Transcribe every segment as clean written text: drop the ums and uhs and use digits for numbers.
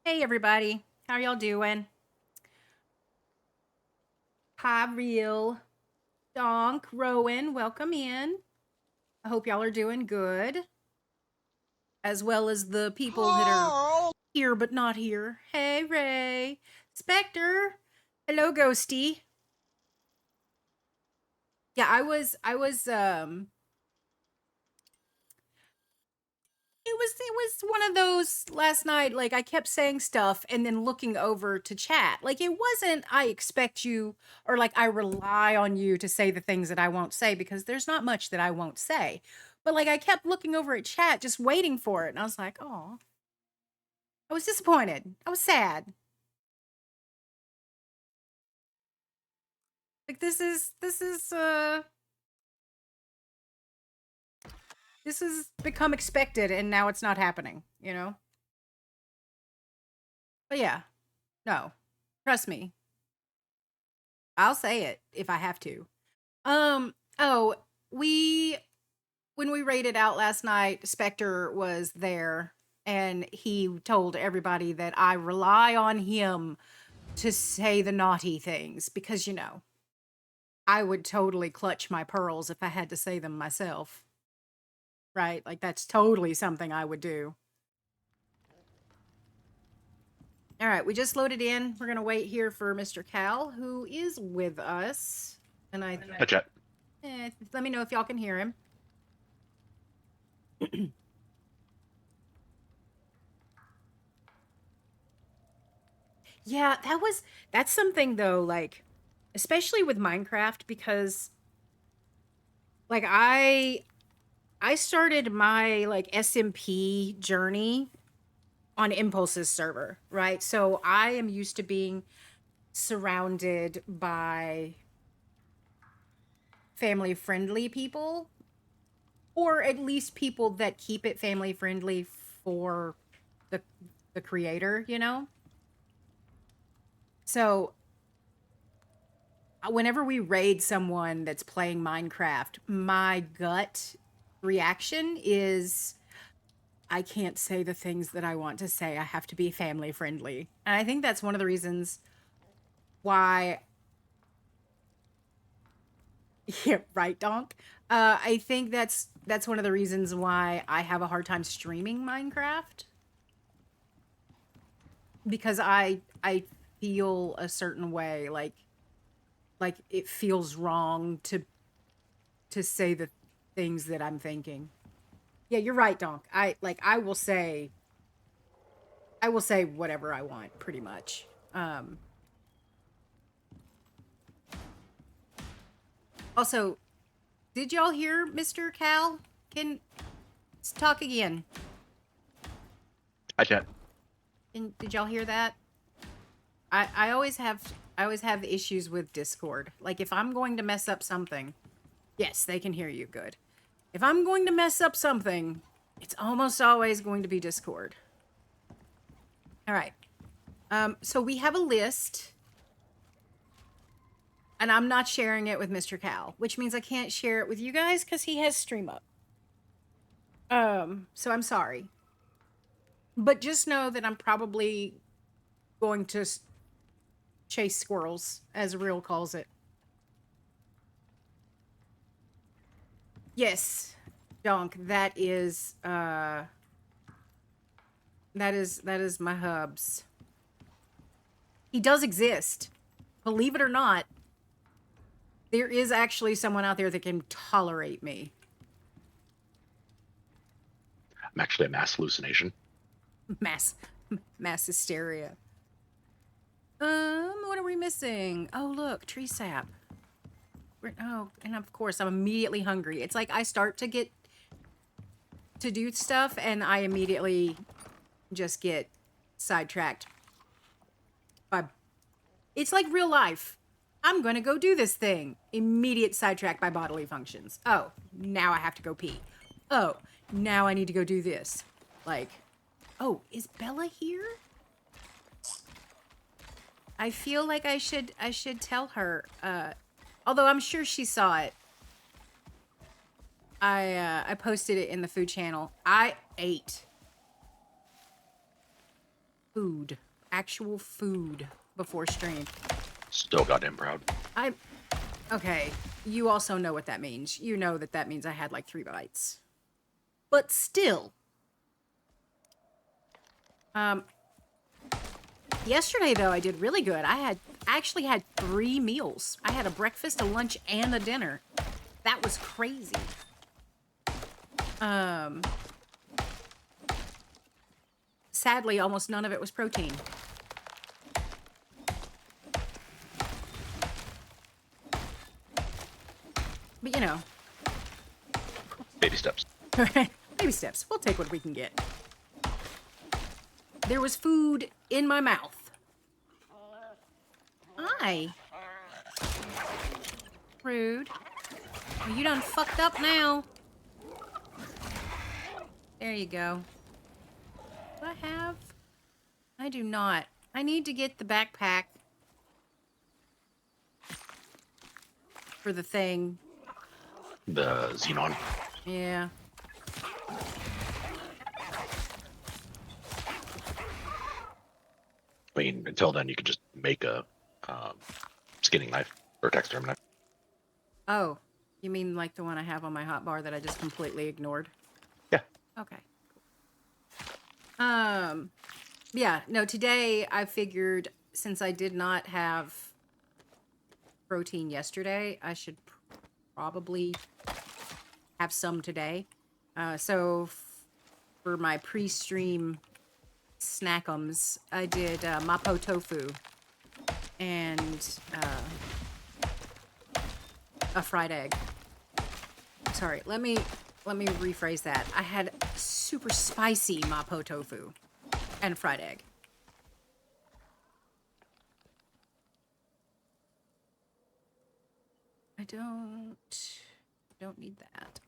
Hey everybody, how y'all doing? Hi, Real, Donk, Rowan, welcome in. I hope y'all are doing good, as well as the people that are here but not here. Hey, Ray, Spectre, hello, Ghosty. Yeah, it was one of those last night. Like I kept saying stuff and then looking over to chat. Like it wasn't I expect you or like I rely on you to say the things that I won't say because there's not much that I won't say. But like I kept looking over at chat just waiting for it and I was like, "Oh, I was disappointed. I was sad." Like this has become expected and now it's not happening, you know? But yeah, no. Trust me. I'll say it if I have to. Oh, we when we raided out last night, Spectre was there and he told everybody that I rely on him to say the naughty things because I would totally clutch my pearls if I had to say them myself. Right? Like that's totally something I would do. All right, we just loaded in. We're going to wait here for Mr. Cal who is with us. And Hi, chat. let me know if y'all can hear him. Yeah, that's something though, like especially with Minecraft because like I started my like SMP journey on Impulse's server, right? So I am used to being surrounded by family friendly people or at least people that keep it family friendly for the the creator, you know? So whenever we raid someone that's playing Minecraft, my gut reaction is I can't say the things that I want to say. I have to be family friendly. And I think that's one of the reasons why yeah, right, Donk. I think that's one of the reasons why I have a hard time streaming Minecraft because I feel a certain way like it feels wrong to say the things that I'm thinking. Yeah, you're right, Donk. I will say whatever I want, pretty much. Also, did y'all hear Mr. Cal? Can talk again. Hi, chat. Did y'all hear that? I always have issues with Discord. Like if I'm going to mess up something, yes, they can hear you good. If I'm going to mess up something, it's almost always going to be Discord. All right. So we have a list, and I'm not sharing it with Mr. Cal, which means I can't share it with you guys because he has stream up. So I'm sorry. But just know that I'm probably going to chase squirrels, as Real calls it. Yes, Donk, that is my hubs. He does exist. Believe it or not, there is actually someone out there that can tolerate me. I'm actually a mass hallucination. Mass mass hysteria. What are we missing? Oh, look, tree sap. Oh, and of course, I'm immediately hungry. It's like I start to get to do stuff and I immediately just get sidetracked by it's like real life. I'm going to go do this thing. Immediate sidetrack by bodily functions. Oh, now I have to go pee. Oh, now I need to go do this. Like, oh, is Bella here? I feel like I should tell her. Although I'm sure she saw it. I posted it in the food channel. I ate. food. Actual food before stream. Still goddamn proud. Okay, you also know what that means. You know that that means I had like 3 bites. But still. Yesterday though I did really good. I actually had 3 meals. I had a breakfast, a lunch, and a dinner. That was crazy. Sadly, almost none of it was protein. But you know. Baby steps. Baby steps. We'll take what we can get. There was food in my mouth. Hi. Rude. Well, you done fucked up now. There you go. Do I have? I do not. I need to get the backpack for the thing. The Xenon. Yeah. I mean, until then, you could just make a skinning knife or taxidermy knife. Oh, you mean like the one I have on my hotbar that I just completely ignored? Yeah. Okay. Yeah, no, today I figured since I did not have protein yesterday, I should probably have some today. So for my pre-stream snackums, I did mapo tofu and a fried egg. Sorry, let me rephrase that. I had super spicy mapo tofu and fried egg. I don't need that.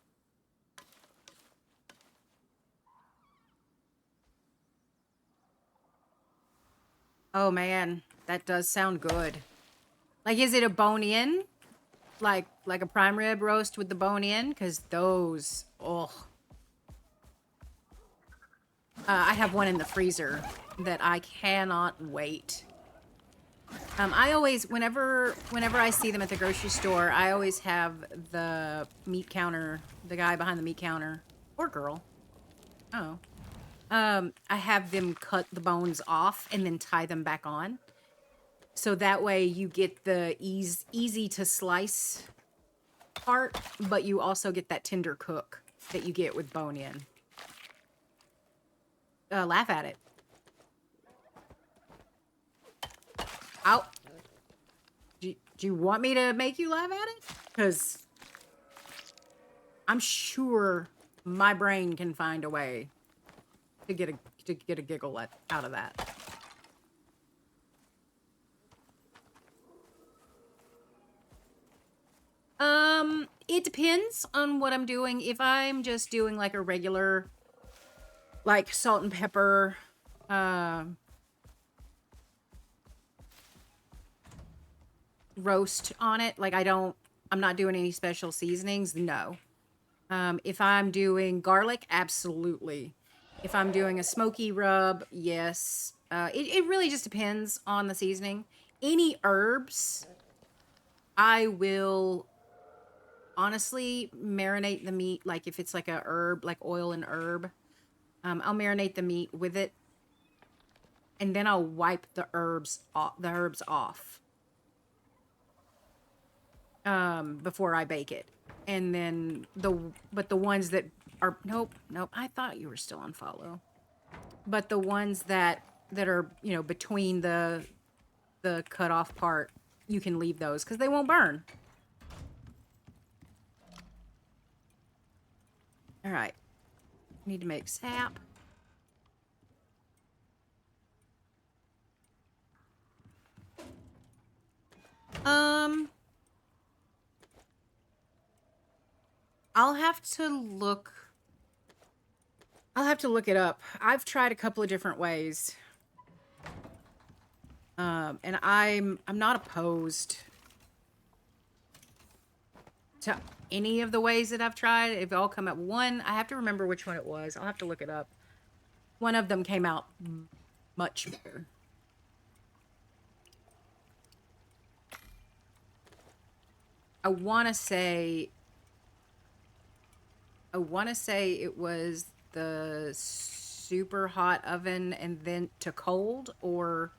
Oh man, that does sound good. Like, is it a bone-in? Like a prime rib roast with the bone-in? Because those, oh. I have one in the freezer that I cannot wait. I always, whenever I see them at the grocery store, I always have the meat counter, the guy behind the meat counter, or girl. Oh. I have them cut the bones off and then tie them back on. So that way you get the easy to slice part, but you also get that tender cook that you get with bone in. Laugh at it. Ow. Do you want me to make you laugh at it? Because I'm sure my brain can find a way to get a giggle out of that. It depends on what I'm doing. If I'm just doing like a regular, like salt and pepper, roast on it, like I'm not doing any special seasonings, no. If I'm doing garlic, absolutely. If I'm doing a smoky rub, yes. It really just depends on the seasoning. Any herbs, I will honestly marinate the meat. Like if it's like a herb, like oil and herb, I'll marinate the meat with it, and then I'll wipe the herbs off before I bake it. And then the ones that are nope, I thought you were still on follow. But the ones that are, between the cut off part, you can leave those because they won't burn. All right. Need to make sap. I'll have to look it up. I've tried a couple of different ways. And I'm not opposed to any of the ways that I've tried. If all come out, one, I have to remember which one it was. I'll have to look it up. One of them came out Much better. I want to say it was the super hot oven and then to cold, or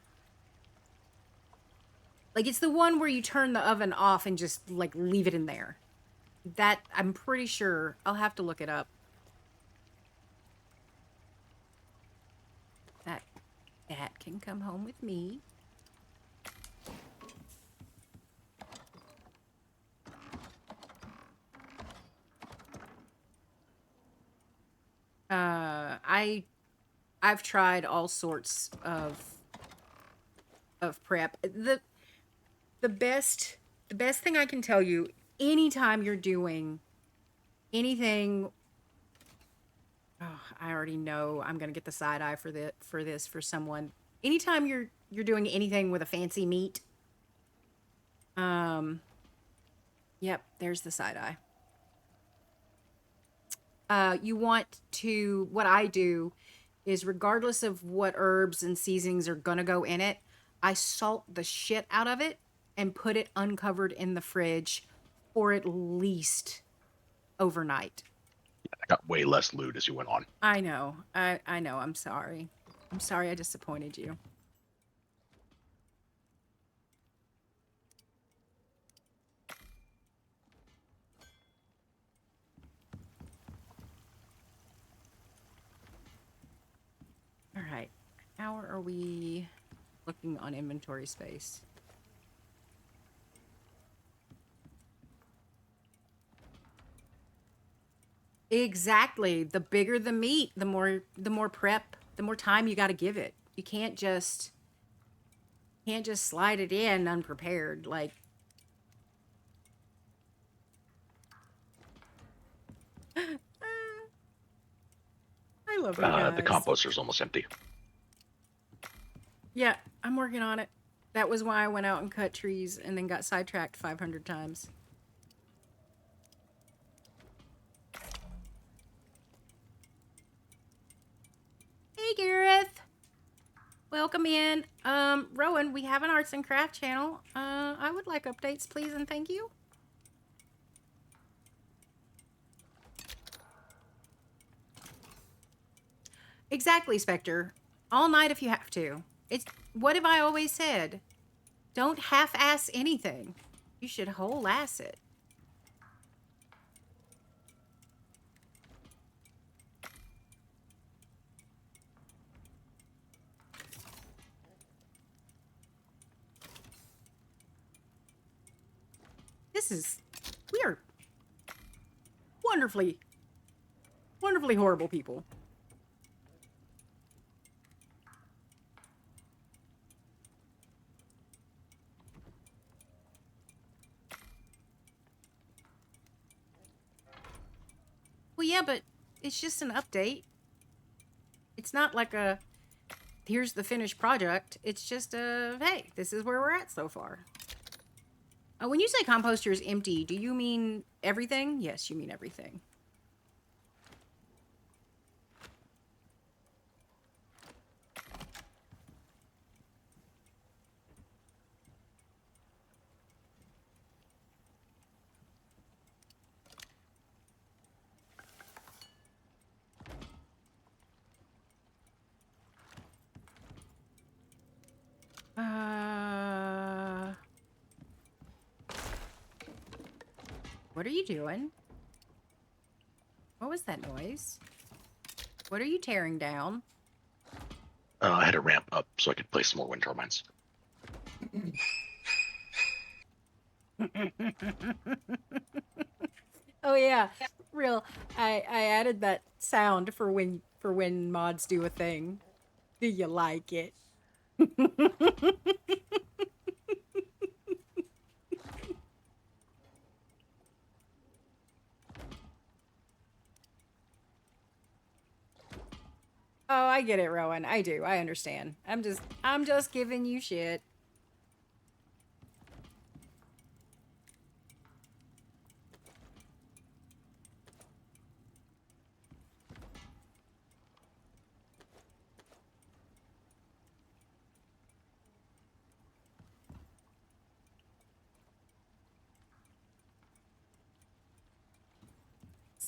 like it's the one where you turn the oven off and just like leave it in there. That I'm pretty sure. I'll have to look it up. That can come home with me. I've tried all sorts of prep. The best thing I can tell you, anytime you're doing anything, oh, I already know I'm gonna get the side eye for this for someone. Anytime you're doing anything with a fancy meat, yep, there's the side eye. You want to, what I do is regardless of what herbs and seasonings are gonna go in it, I salt the shit out of it and put it uncovered in the fridge for at least overnight. I got way less loot as you went on. I know. I know. I'm sorry. I'm sorry I disappointed you. All right. How are we looking on inventory space? Exactly. The bigger the meat, the more prep, the more time you got to give it. You can't just slide it in unprepared. Like I love you The guys. composter's almost empty. Yeah, I'm working on it. That was why I went out and cut trees and then got sidetracked 500 times. Hey, Gareth. Welcome in. Rowan, we have an arts and craft channel. I would like updates, please, and thank you. Exactly, Spectre. All night if you have to. It's what have I always said? Don't half-ass anything. You should whole-ass it. We are wonderfully horrible people. Well, yeah, but it's just an update. It's not like a, here's the finished project. It's just a, hey, this is where we're at so far. When you say composter is empty, do you mean everything? Yes, you mean everything. What are you doing? What was that noise? What are you tearing down? I had to ramp up so I could place some more wind turbines. Oh yeah, real. I added that sound for when mods do a thing. Do you like it? Oh, I get it, Rowan. I do. I understand. I'm just giving you shit.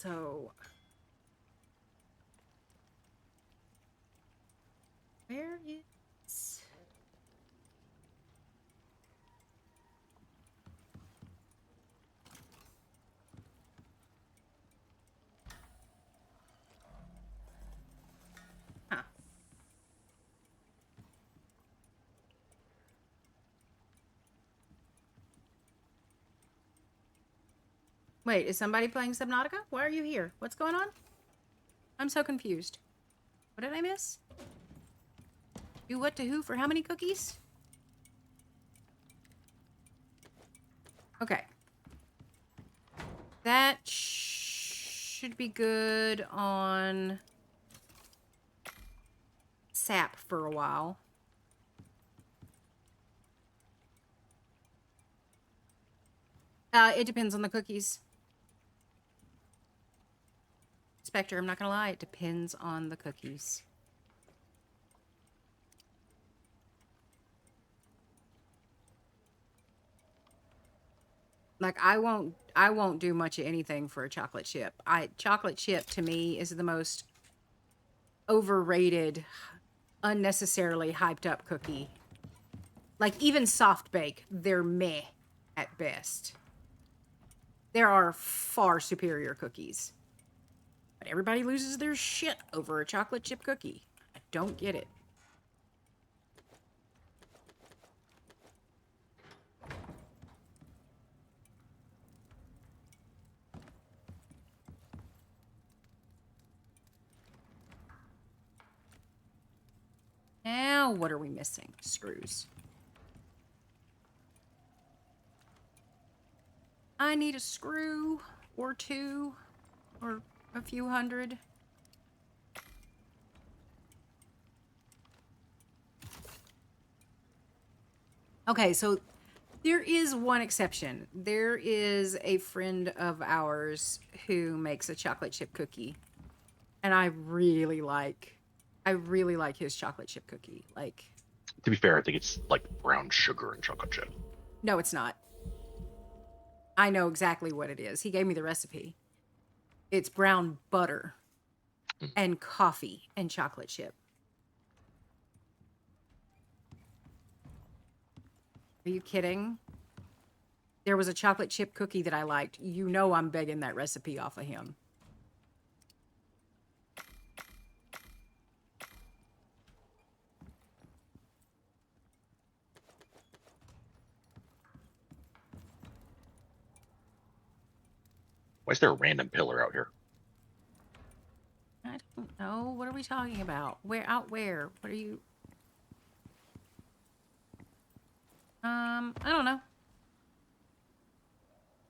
So, where is... Huh. Wait, is somebody playing Subnautica? Why are you here? What's going on? I'm so confused. What did I miss? Do what to who for how many cookies? Okay. That should be good on sap for a while. It depends on the cookies. Spectre, I'm not gonna lie, it depends on the cookies. Like I won't do much of anything for a chocolate chip. Chocolate chip to me is the most overrated, unnecessarily hyped up cookie. Like even soft bake, they're meh at best. There are far superior cookies. But everybody loses their shit over a chocolate chip cookie. I don't get it. Now, what are we missing? Screws. I need a screw or two or a few hundred. Okay, so there is one exception. There is a friend of ours who makes a chocolate chip cookie. And I really like his chocolate chip cookie. Like, To be fair, I think it's like brown sugar and chocolate chip. no, it's not. I know exactly what it is. He gave me the recipe. It's brown butter Mm. and coffee and chocolate chip. Are you kidding? There was a chocolate chip cookie that I liked. You know I'm begging that recipe off of him. Why is there a random pillar out here? I don't know. What are we talking about? Where out where? What are you... I don't know.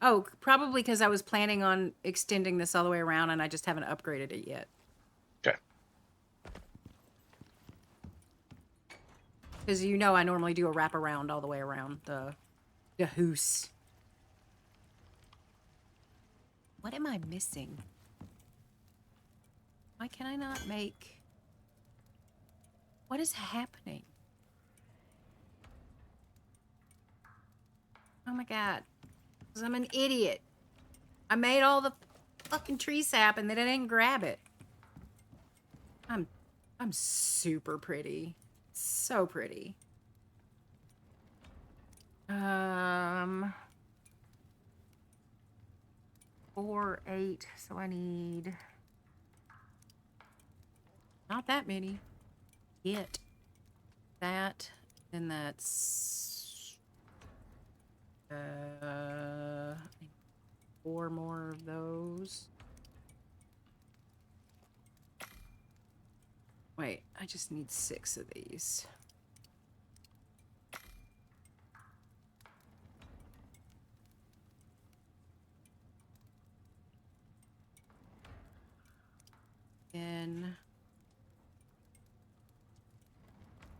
Oh, probably because I was planning on extending this all the way around and I just haven't upgraded it yet. Okay. Because you know I normally do a wraparound all the way around the hoose. What am I missing? Why can I not make... What is happening? Oh my god. Because I'm an idiot. I made all the fucking tree sap and then I didn't grab it. I'm super pretty. So pretty. 4, 8, so I need not that many. Get that, then that's 4 more of those. Wait, I just need 6 of these. Then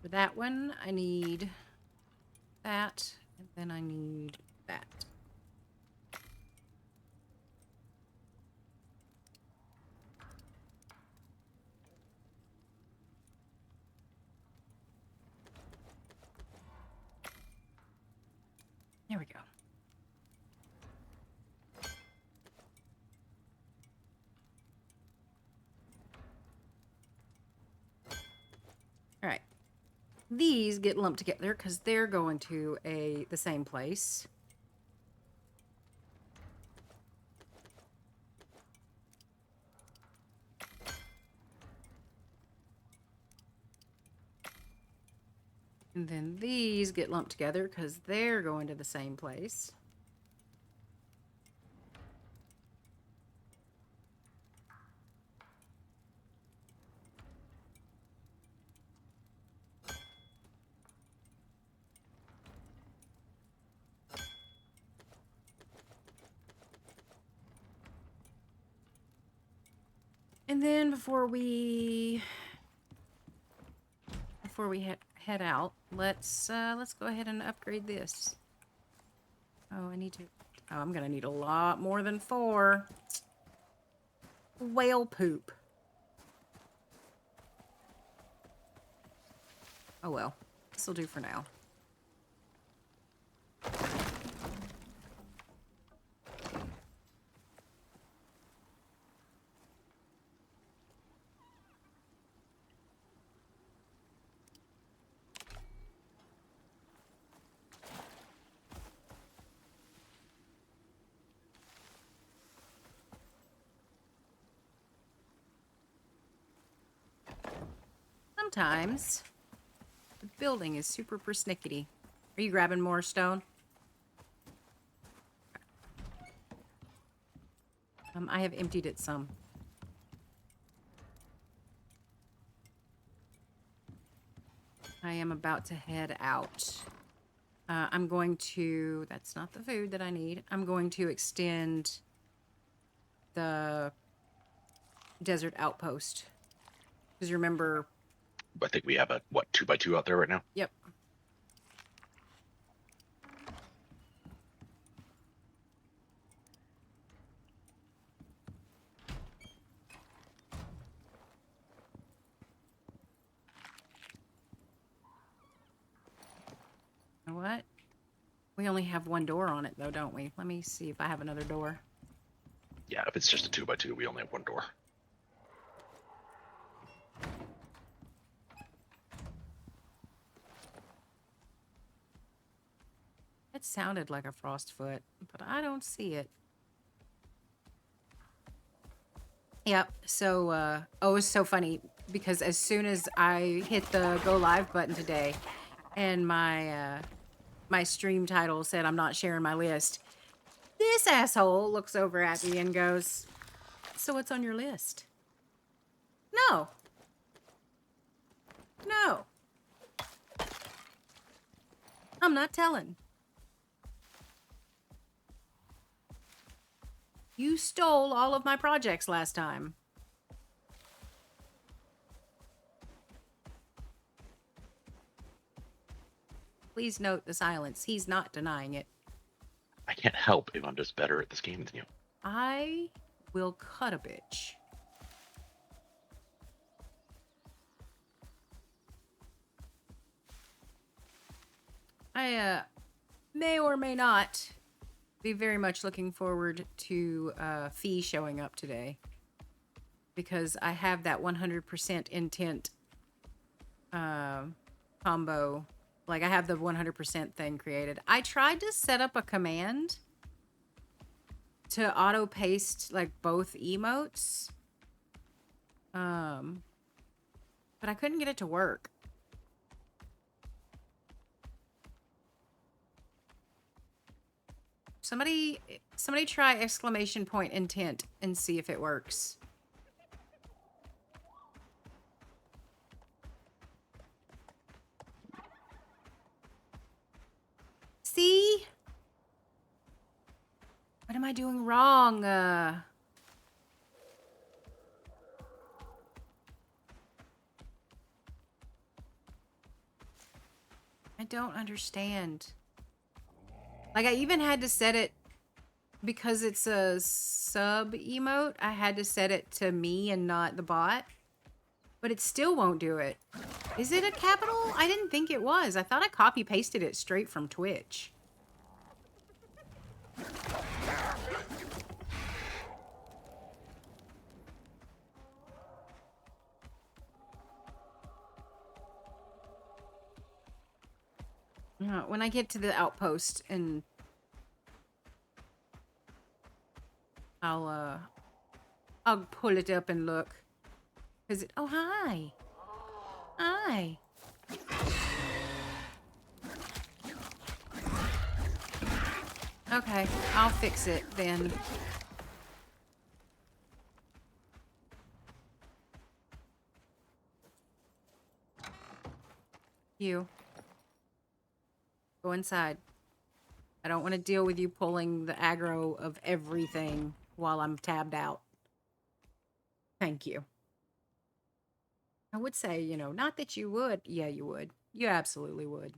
for that one, I need that, and then I need that. There we go. these get lumped together because they're going to the same place. And then these get lumped together because they're going to the same place. And then before we head out, let's go ahead and upgrade this. Oh, I'm gonna need a lot more than 4. Whale poop. Oh well, this'll do for now. Sometimes the building is super persnickety. Are you grabbing more stone? I have emptied it some. I am about to head out. I'm going to... That's not the food that I need. I'm going to extend the desert outpost. Because you remember... I think we have a, what, 2x2 out there right now? Yep. You know what? We only have one door on it, though, don't we? Let me see if I have another door. Yeah, if it's just a 2x2, we only have one door. It sounded like a frostfoot, but I don't see it. Yep. So, oh, it's so funny because as soon as I hit the go live button today, and my stream title said I'm not sharing my list, this asshole looks over at me and goes, "So what's on your list?" No. No. I'm not telling. You stole all of my projects last time. Please note the silence. He's not denying it. I can't help if I'm just better at this game than you. I will cut a bitch. I may or may not be very much looking forward to Fee showing up today. Because I have that 100% intent combo. Like, I have the 100% thing created. I tried to set up a command to auto-paste, like, both emotes. But I couldn't get it to work. Somebody try exclamation point intent and see if it works. See? What am I doing wrong? I don't understand. Like, I even had to set it, because it's a sub emote, I had to set it to me and not the bot. But it still won't do it. Is it a capital? I didn't think it was. I thought I copy-pasted it straight from Twitch. When I get to the outpost, and I'll pull it up and look. Cause oh hi. Hi. Okay, I'll fix it then. You. Go inside. I don't want to deal with you pulling the aggro of everything while I'm tabbed out. Thank you. I would say, you know, not that you would. Yeah, you would. You absolutely would.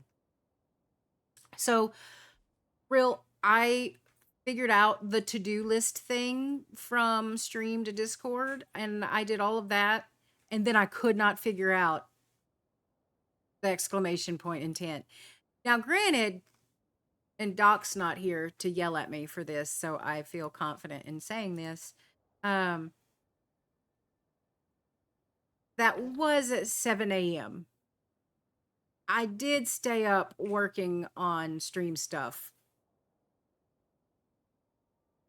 So, I figured out the to-do list thing from stream to Discord, and I did all of that, and then I could not figure out the exclamation point intent. Now, granted, and Doc's not here to yell at me for this, so I feel confident in saying this. That was at 7 a.m. I did stay up working on stream stuff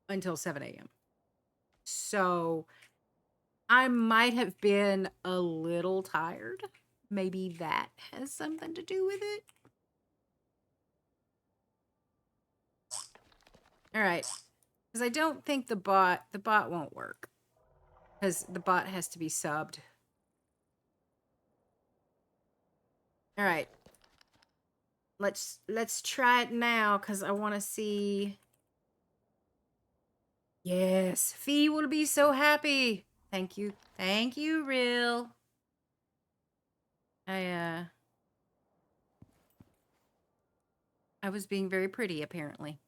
until 7 a.m. So I might have been a little tired. Maybe that has something to do with it. All right. Because I don't think the bot won't work. Because the bot has to be subbed. All right. Let's try it now because I want to see. Yes, Fee will be so happy. Thank you. Thank you, Real. I was being very pretty, apparently.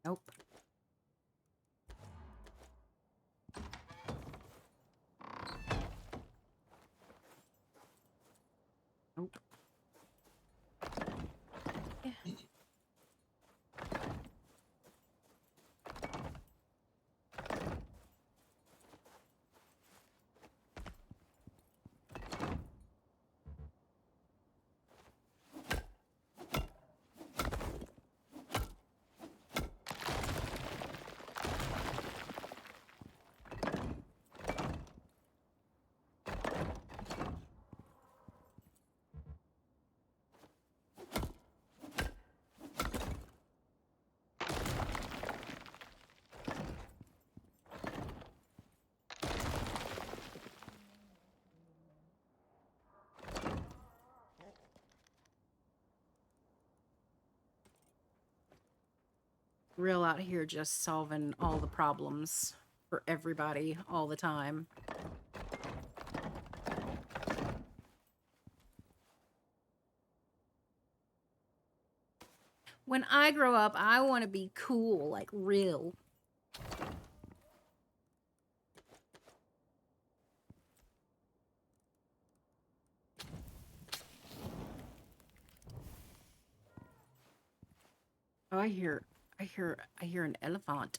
Nope. Nope. Yeah. Real out here just solving all the problems for everybody all the time. When I grow up, I want to be cool, like Real. Oh, I hear an elephant.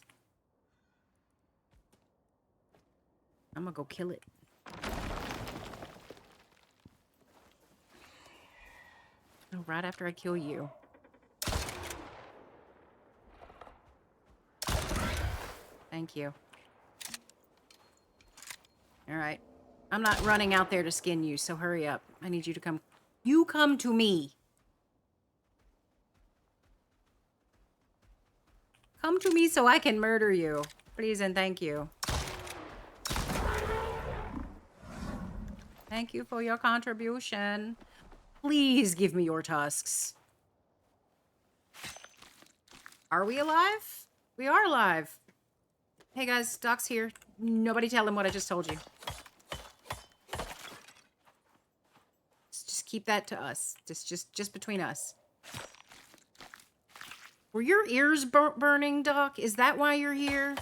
I'm gonna go kill it. Oh, right after I kill you. Thank you. All right. I'm not running out there to skin you, so hurry up. I need you to come. You come to me. Come to me so I can murder you. Please and thank you. Thank you for your contribution. Please give me your tusks. Are we alive? We are alive. Hey guys, Doc's here. Nobody tell him what I just told you. Just keep that to us. Just between us. Were your ears burning, Doc? Is that why you're here?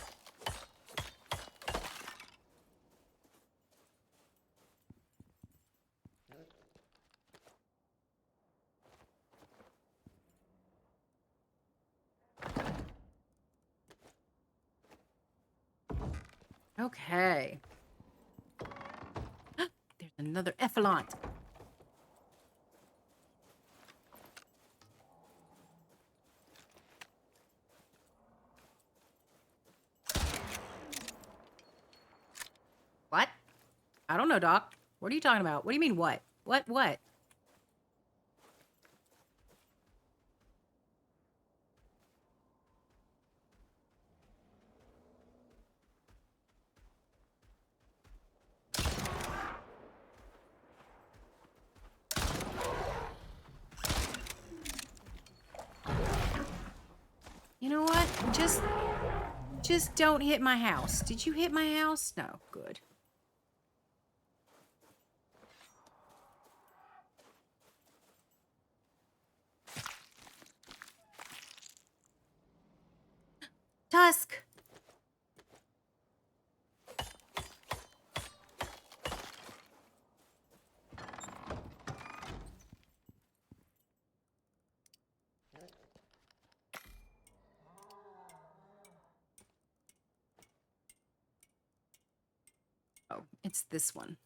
Okay. There's Another effluent. What? I don't know, Doc. What are you talking about? What do you mean, what? What? You know what? Just don't hit my house. Did you hit my house? No. Good. Tusk. Oh, it's this one.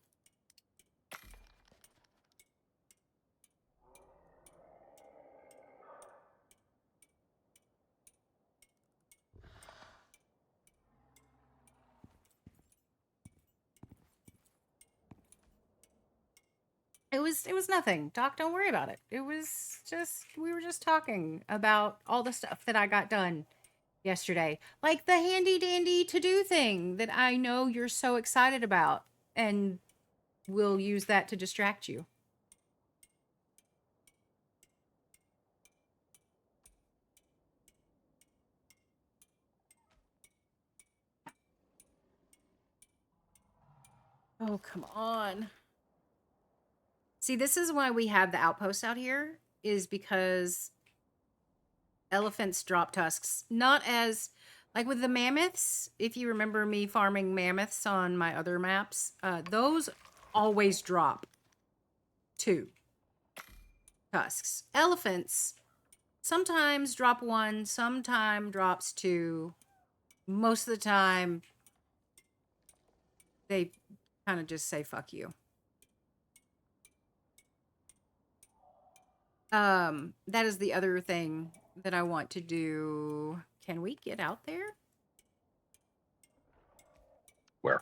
It was nothing. Doc, don't worry about it. It was just we were just talking about all the stuff that I got done yesterday. Like the handy dandy to-do thing that I know you're so excited about, and we'll use that to distract you. Oh, come on. See, this is why we have the outpost out here, is because elephants drop tusks. Not as, like with the mammoths, if you remember me farming mammoths on my other maps, those always drop 2 tusks. Elephants sometimes drop 1, sometimes drops 2. Most of the time, they kind of just say, fuck you. That is the other thing that I want to do. Can we get out there? Where?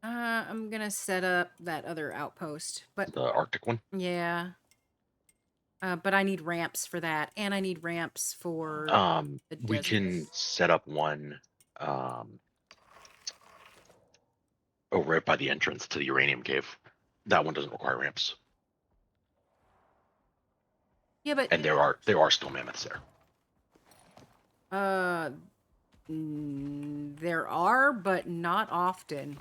I'm gonna set up that other outpost, but The Arctic one? yeah. But I need ramps for that, and I need ramps for the We desert. can set up one right by the entrance to the uranium cave. That one doesn't require ramps. Yeah, but And there are still mammoths there. there are, but not often.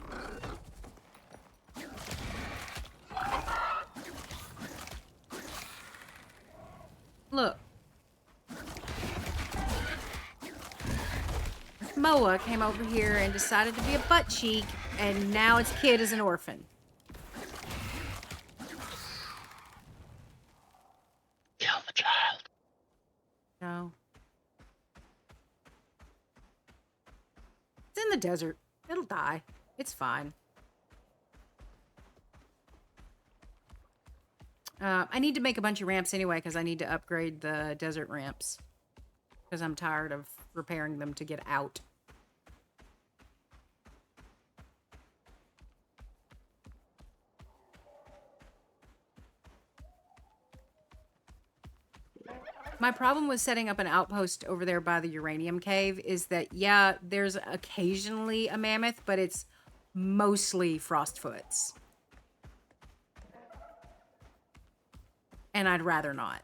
Look. Moa came over here and decided to be a butt cheek, and now its kid is an orphan. Kill the child. No. It's in the desert. It'll die. It's fine. I need to make a bunch of ramps anyway because I need to upgrade the desert ramps. Because I'm tired of repairing them to get out. My problem with setting up an outpost over there by the uranium cave is that, yeah, there's occasionally a mammoth, but it's mostly frostfoots. And I'd rather not.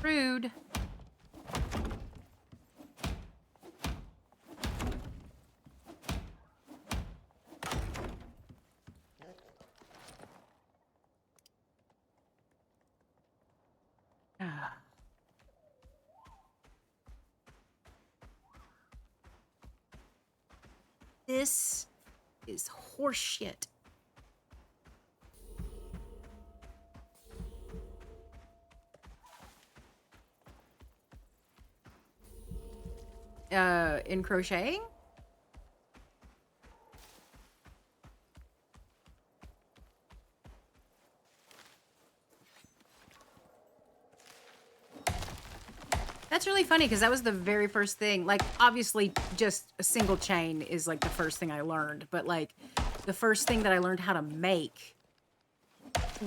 Rude. This is horseshit. in crocheting? That's really funny because that was the very first thing. Like, obviously, just a single chain is like the first thing I learned, but like the first thing that I learned how to make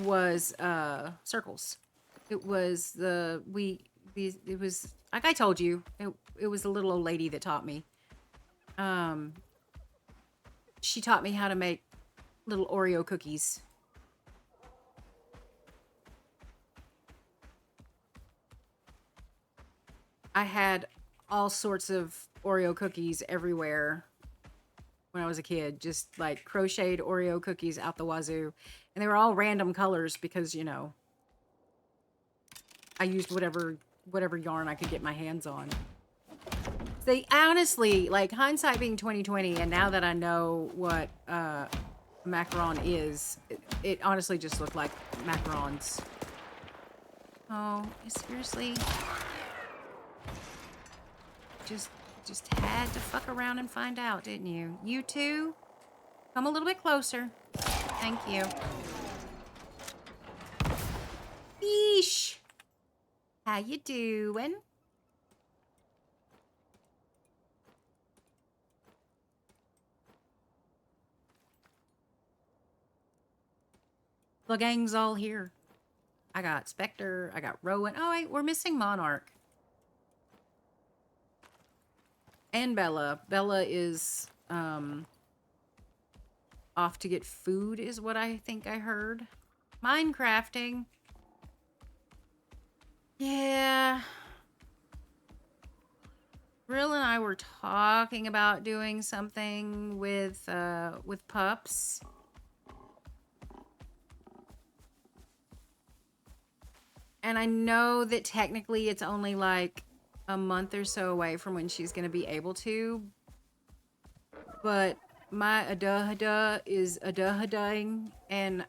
was circles. It was it was like I told you, it was a little old lady that taught me. Um, she taught me how to make little Oreo cookies. I had all sorts of Oreo cookies everywhere when I was a kid, just like crocheted Oreo cookies out the wazoo. And they were all random colors because, you know, I used whatever yarn I could get my hands on. They honestly, like, hindsight being 2020, and now that I know what macaron is, it honestly just looked like macarons. Oh, seriously? Just had to fuck around and find out, didn't you? You too? Come a little bit closer. Thank you. Yeesh. How you doing? The gang's all here. I got Spectre. I got Rowan. Oh, wait, we're missing Monarch. And Bella. Bella is off to get food is what I think I heard. Minecrafting. Yeah. Rill and I were talking about doing something with pups. And I know that technically it's only like a month or so away from when she's going to be able to. But my adahada is adahadaing, and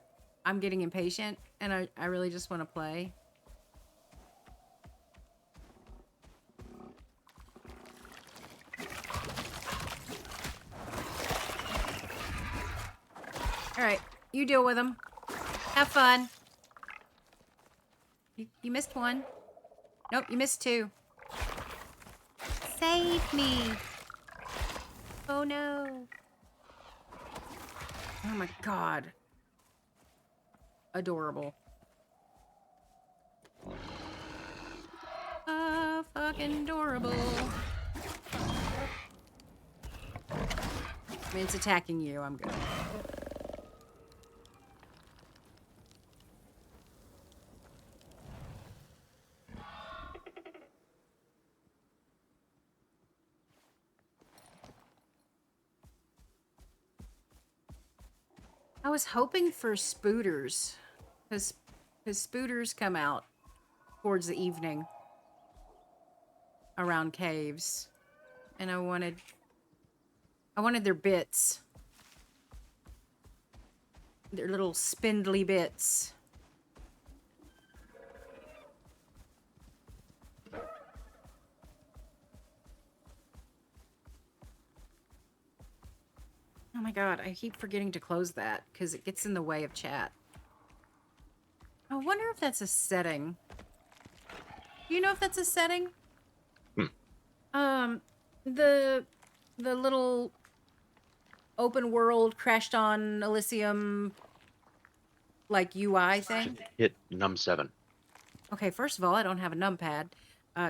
I'm getting impatient, and I really just want to play. Alright, you deal with them. Have fun. You missed one. Nope, you missed two. Save me. Oh no. Oh my god. Adorable. Fucking adorable. I mean, it's attacking you. I'm good. I was hoping for spooters, because spooters come out towards the evening around caves, and I wanted their bits, their little spindly bits. Oh my god, I keep forgetting to close that because it gets in the way of chat. I wonder if that's a setting. Do you know if that's a setting? The little open world crashed on Elysium like UI thing. Hit num7. Okay, first of all, I don't have a numpad.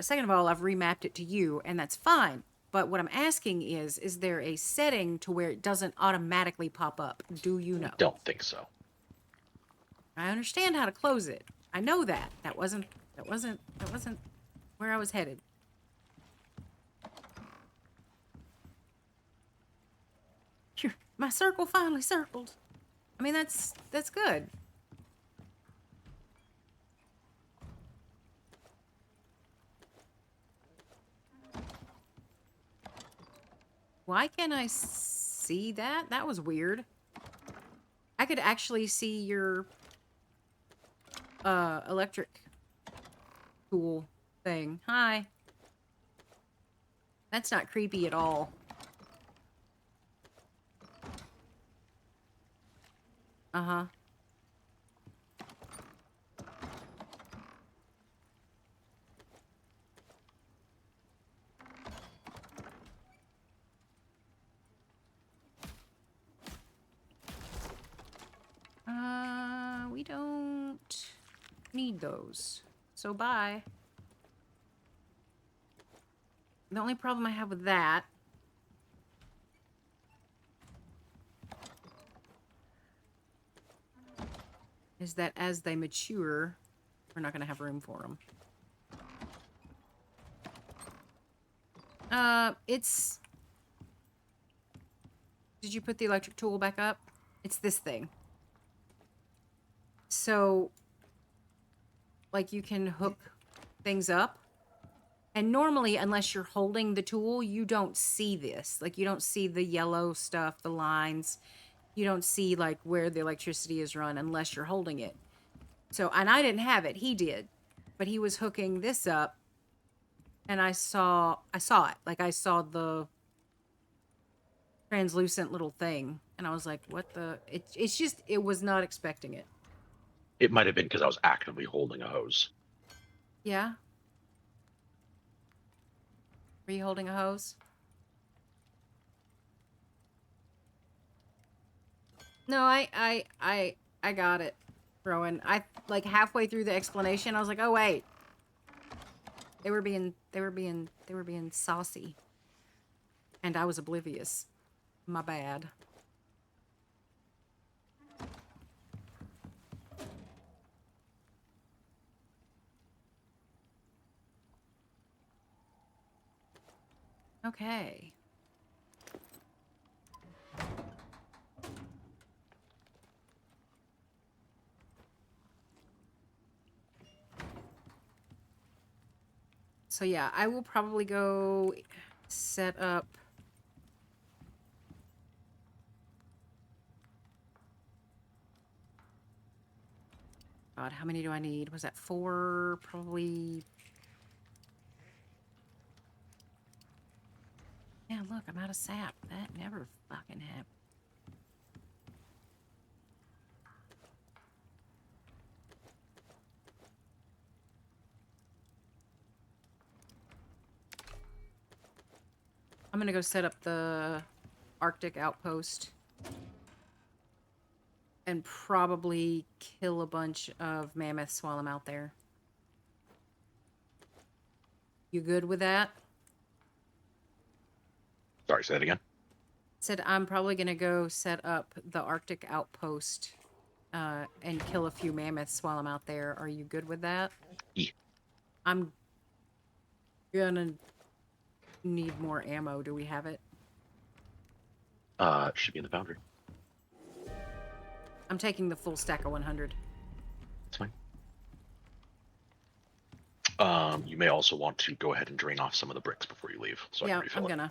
Second of all, I've remapped it to you, and that's fine. But what I'm asking is there a setting to where it doesn't automatically pop up? Do you know? Don't think so. I understand how to close it. I know that. That wasn't where I was headed. Phew, my circle finally circled. I mean, that's good. Why can't I see that? That was weird. I could actually see your electric tool thing. Hi. That's not creepy at all. Uh-huh. We don't need those. So bye. The only problem I have with that is that as they mature, we're not going to have room for them. It's... Did you put the electric tool back up? It's this thing. So, like, you can hook things up. And normally, unless you're holding the tool, you don't see this. Like, you don't see the yellow stuff, the lines. You don't see, like, where the electricity is run unless you're holding it. So, and I didn't have it. He did. But he was hooking this up. And I saw it. Like, I saw the translucent little thing. And I was like, what the... It's just, it was not expecting it. It might have been because I was actively holding a hose. Yeah? Were you holding a hose? No, I got it, Rowan. I like halfway through the explanation, I was like, oh wait. They were being saucy. And I was oblivious. My bad. Okay. So yeah, I will probably go set up... God, how many do I need? Was that 4? Probably... Yeah, look, I'm out of sap. That never fucking happened. I'm gonna go set up the Arctic outpost. And probably kill a bunch of mammoths while I'm out there. You good with that? Sorry, say that again. Said I'm probably gonna go set up the Arctic outpost and kill a few mammoths while I'm out there. Are you good with that? Yeah. I'm gonna need more ammo. Do we have it? Should be in the foundry. I'm taking the full stack of 100. That's fine. You may also want to go ahead and drain off some of the bricks before you leave. So Yeah, I can refill I'm gonna.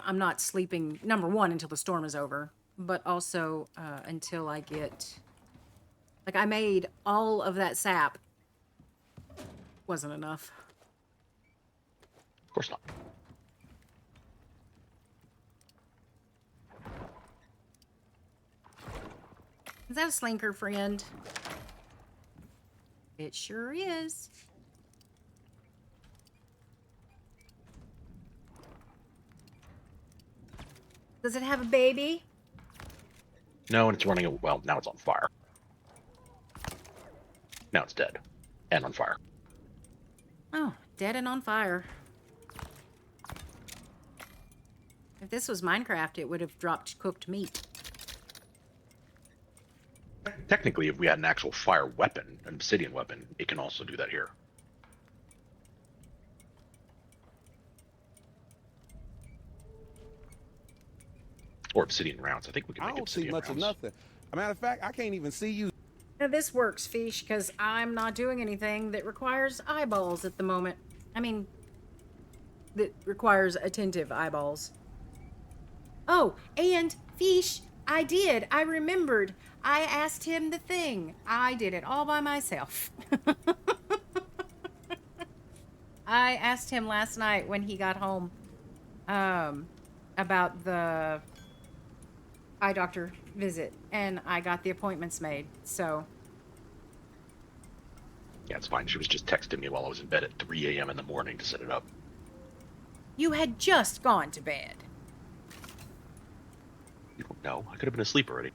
I'm not sleeping, number one, until the storm is over, but also until I get... Like, I made all of that sap. Wasn't enough. Of course not. Is that a slinker, friend? It sure is. Does it have a baby? No, and it's running. Well, now it's on fire. Now it's dead and on fire. Oh, dead and on fire. If this was Minecraft, it would have dropped cooked meat. Technically, if we had an actual fire weapon, an obsidian weapon, it can also do that here. Or obsidian rounds. I think we can make obsidian rounds. I don't see much of nothing. As a matter of fact, I can't even see you. Now this works, Fish, because I'm not doing anything that requires eyeballs at the moment. I mean, that requires attentive eyeballs. Oh, and Fish, I remembered. I asked him the thing. I did it all by myself. I asked him last night when he got home about the eye doctor visit, and I got the appointments made. So Yeah, it's fine. She was just texting me while I was in bed at 3 a.m. in the morning to set it up. you had just gone to bed. You don't know. I could have been asleep already.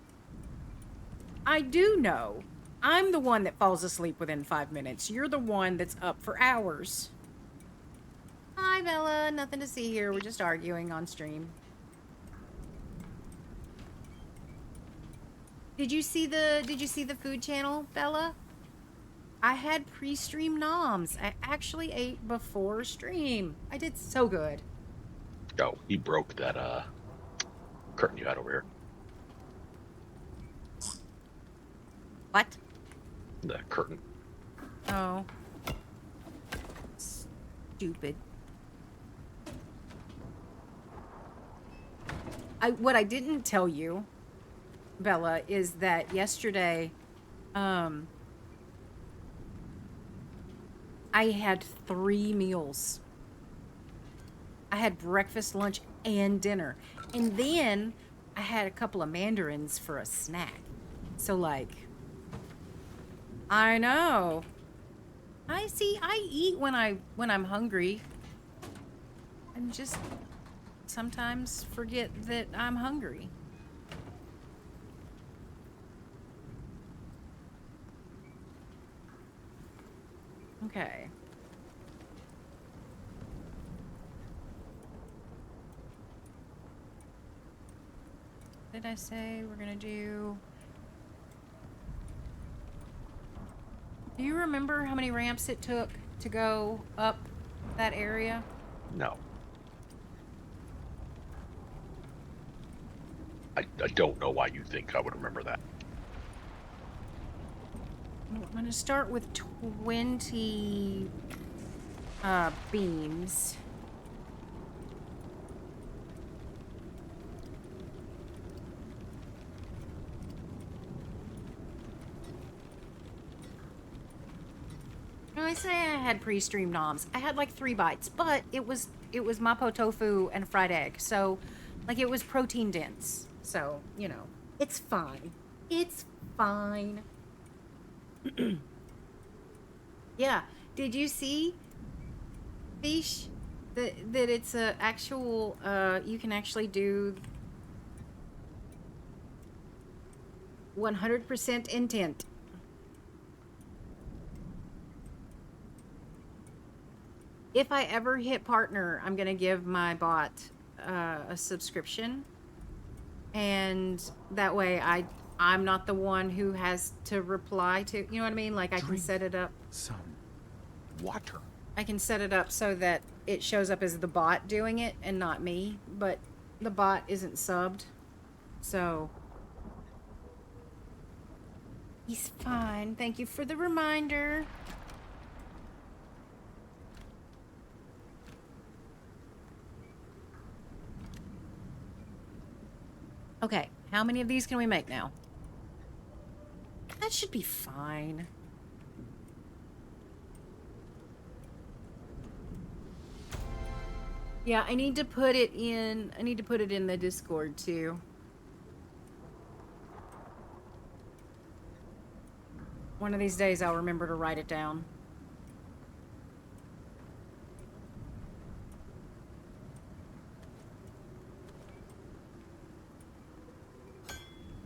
I do know. I'm the one that falls asleep within 5 minutes. You're the one that's up for hours. Hi, Bella. Nothing to see here. We're just arguing on stream. Did you see the food channel, Bella? I had pre-stream noms. I actually ate before stream. I did so good. Oh, he broke that curtain you had over here. What? The curtain. Oh. Stupid. What I didn't tell you, Bella, is that yesterday, I had 3 meals. I had breakfast, lunch, and dinner. And then I had a couple of mandarins for a snack. So, like, I know. I eat when I'm hungry. And just sometimes forget that I'm hungry. Okay. What did I say we're gonna do? Do you remember how many ramps it took to go up that area? No. I don't know why you think I would remember that. I'm gonna start with 20 beams. I say I had pre-stream noms. I had like 3 bites, but it was mapo tofu and fried egg, so like it was protein dense. So you know, it's fine. It's fine. Yeah. Did you see, Fish, that it's a actual? You can actually do 100% intent. If I ever hit partner, I'm gonna give my bot a subscription, and that way I'm not the one who has to reply to. You know what I mean? Like I can set it up. Some water. I can set it up so that it shows up as the bot doing it and not me. But the bot isn't subbed, so he's fine. Thank you for the reminder. Okay, how many of these can we make now? That should be fine. Yeah, I need to put it in the Discord too. One of these days I'll remember to write it down.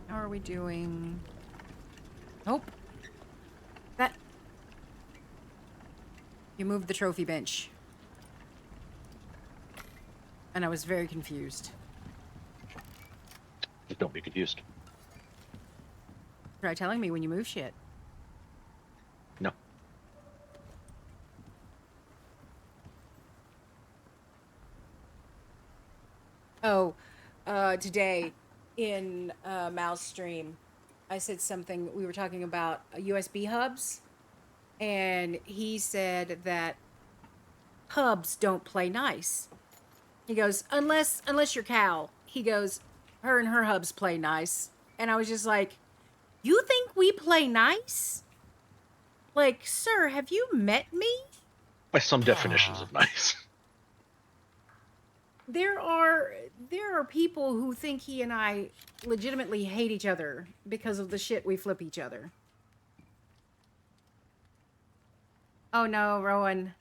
How are we doing? Nope. That... You moved the trophy bench. And I was very confused. Don't be confused. Try telling me when you move shit. No. Oh, today in Mal's stream, I said something. We were talking about USB hubs, and he said that hubs don't play nice. He goes, unless you're Cal. He goes, her and her hubs play nice. And I was just like, you think we play nice? Like, sir, have you met me? By some definitions of nice. There are people who think he and I legitimately hate each other because of the shit we flip each other. Oh no, Rowan.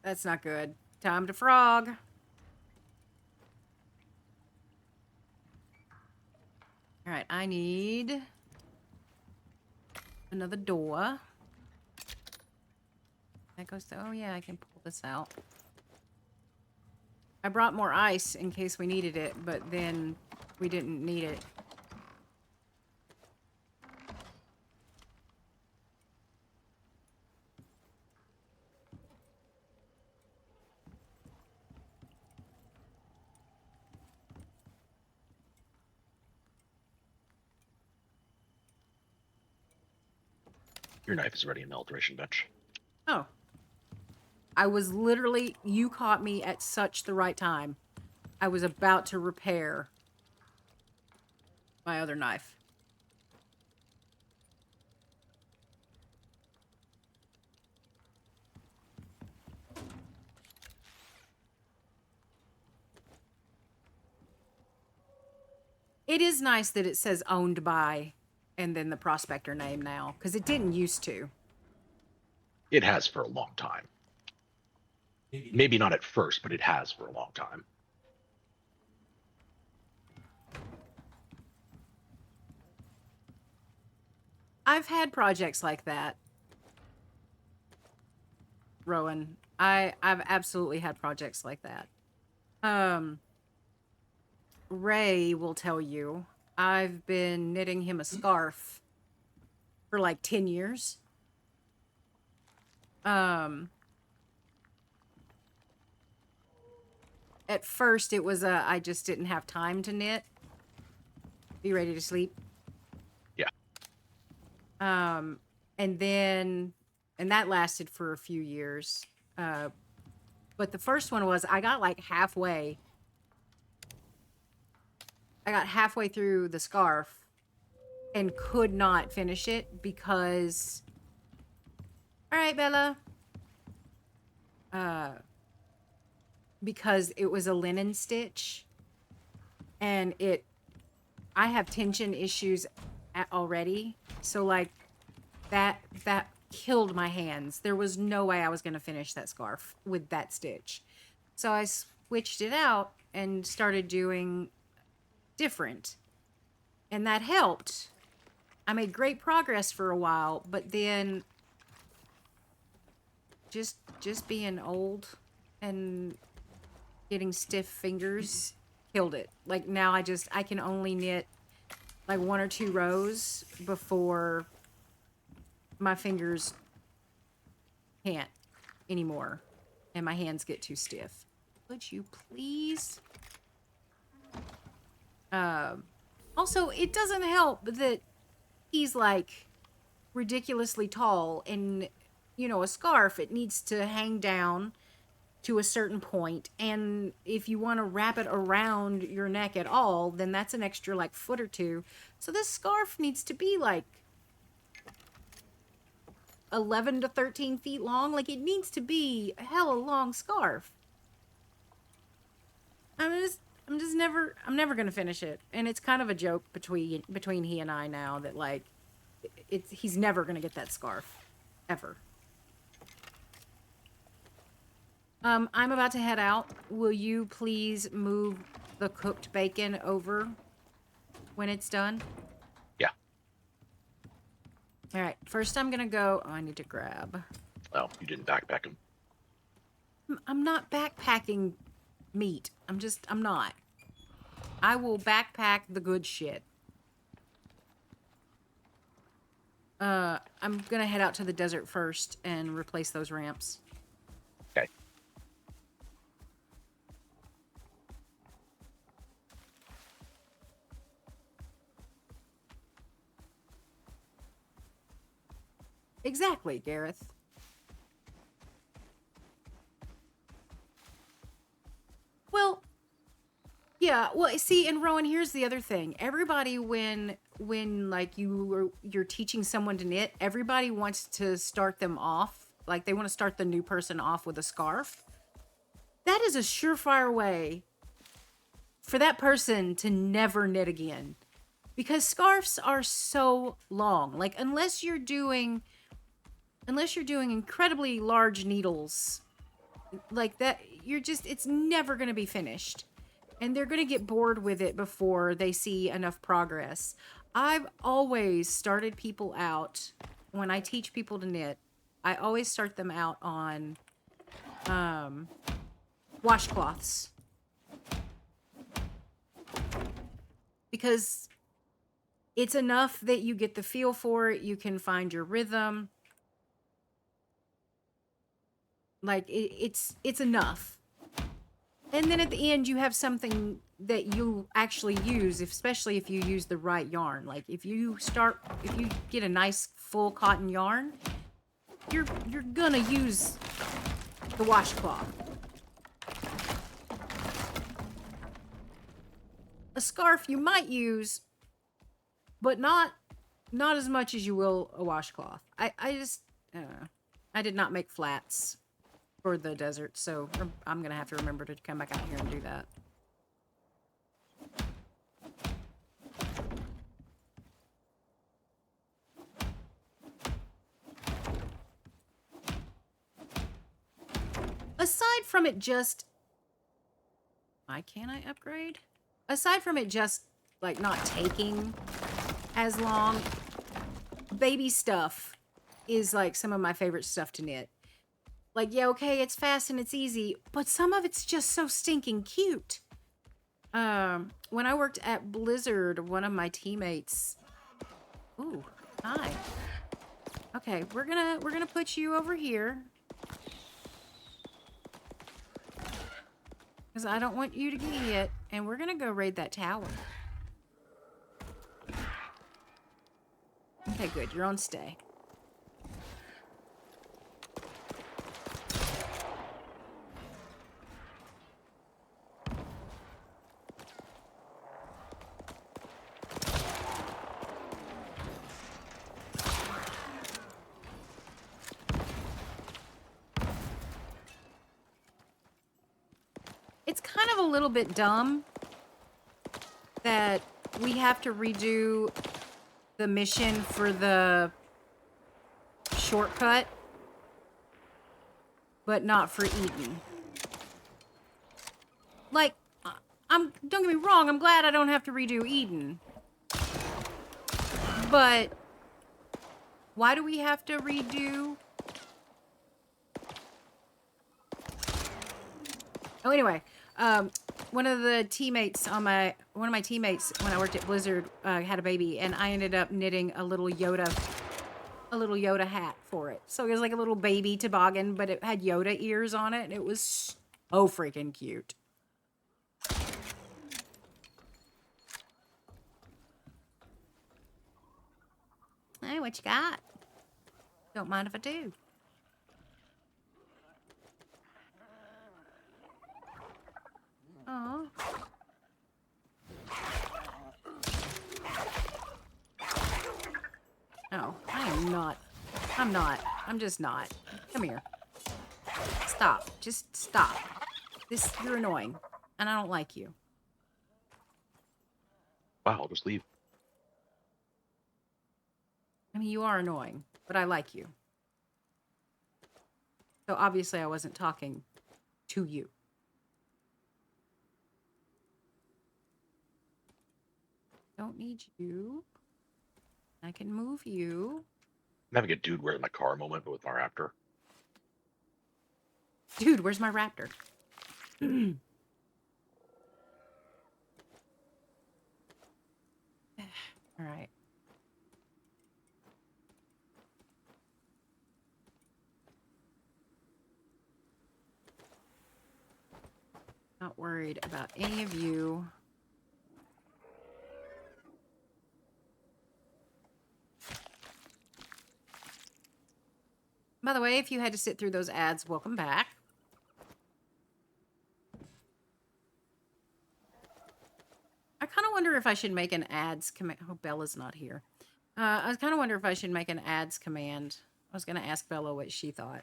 That's not good. Time to frog. All right, I need another door. That goes to, oh yeah, I can pull this out. I brought more ice in case we needed it, but then we didn't need it. Your knife is ready in the alteration bench. Oh. I was literally, you caught me at such the right time. I was about to repair my other knife. It is nice that it says owned by and then the prospector name now, because it didn't used to. It has for a long time. Maybe not at first, but it has for a long time. I've had projects like that, Rowan. I've absolutely had projects like that. Ray will tell you, I've been knitting him a scarf for like 10 years. At first it was I just didn't have time to knit. Be ready to sleep. Yeah. And that lasted for a few years. But the first one was I got like halfway. I got halfway through the scarf and could not finish it because, all right, Bella. Because it was a linen stitch and I have tension issues already. So like that killed my hands. There was no way I was going to finish that scarf with that stitch. So I switched it out and started doing different. And that helped. I made great progress for a while, but then just being old and getting stiff fingers killed it. Like now I can only knit like 1 or 2 rows before my fingers can't anymore and my hands get too stiff. Would you please? Also, it doesn't help that he's like ridiculously tall and, you know, a scarf, it needs to hang down to a certain point, and if you want to wrap it around your neck at all, then that's an extra like foot or 2. So this scarf needs to be like 11 to 13 feet long. Like it needs to be a hella long scarf. I'm never gonna finish it, and it's kind of a joke between he and I now that like he's never gonna get that scarf ever. I'm about to head out. Will you please move the cooked bacon over when it's done? Yeah. All right. First, I'm gonna go. Oh, I need to grab. Well, you didn't backpack him. I'm not backpacking meat. I'm not. I will backpack the good shit. I'm gonna head out to the desert first and replace those ramps. Okay. Exactly, Gareth. Well, yeah, well, see, and Rowan, here's the other thing. Everybody, when when like you're teaching someone to knit, everybody wants to start them off. Like they want to start the new person off with a scarf. That is a surefire way for that person to never knit again. Because scarves are so long. Like unless you're doing incredibly large needles like that, it's never going to be finished. And they're going to get bored with it before they see enough progress. I've always started people out, when I teach people to knit, I always start them out on washcloths. Because it's enough that you get the feel for it, you can find your rhythm. Like it's enough. And then at the end, you have something that you actually use, especially if you use the right yarn. Like if you get a nice full cotton yarn, you're gonna use the washcloth. A scarf you might use, but not as much as you will a washcloth. I did not make flats for the desert, so I'm gonna have to remember to come back out here and do that. Aside from it just... Why can't I upgrade? Aside from it just, like, not taking as long, baby stuff is, like, some of my favorite stuff to knit. Like, yeah, okay, it's fast and it's easy, but some of it's just so stinking cute. When I worked at Blizzard, one of my teammates... Ooh, hi. Okay, we're gonna put you over here. Because I don't want you to get hit, and we're gonna go raid that tower. Okay, good, you're on stay. It's kind of a little bit dumb that we have to redo the mission for the shortcut, but not for Eden. Like, don't get me wrong, I'm glad I don't have to redo Eden. But why do we have to redo... Oh, anyway, one of my teammates when I worked at Blizzard had a baby, and I ended up knitting a little Yoda hat for it. So it was like a little baby toboggan, but it had Yoda ears on it, and it was so freaking cute. Hey, what you got? Don't mind if I do. Oh. No, I'm not. I'm just not. Come here. Stop. Just stop. You're annoying. And I don't like you. Wow, I'll just leave. I mean, you are annoying, but I like you. So obviously I wasn't talking to you. Don't need you. I can move you. I'm having a dude where's my car moment, but with my raptor. Dude, where's my raptor? All right. Not worried about any of you. By the way, if you had to sit through those ads, welcome back. I kind of wonder wonder if I should make an ads command. Oh, Bella's not here. I kind of wonder if I should make an ads command. I was going to ask Bella what she thought.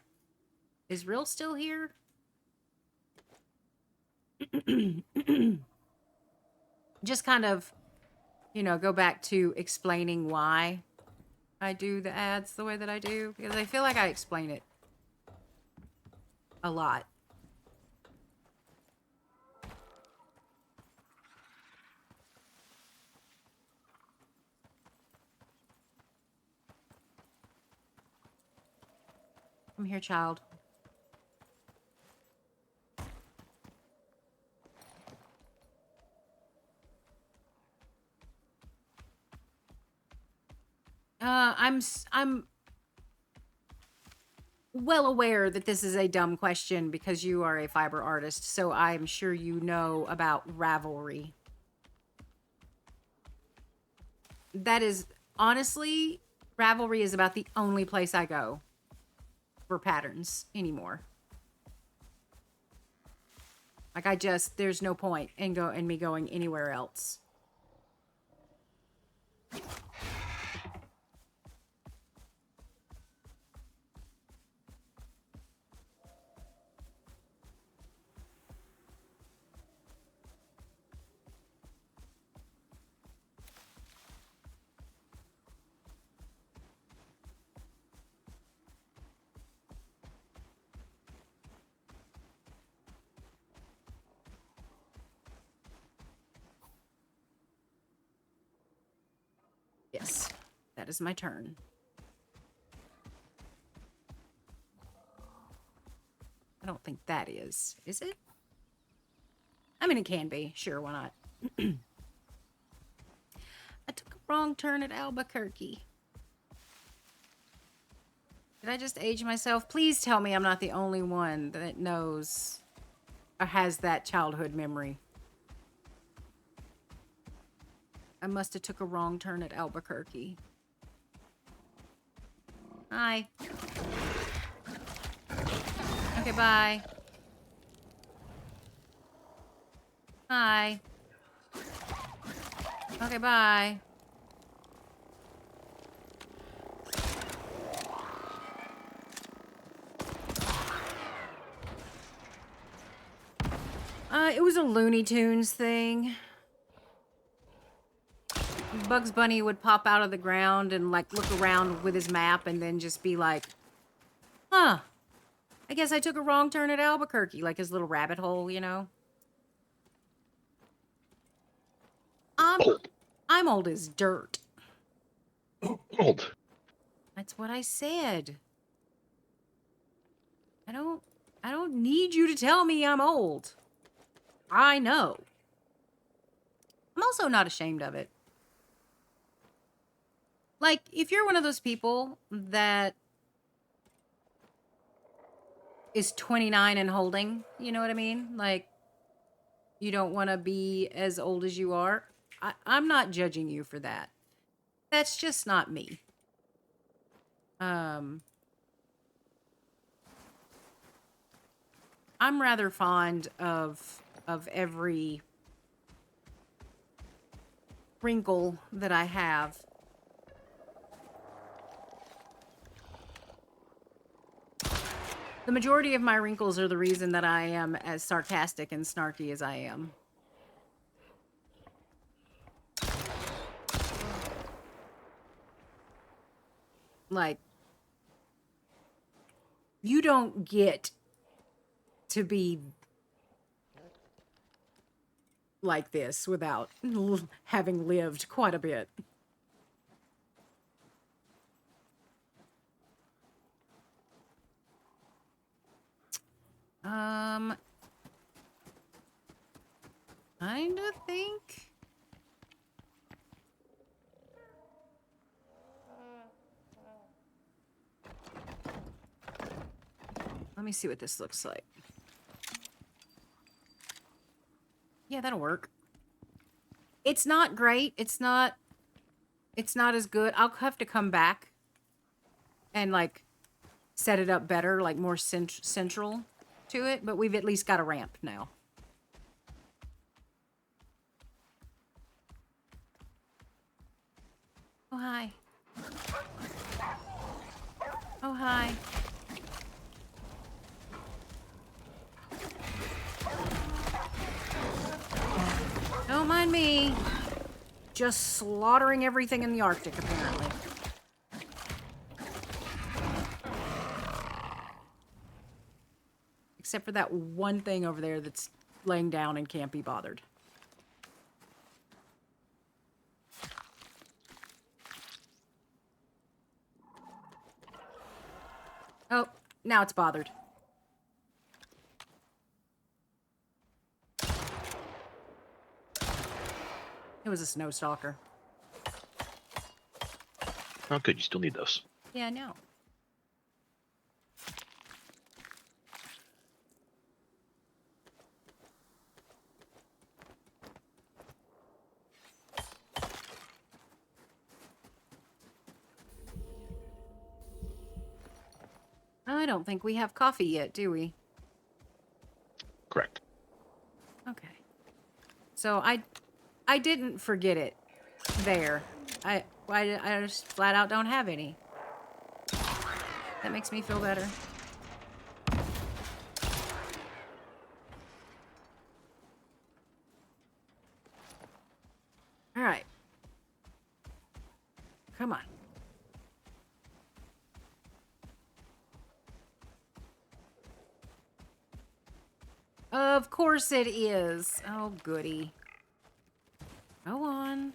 Is Real still here? Just kind of, go back to explaining why I do the ads the way that I do. Because I feel like I explain it a lot. I'm here, child. I'm well aware that this is a dumb question because you are a fiber artist, so I'm sure you know about Ravelry. That is, honestly, Ravelry is about the only place I go for patterns anymore. Like, there's no point in me going anywhere else. Yes, that is my turn. I don't think that is it? I mean, it can be. Sure, why not? I took a wrong turn at Albuquerque. Did I just age myself? Please tell me I'm not the only one that knows or has that childhood memory. I must have took a wrong turn at Albuquerque. Hi. Okay, bye. Hi. Okay, bye. It was a Looney Tunes thing. Bugs Bunny would pop out of the ground and, like, look around with his map and then just be like, huh, I guess I took a wrong turn at Albuquerque, like his little rabbit hole, you know? Old. I'm old as dirt. Old. That's what I said. I don't need you to tell me I'm old. I know. I'm also not ashamed of it. Like, if you're one of those people that is 29 and holding, you know what I mean? Like, you don't want to be as old as you are. I'm not judging you for that. That's just not me. I'm rather fond of every wrinkle that I have. The majority of my wrinkles are the reason that I am as sarcastic and snarky as I am. Like, you don't get to be like this without having lived quite a bit. Kinda think. Let me see what this looks like. Yeah, that'll work. It's not great. It's not as good. I'll have to come back and, like, set it up better, like more central to it, but we've at least got a ramp now. Oh, hi. Oh, hi. Don't mind me. Just slaughtering everything in the Arctic, apparently. Except for that one thing over there that's laying down and can't be bothered. Oh, now it's bothered. It was a snow stalker. Oh, good. You still need those. Yeah, I know. I don't think we have coffee yet, do we? Correct. Okay. So I didn't forget it there. I just flat out don't have any. That makes me feel better. All right. Come on. Of course it is. Oh, goody. Go on.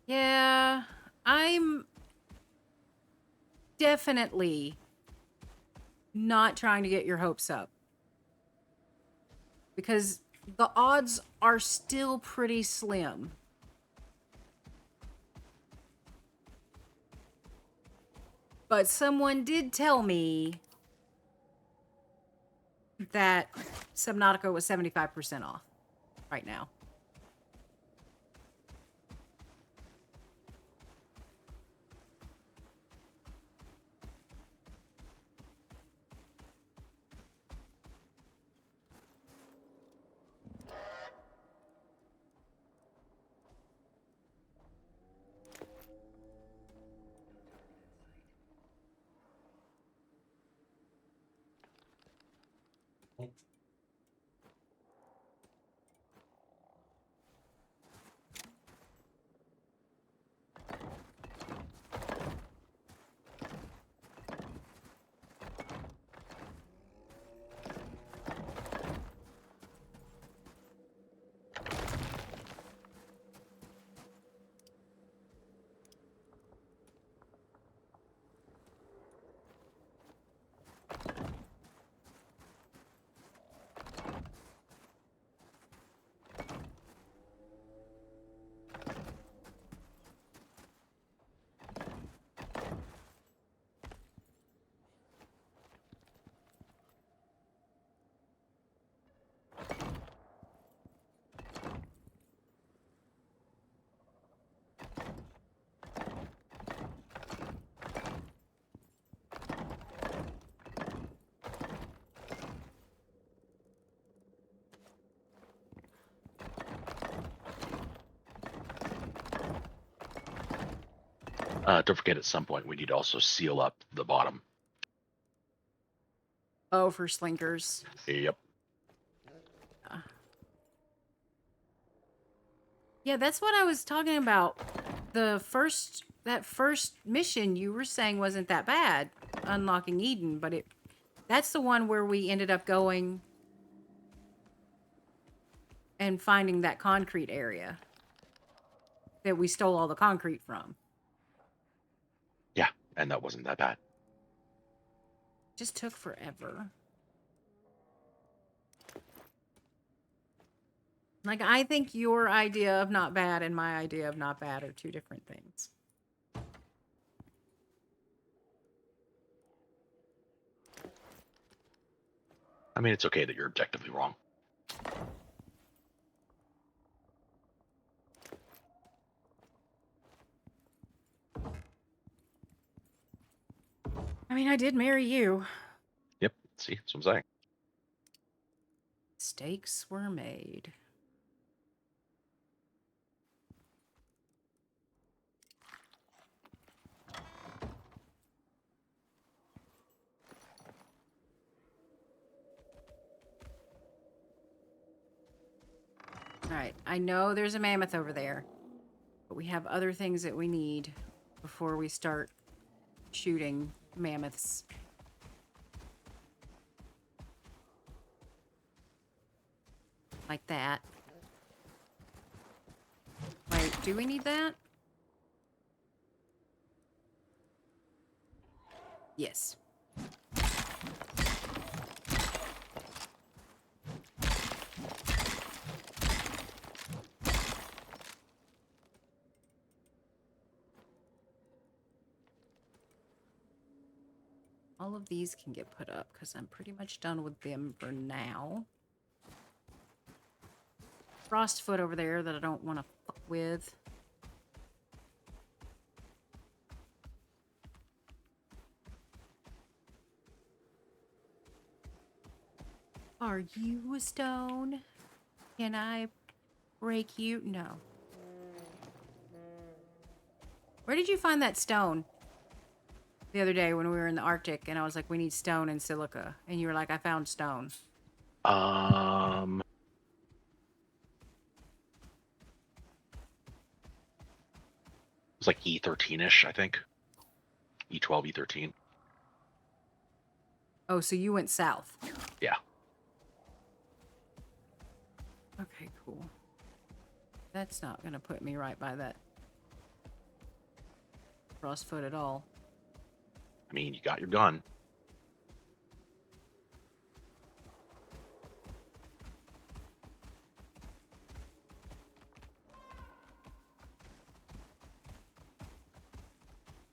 Yeah, I'm definitely not trying to get your hopes up. Because the odds are still pretty slim. But someone did tell me that Subnautica was 75% off right now. Don't forget, at some point we need to also seal up the bottom. Oh, for slinkers. Yep. Yeah, that's what I was talking about. That first mission you were saying wasn't that bad, unlocking Eden, but that's the one where we ended up going and finding that concrete area that we stole all the concrete from. Yeah, and that wasn't that bad. Just took forever. Like, I think your idea of not bad and my idea of not bad are two different things. I mean, it's okay that you're objectively wrong. I mean, I did marry you. Yep. See, that's what I'm saying. Mistakes were made. Alright, I know there's a mammoth over there, but we have other things that we need before we start shooting mammoths. Like that. Wait, do we need that? Yes. All of these can get put up because I'm pretty much done with them for now. Frostfoot over there that I don't want to fuck with. Are you a stone? Can I break you? No. Where did you find that stone? The other day when we were in the Arctic and I was like, we need stone and silica. And you were like, I found stone. Um, it's like E13-ish, I think. E12, E13. Oh, so you went south. Yeah. Okay, cool. That's not going to put me right by that Frostfoot at all. I mean, you got your gun.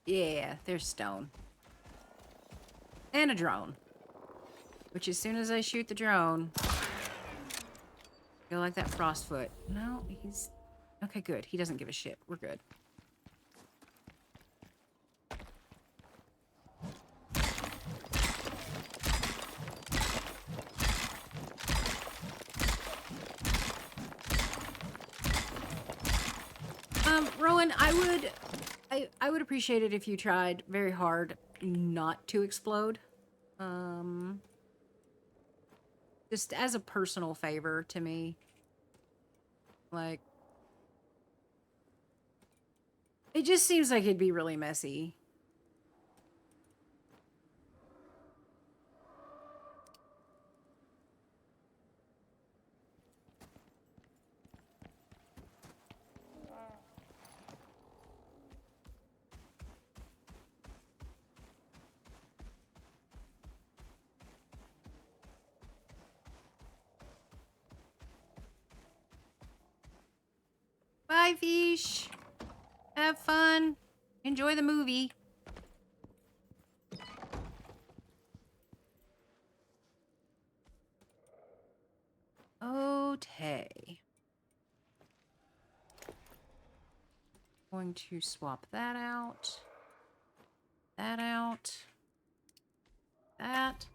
Yeah, there's stone. And a drone. Which as soon as I shoot the drone, go like that Frostfoot. No, he's... Okay, good. He doesn't give a shit. We're good. Rowan, I would appreciate it if you tried very hard not to explode. Just as a personal favor to me. Like, it just seems like it'd be really messy. Bye, fish. Have fun. Enjoy the movie. Okay. Going to swap that out. That out. That.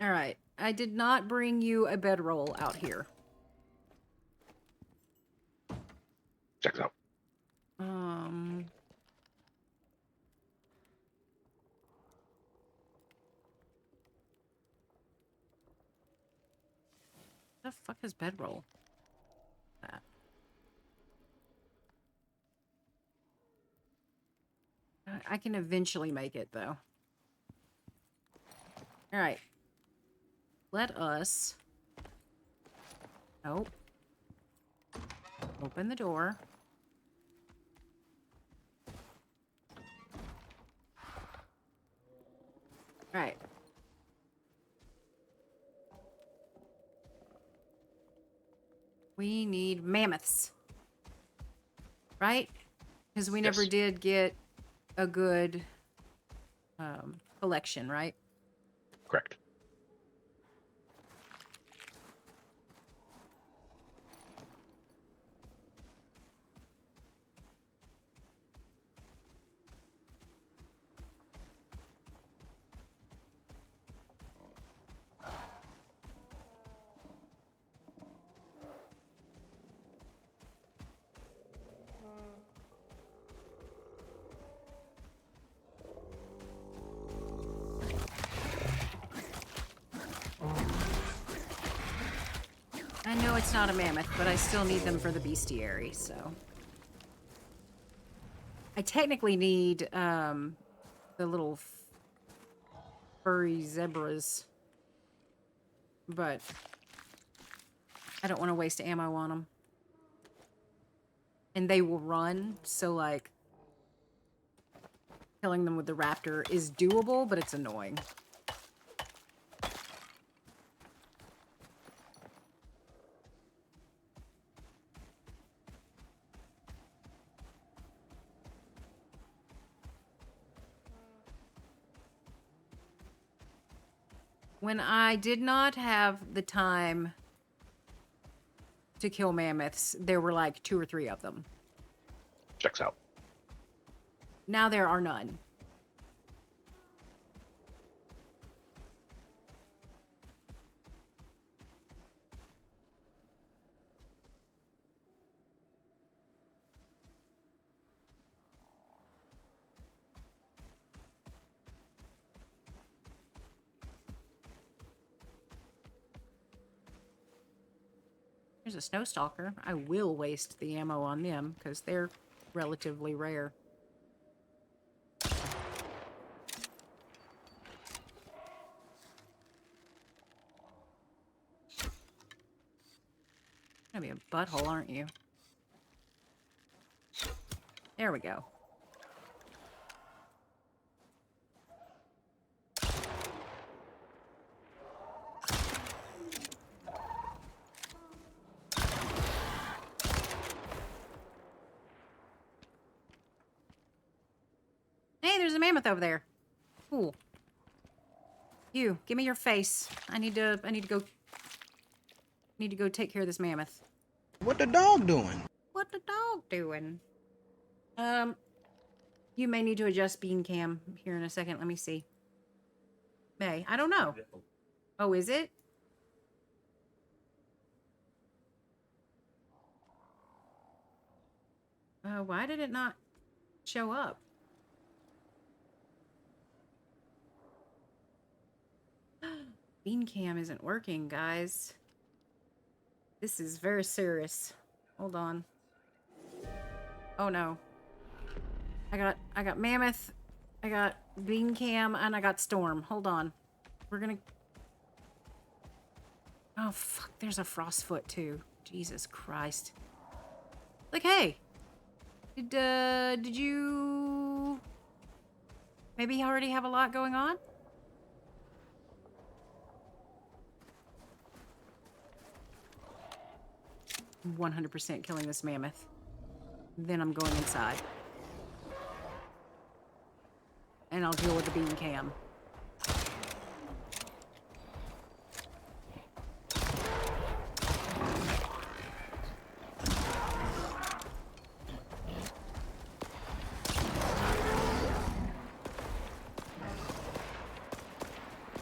All right. I did not bring you a bedroll out here. Check it out. The fuck is bedroll? That. I can eventually make it though. All right. Let us. Nope. Open the door. Right. We need mammoths. Right? Because we never Yes. did get a good collection, right? Correct. I know it's not a mammoth, but I still need them for the bestiary, so. I technically need the little furry zebras, but I don't want to waste ammo on them. And they will run, so like killing them with the raptor is doable, but it's annoying. When I did not have the time to kill mammoths, there were like 2 or 3 of them. Checks out. Now there are none. There's a snow stalker. I will waste the ammo on them because they're relatively rare. You're gonna be a butthole, aren't you? There we go. Hey, there's a mammoth over there. Cool. You, give me your face. I need to go take care of this mammoth. What the dog doing? What the dog doing? You may need to adjust bean cam here in a second. Let me see. May. I don't know. Oh, is it? Why did it not show up? Bean cam isn't working, guys. This is very serious. Hold on. Oh no. I got mammoth, I got bean cam, and I got storm. Hold on. We're gonna. Oh fuck! There's a frostfoot too. Jesus Christ. Like, hey, did you maybe already have a lot going on? I'm 100% killing this mammoth. Then I'm going inside. And I'll deal with the bean cam.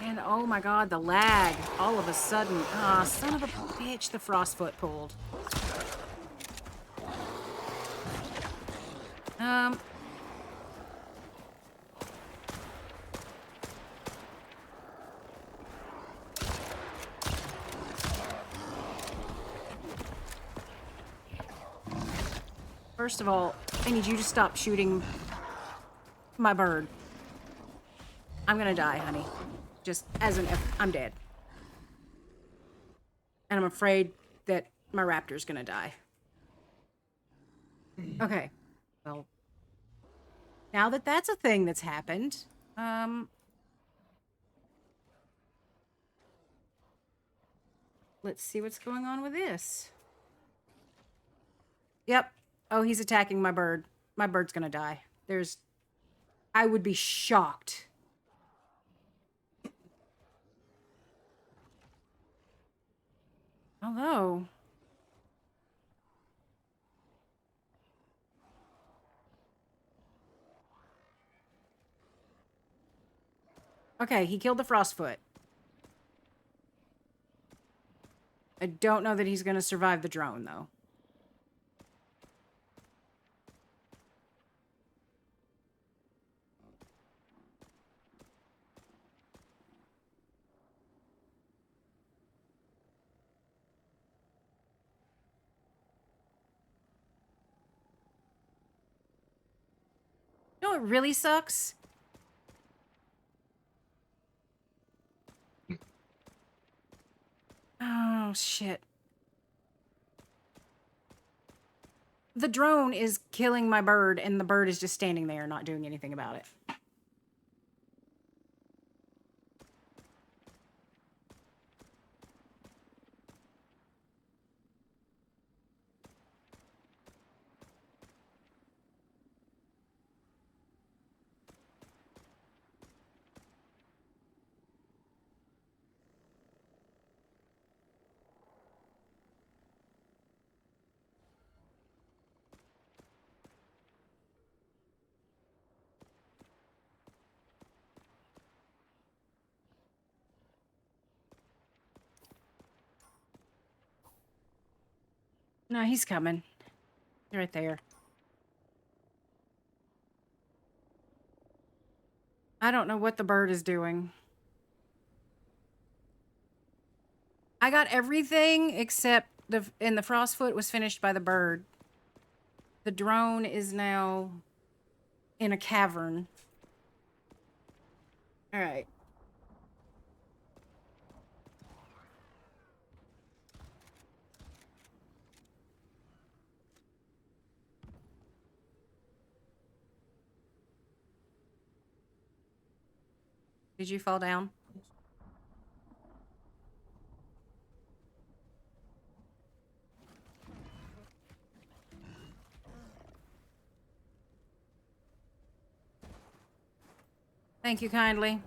And oh my god, the lag. All of a sudden. Ah, son of a bitch, the frostfoot pulled. First of all, I need you to stop shooting my bird. I'm gonna die, honey. Just as an I'm dead. And I'm afraid that my raptor's gonna die. Okay. Well, now that that's a thing that's happened, Let's see what's going on with this. Yep. Oh, he's attacking my bird. My bird's gonna die. I would be shocked. Hello. Okay, he killed the frostfoot. I don't know that he's gonna survive the drone, though. You know what really sucks? Oh, shit. The drone is killing my bird, and the bird is just standing there not doing anything about it. No, he's coming. He's right there. I don't know what the bird is doing. I got everything except the frostfoot was finished by the bird. The drone is now in a cavern. All right. Did you fall down? Thank you kindly.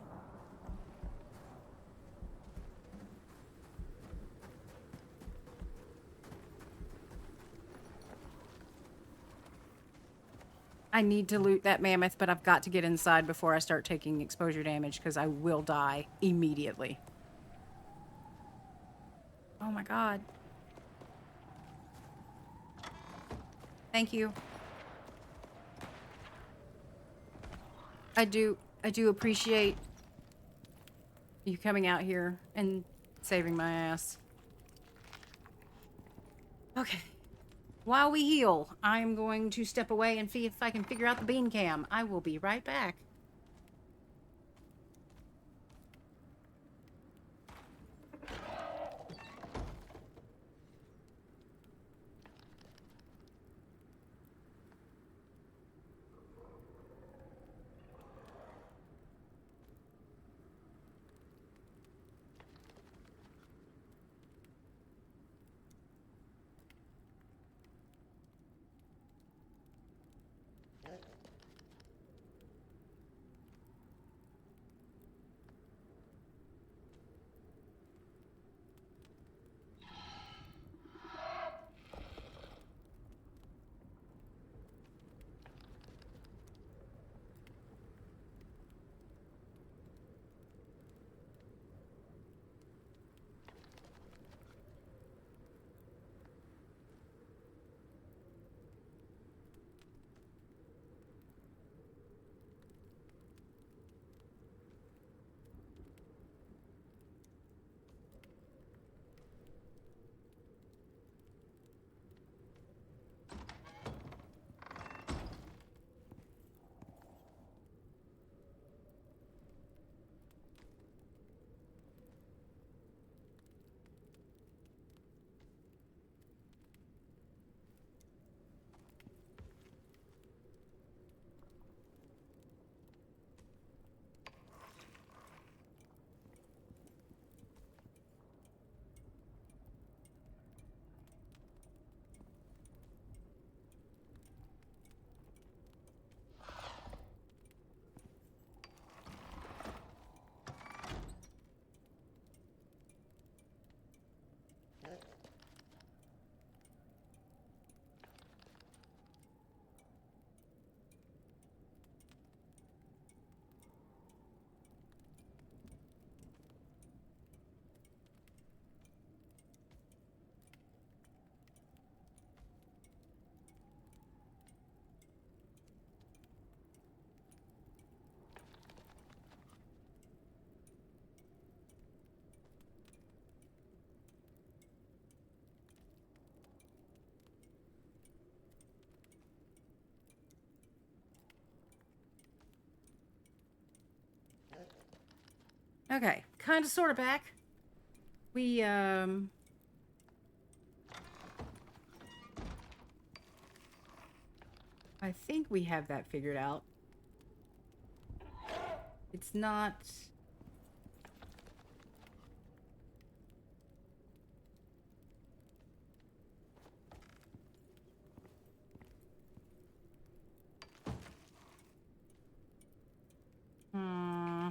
I need to loot that mammoth, but I've got to get inside before I start taking exposure damage because I will die immediately. Oh my god. Thank you. I do appreciate you coming out here and saving my ass. Okay. While we heal, I'm going to step away and see if I can figure out the bean cam. I will be right back. Okay, kind of, sort of back. We, I think we have that figured out. It's not... Hmm...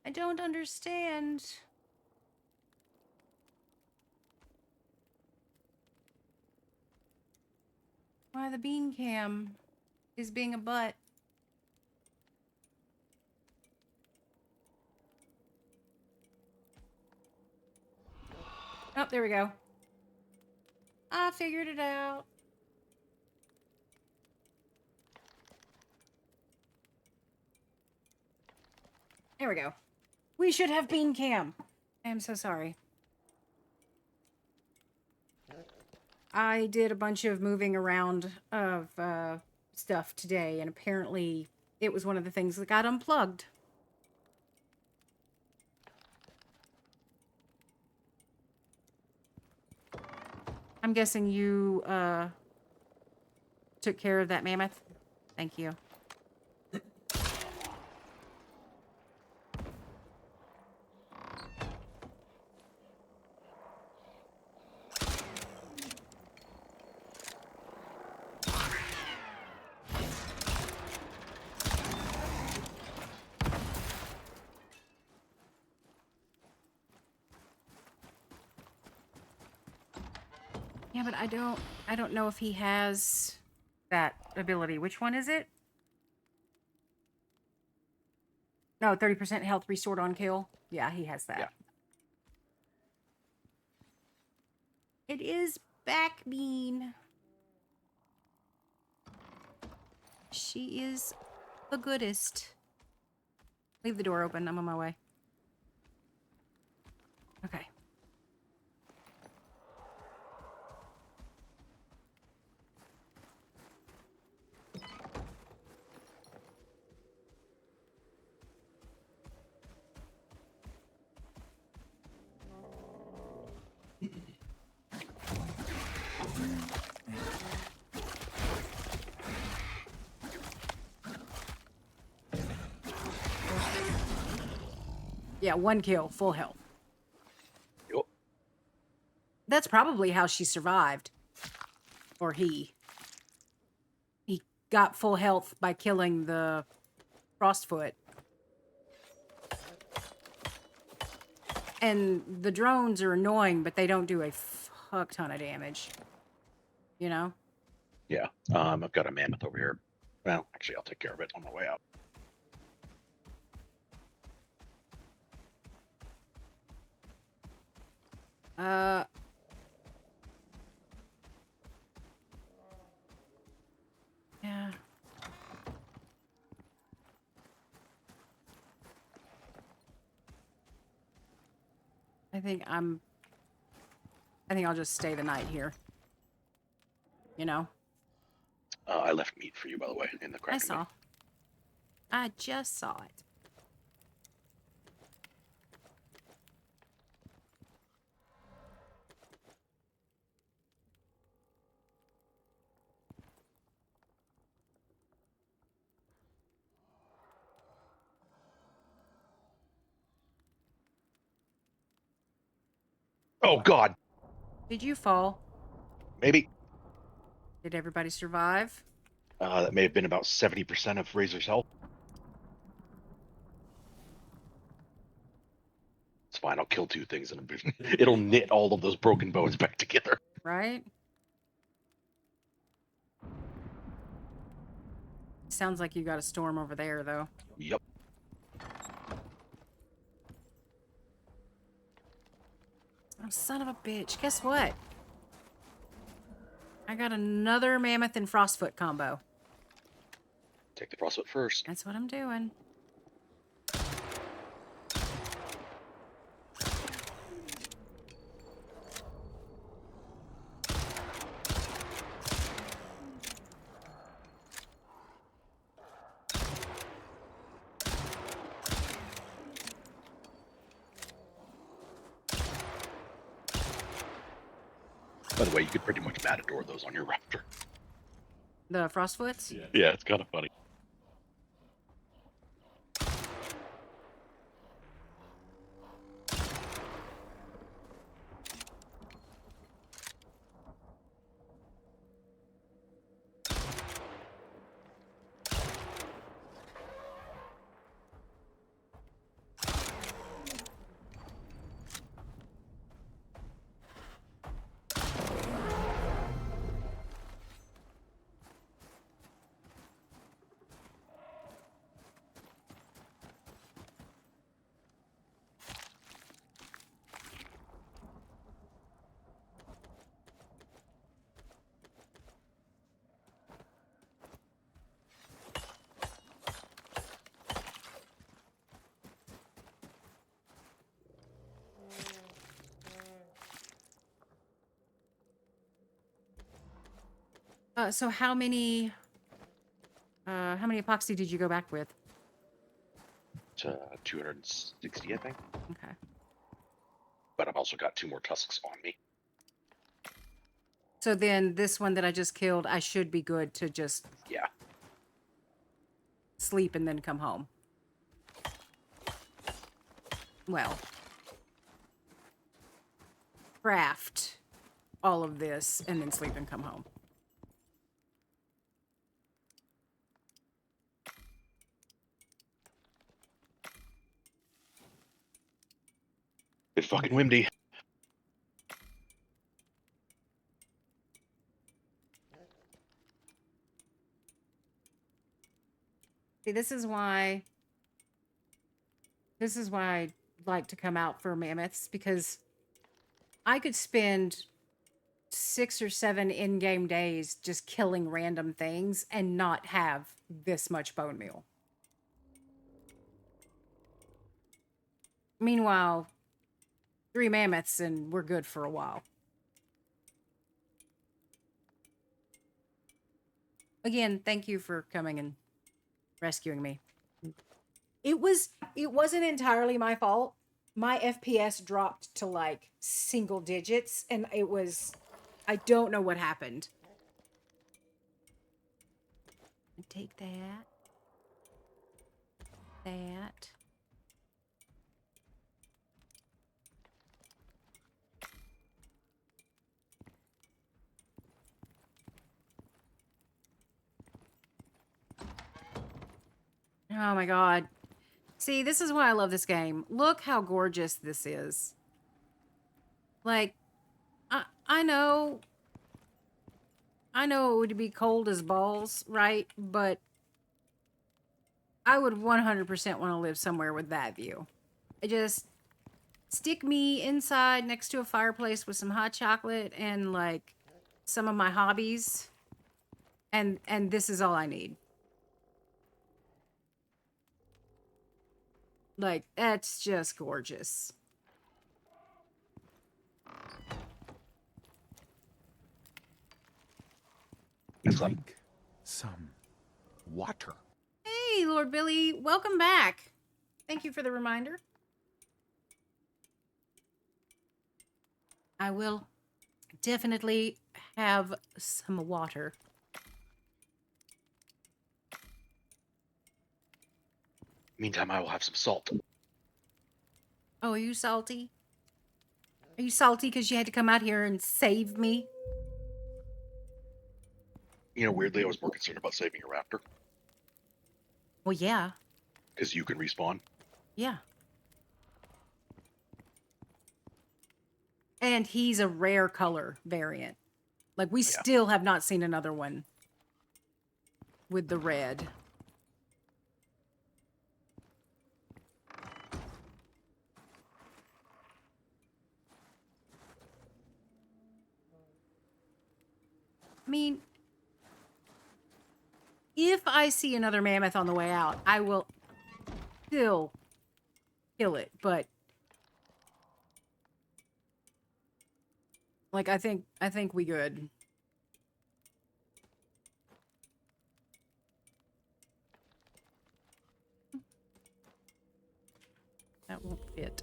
I don't understand. Why the bean cam is being a butt. Oh, there we go. I figured it out. There we go. We should have bean cam. I am so sorry. I did a bunch of moving around of stuff today, and apparently it was one of the things that got unplugged. I'm guessing you took care of that mammoth. Thank you. Yeah, but I don't know if he has that ability. Which one is it? No, 30% health restored on kill. Yeah, he has that. Yeah. It is back bean. She is the goodest. Leave the door open. I'm on my way. Okay. Yeah, 1 kill, full health. Yup. That's probably how she survived. Or he. He got full health by killing the Frostfoot. And the drones are annoying, but they don't do a fuck ton of damage. You know? Yeah. I've got a mammoth over here. Well, actually, I'll take care of it on my way out. Yeah. I think I'll just stay the night here. You know? I left meat for you, by the way, in the crack. I saw. I just saw it. Oh, God. Did you fall? Maybe. Did everybody survive? That may have been about 70% of Razor's health. It's fine. I'll kill 2 things and it'll knit all of those broken bones back together. Right? Sounds like you got a storm over there, though. Yep. Oh, son of a bitch. Guess what? I got another Mammoth and Frostfoot combo. Take the frostfoot first. That's what I'm doing. By the way, you could pretty much matador those on your raptor. The frostfoots? Yeah, it's kind of funny. So how many epoxy did you go back with? 260, I think. Okay. But I've also got 2 more tusks on me. So then this one that I just killed, I should be good to just Yeah. sleep and then come home. Well, craft all of this and then sleep and come home. It's fucking windy. See, this is why I like to come out for mammoths, because I could spend 6 or 7 in-game days just killing random things and not have this much bone meal. Meanwhile, 3 mammoths and we're good for a while. Again, thank you for coming and rescuing me. It wasn't entirely my fault. My FPS dropped to like single digits and I don't know what happened. Take that. That. Oh my god. See, this is why I love this game. Look how gorgeous this is. Like, I know it would be cold as balls, right? But I would 100% want to live somewhere with that view. I just stick me inside next to a fireplace with some hot chocolate and like some of my hobbies, and this is all I need. Like, that's just gorgeous. Drink some water. Hey, Lord Billy, welcome back. Thank you for the reminder. I will definitely have some water. Meantime, I will have some salt. Oh, are you salty? Are you salty because you had to come out here and save me? You know, weirdly, I was more concerned about saving a raptor. Well, yeah. Because you can respawn. Yeah. And he's a rare color variant. Like, we still have not seen another one with the red. I mean, if I see another mammoth on the way out, I will still kill it. But like, I think we good. That won't fit.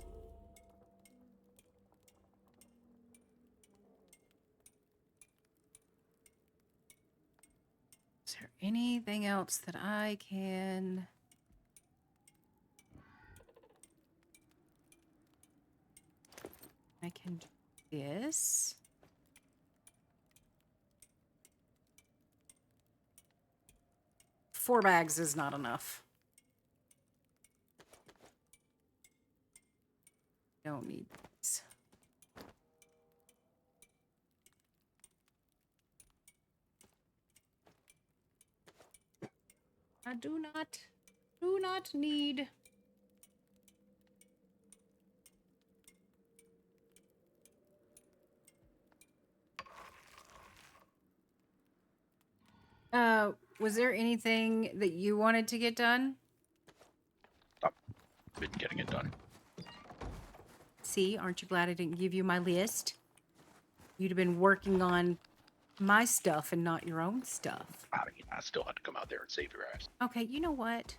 Is there anything else that I can... I can do this. Four bags is not enough. Don't need these. I do not need... was there anything that you wanted to get done? I've been getting it done. See, aren't you glad I didn't give you my list? You'd have been working on my stuff and not your own stuff. I mean, I still had to come out there and save your ass. Okay, you know what?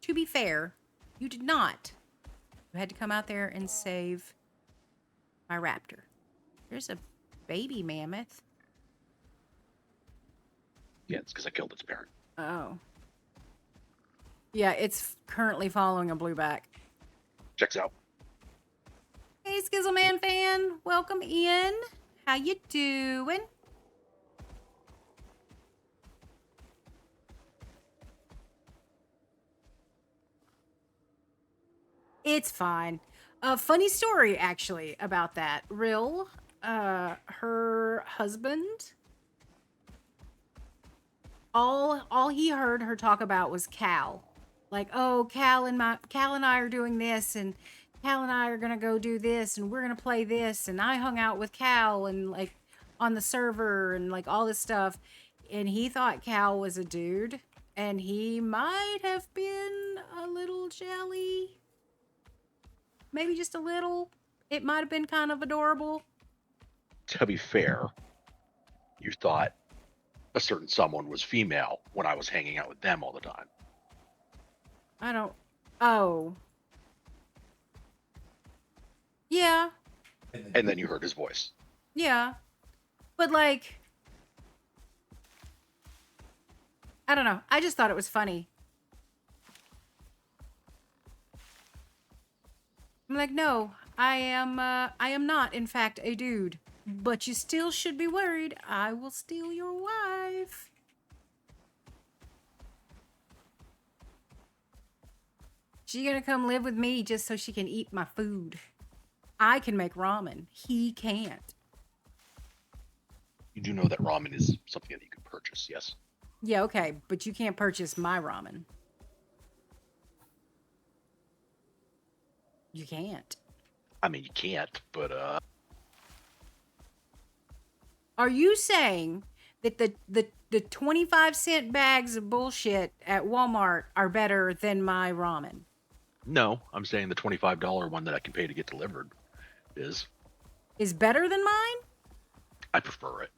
To be fair, you did not. You had to come out there and save my raptor. There's a baby mammoth. Yeah, it's because I killed its parent. Oh. Yeah, it's currently following a blueback. Checks out. Hey, Skizzleman fan. Welcome in. How you doing? It's fine. A funny story, actually, about that. Rill, her husband... All he heard her talk about was Cal. Like, oh, Cal and I are doing this, and Cal and I are gonna go do this, and we're gonna play this, and I hung out with Cal and like on the server and like all this stuff. And he thought Cal was a dude, and he might have been a little jelly. Maybe just a little. It might have been kind of adorable. To be fair, you thought a certain someone was female when I was hanging out with them all the time. I don't... Oh. Yeah. And then you heard his voice. Yeah. But like... I don't know. I just thought it was funny. I'm like, no, I am not, in fact, a dude. But you still should be worried. I will steal your wife. She gonna come live with me just so she can eat my food. I can make ramen. He can't. You do know that ramen is something that you can purchase, yes? Yeah, okay, but you can't purchase my ramen. You can't. I mean, you can't, but Are you saying that the 25-cent bags of bullshit at Walmart are better than my ramen? no, I'm saying the $25 one that I can pay to get delivered is Better than mine? I prefer it.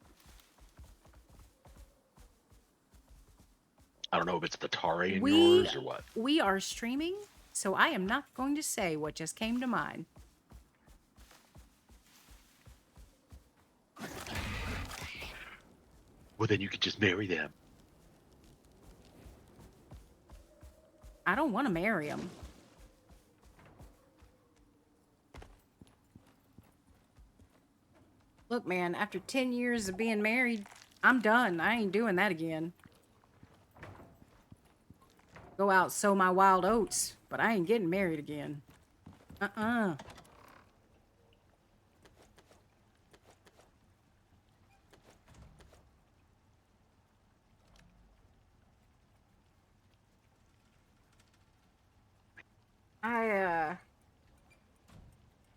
I don't know if it's the Tare in yours or what. We are streaming, so I am not going to say what just came to mind. Well, then you could just marry them. I don't want to marry him. Look, man, after 10 years of being married, I'm done. I ain't doing that again. Go out, sow my wild oats, but I ain't getting married again. Uh-uh.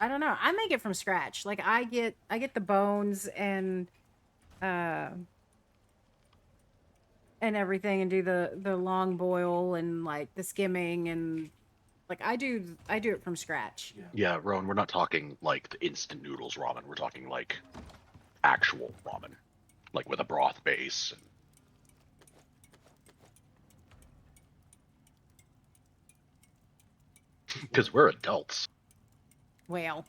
I don't know. I make it from scratch. Like I get the bones and and everything, and do the long boil and like the skimming, and like I do it from scratch. Yeah, Rowan, we're not talking like the instant noodles ramen. We're talking like actual ramen, like with a broth base. Because we're adults. Well,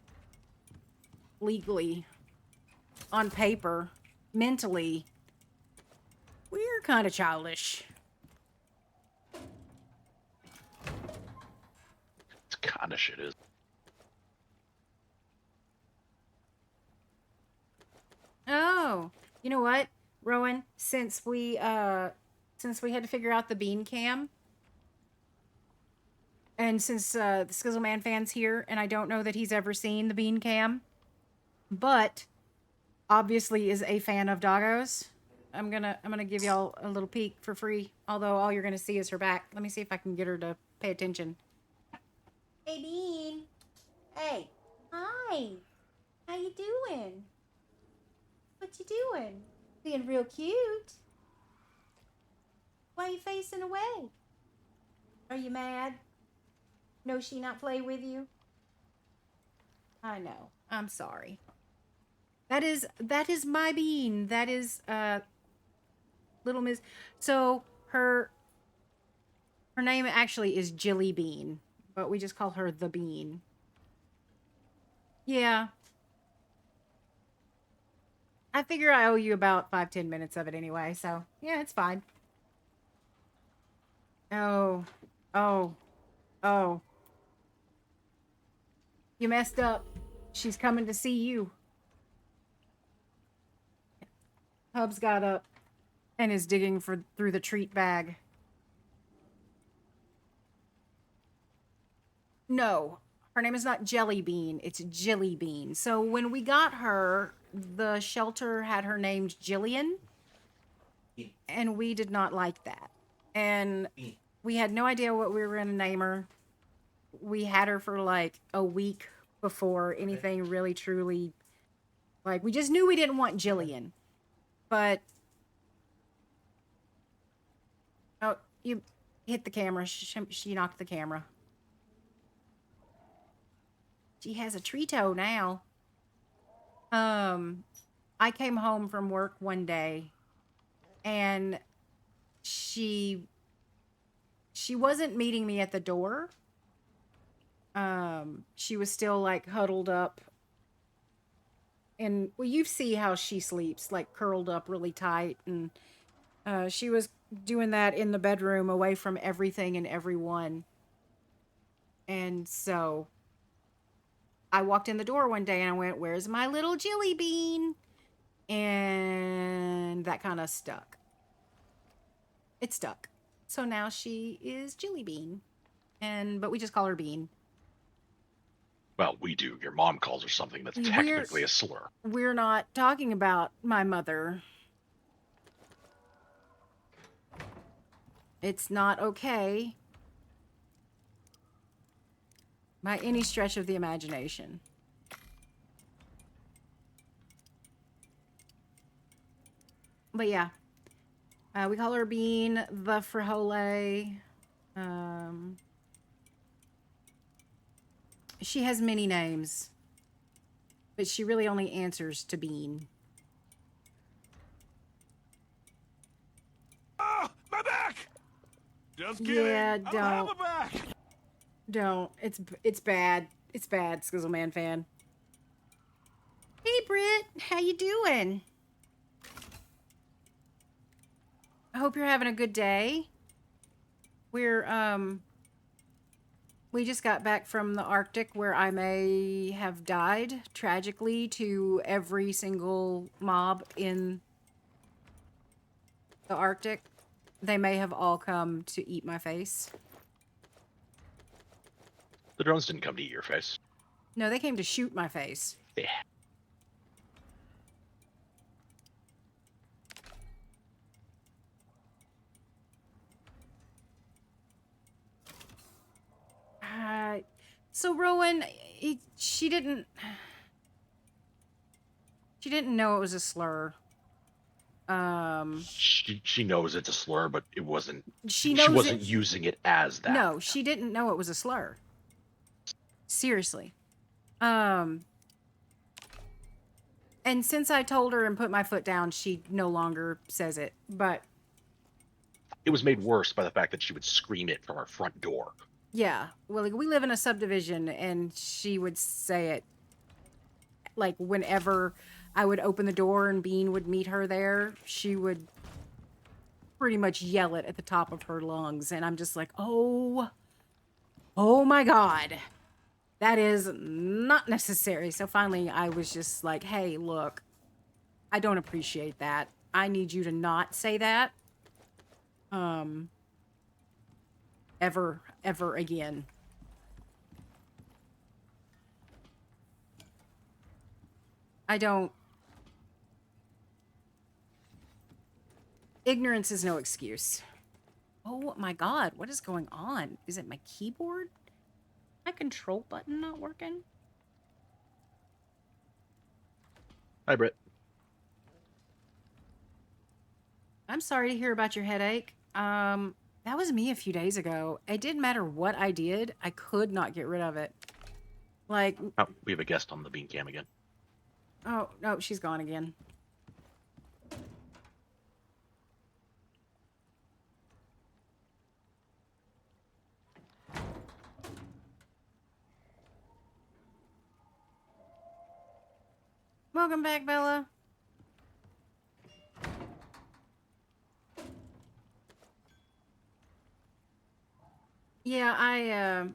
legally, on paper, mentally, we're kind of childish. It's kind of shit is. Oh, you know what, Rowan? Since we had to figure out the bean cam, and since the Skizzleman fan's here, and I don't know that he's ever seen the bean cam, but obviously is a fan of doggos. I'm gonna give y'all a little peek for free. Although all you're gonna see is her back. Let me see if I can get her to pay attention. Hey, Bean. Hey. Hi. How you doing? What you doing? Being real cute. Why are you facing away? Are you mad? No, she not play with you? I know. I'm sorry. That is my Bean. That is little Miss. So her name actually is Jilly Bean, but we just call her the Bean. Yeah. I figure I owe you about 5-10 minutes of it anyway, so yeah, it's fine. Oh. Oh. Oh. You messed up. She's coming to see you. Hubs got up and is digging through the treat bag. No, her name is not Jelly Bean. It's Jilly Bean. So when we got her, the shelter had her named Jillian, and we did not like that. And we had no idea what we were going to name her. We had her for like a week before anything really truly, like, we just knew we didn't want Jillian. But oh, you hit the camera. She knocked the camera. She has a tree toe now. I came home from work one day, and she wasn't meeting me at the door. She was still like huddled up, and well, you see how she sleeps, like curled up really tight, and she was doing that in the bedroom away from everything and everyone. And so I walked in the door one day and I went, "Where's my little Jilly Bean?" And that kind of stuck. It stuck. So now she is Jilly Bean. But we just call her Bean. Well, we do. Your mom calls her something that's technically a slur. We're not talking about my mother. It's not okay by any stretch of the imagination. But yeah, we call her Bean the Frijole. She has many names, but she really only answers to Bean. Ah, my back! Just kidding. Yeah, I don't have don't. a back. Don't. It's bad. It's bad, Skizzleman fan. Hey, Britt. How you doing? I hope you're having a good day. We just got back from the Arctic, where I may have died tragically to every single mob in the Arctic. They may have all come to eat my face. The drones didn't come to eat your face. No, they came to shoot my face. Yeah. So Rowan, she didn't know it was a slur. She knows it's a slur, but it wasn't. She She knows wasn't it. using it as that. No, she didn't know it was a slur. Seriously. And since I told her and put my foot down, she no longer says it. But It was made worse by the fact that she would scream it from our front door. yeah, well, like, we live in a subdivision, and she would say it like whenever I would open the door and Bean would meet her there, she would pretty much yell it at the top of her lungs. And I'm just like, oh my God, that is not necessary. So finally, I was just like, hey, look, I don't appreciate that. I need you to not say that. Ever again. I don't. Ignorance is no excuse. Oh my God, what is going on? Is it my keyboard? My control button not working? Hi, Britt. I'm sorry to hear about your headache. That was me a few days ago. It didn't matter what I did, I could not get rid of it. Like, Oh, we have a guest on the bean cam again. oh, no, she's gone again. Welcome back, Bella. Yeah,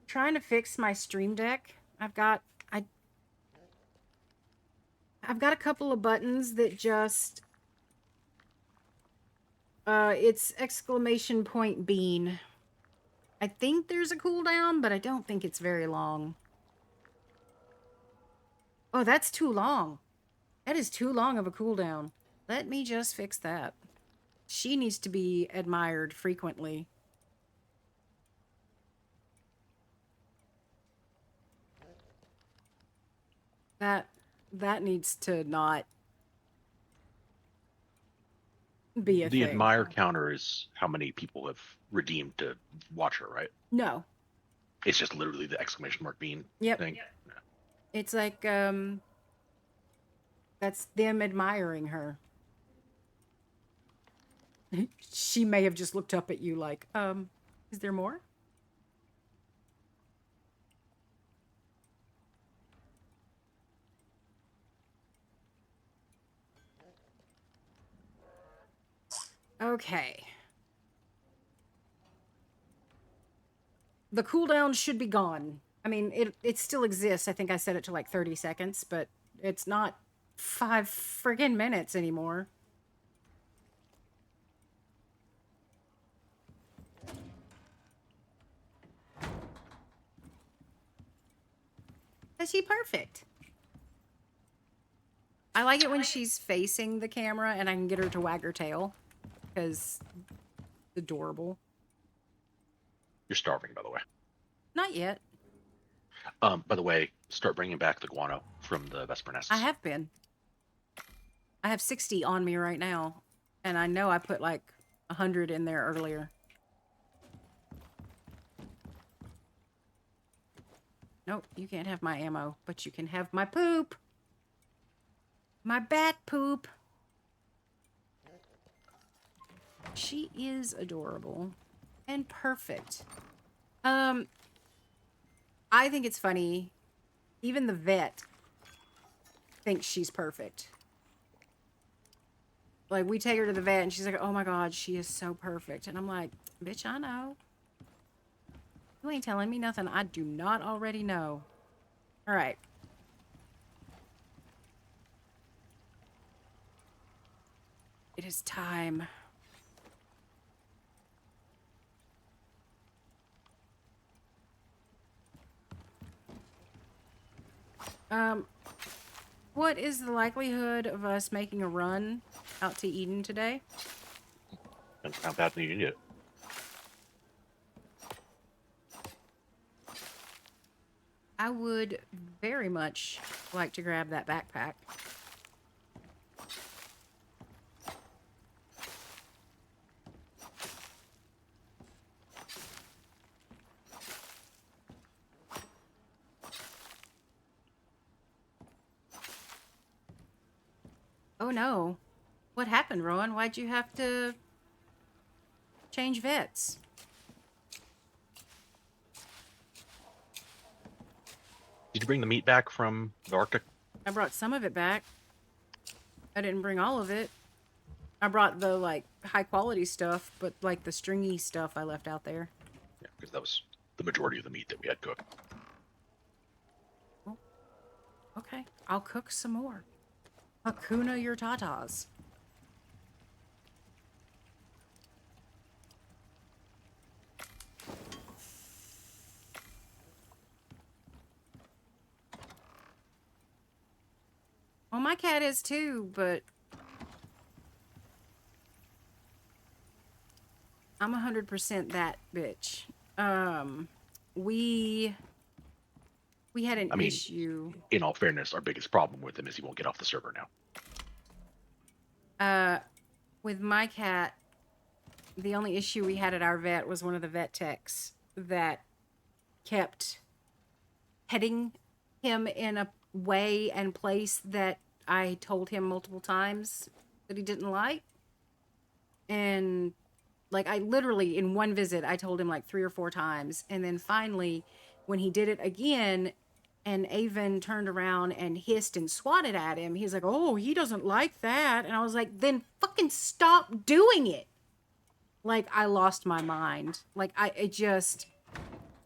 trying to fix my Stream Deck. I've got a couple of buttons that just it's exclamation point bean. I think there's a cooldown, but I don't think it's very long. Oh, that's too long. That is too long of a cooldown. Let me just fix that. She needs to be admired frequently. That needs to not be a The thing. admire counter is how many people have redeemed to watch her, right? No. It's just literally the exclamation mark bean thing. Yep. It's like that's them admiring her. She may have just looked up at you like, is there more? Okay. The cooldown should be gone. I mean, it still exists. I think I set it to like 30 seconds, but it's not 5 friggin' minutes anymore. Is she perfect? I like it when she's facing the camera and I can get her to wag her tail. Because it's adorable. You're starving, by the way. Not yet. By the way, start bringing back the guano from the Vesper nests. I have been. I have 60 on me right now. And I know I put like 100 in there earlier. Nope, you can't have my ammo, but you can have my poop. My bat poop. She is adorable and perfect. I think it's funny. Even the vet thinks she's perfect. Like, we take her to the vet and she's like, oh my God, she is so perfect. And I'm like, bitch, I know. You ain't telling me nothing I do not already know. All right. It is time. What is the likelihood of us making a run out to Eden today? And how bad do you need it? I would very much like to grab that backpack. Oh no. What happened, Rowan? Why'd you have to change vets? Did you bring the meat back from the Arctic? I brought some of it back. I didn't bring all of it. I brought the, like, high-quality stuff, but, like, the stringy stuff I left out there. Yeah, because that was the majority of the meat that we had cooked. Oh, okay. I'll cook some more. Hakuna your tatas. Well, my cat is too, but I'm 100% that bitch. We had an I mean, issue. in all fairness, our biggest problem with him is he won't get off the server now. With my cat, the only issue we had at our vet was one of the vet techs that kept petting him in a way and place that I told him multiple times that he didn't like. And like, I literally, in one visit, I told him like 3 or 4 times. And then finally, when he did it again, and Avon turned around and hissed and swatted at him, he's like, oh, he doesn't like that. And I was like, then fucking stop doing it. Like, I lost my mind. Like, it just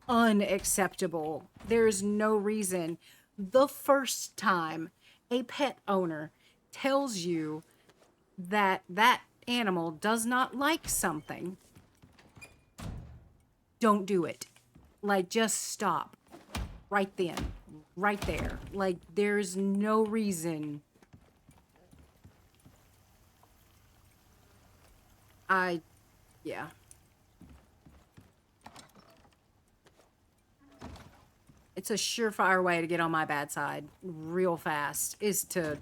unacceptable. There's no reason. The first time a pet owner tells you that that animal does not like something, don't do it. Like, just stop right then, right there. Like, there's no reason. Yeah. It's a surefire way to get on my bad side real fast, is to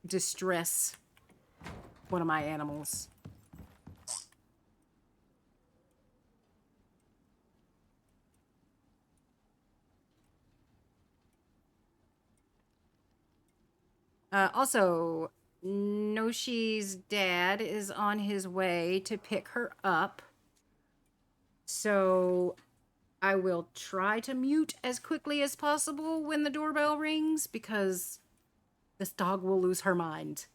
distress one of my animals. Also, Noshi's dad is on his way to pick her up. So I will try to mute as quickly as possible when the doorbell rings, because this dog will lose her mind.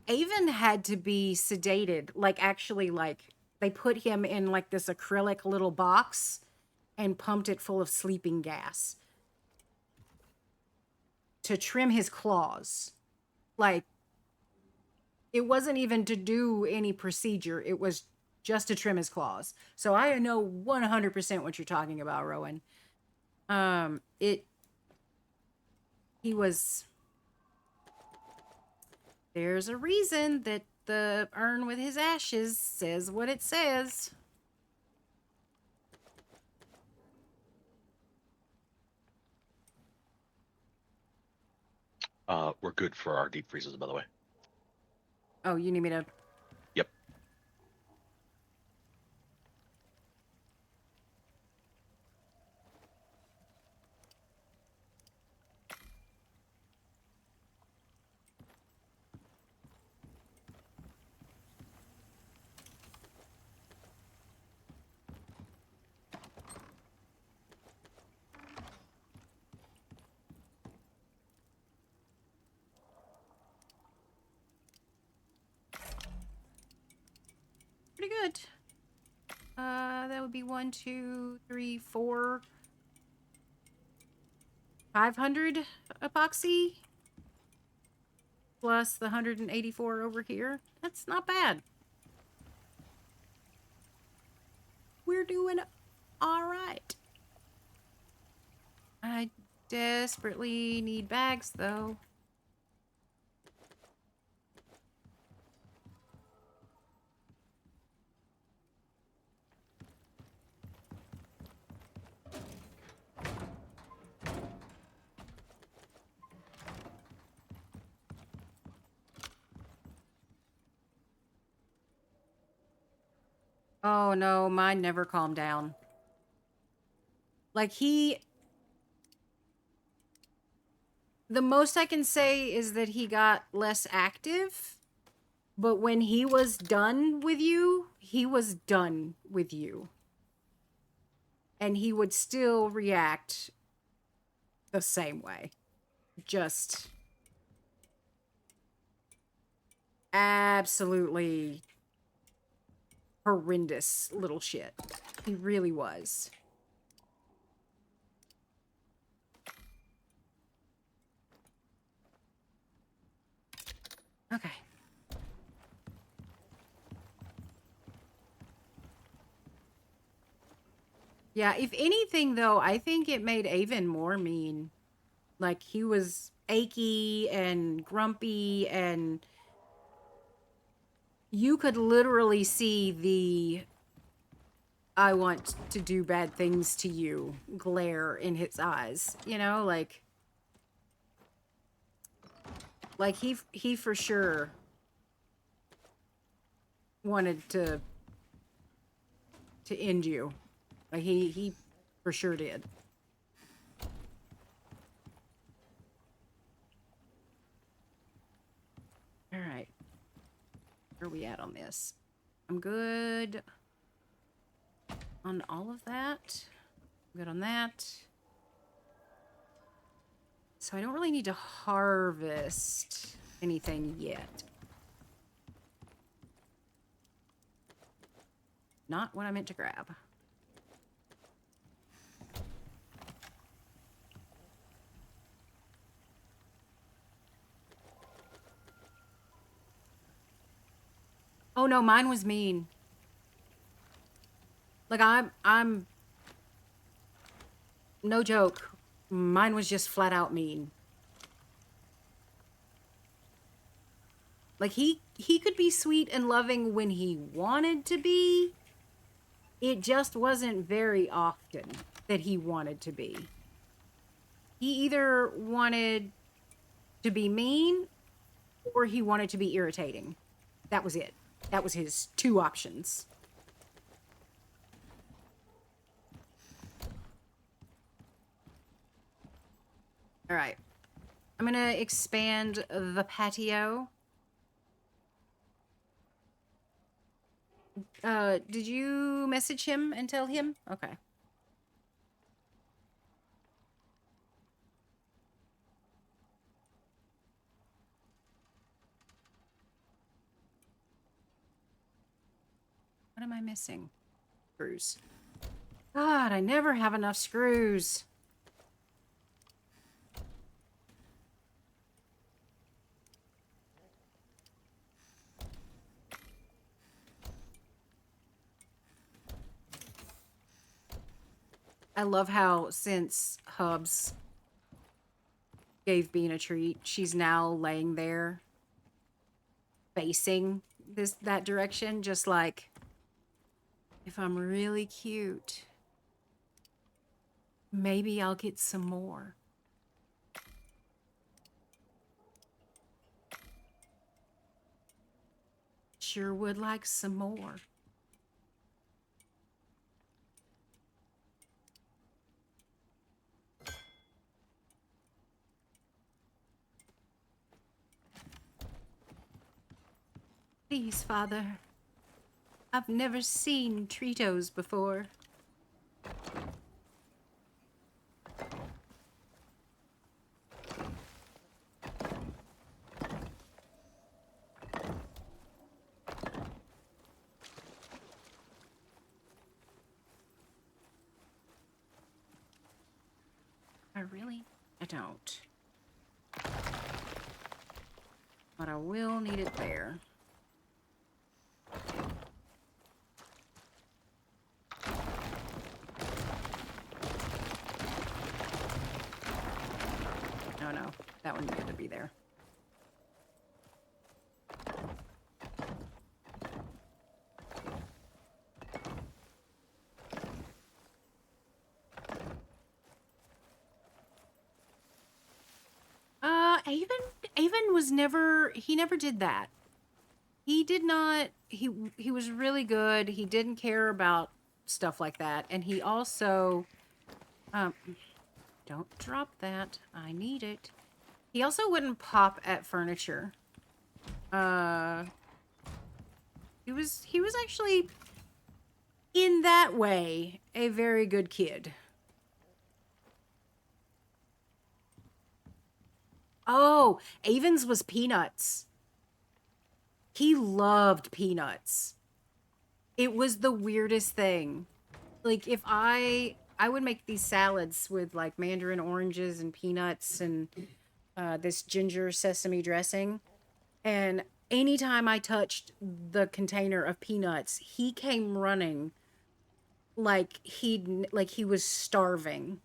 Avon had to be sedated, like, actually, like, they put him in like this acrylic little box and pumped it full of sleeping gas to trim his claws. Like, it wasn't even to do any procedure. It was just to trim his claws. So I know 100% what you're talking about, Rowan. He was, there's a reason that the urn with his ashes says what it says. We're good for our deep freezes, by the way. Oh, you need me to... Yep. Pretty good. That would be 1, 2, 3, 4... 500 epoxy plus the 184 over here. That's not bad. We're doing all right. I desperately need bags, though. Oh no, mine never calmed down. Like the most I can say is that he got less active, but when he was done with you, he was done with you. And he would still react the same way. Just absolutely horrendous little shit. He really was. Okay. Yeah, if anything, though, I think it made Avon more mean. Like, he was achy and grumpy, and you could literally see the I want to do bad things to you glare in his eyes. You know, like he for sure wanted to end you. Like he for sure did. All right. Where are we at on this? I'm good on all of that. I'm good on that. So I don't really need to harvest anything yet. Not what I meant to grab. Oh no, mine was mean. Like I'm no joke. Mine was just flat out mean. Like he could be sweet and loving when he wanted to be. It just wasn't very often that he wanted to be. He either wanted to be mean or he wanted to be irritating. That was it. That was his two options. All right. I'm going to expand the patio. Did you message him and tell him? Okay. What am I missing? Screws. God, I never have enough screws. I love how since Hubs gave Bean a treat, she's now laying there facing that direction, just like, if I'm really cute, maybe I'll get some more. Sure would like some more. Please, Father. I've never seen Tritos before. I don't. But I will need it there. No, that one needed to be there. Avon was never, he never did that. He did not, he was really good. He didn't care about stuff like that. And he also, Um, don't drop that. I need it. He also wouldn't pop at furniture. He was actually, in that way, a very good kid. Oh, Avens was Peanuts. He loved peanuts. It was the weirdest thing. Like, if I would make these salads with like mandarin oranges and peanuts and this ginger sesame dressing, and anytime I touched the container of peanuts, he came running like he was starving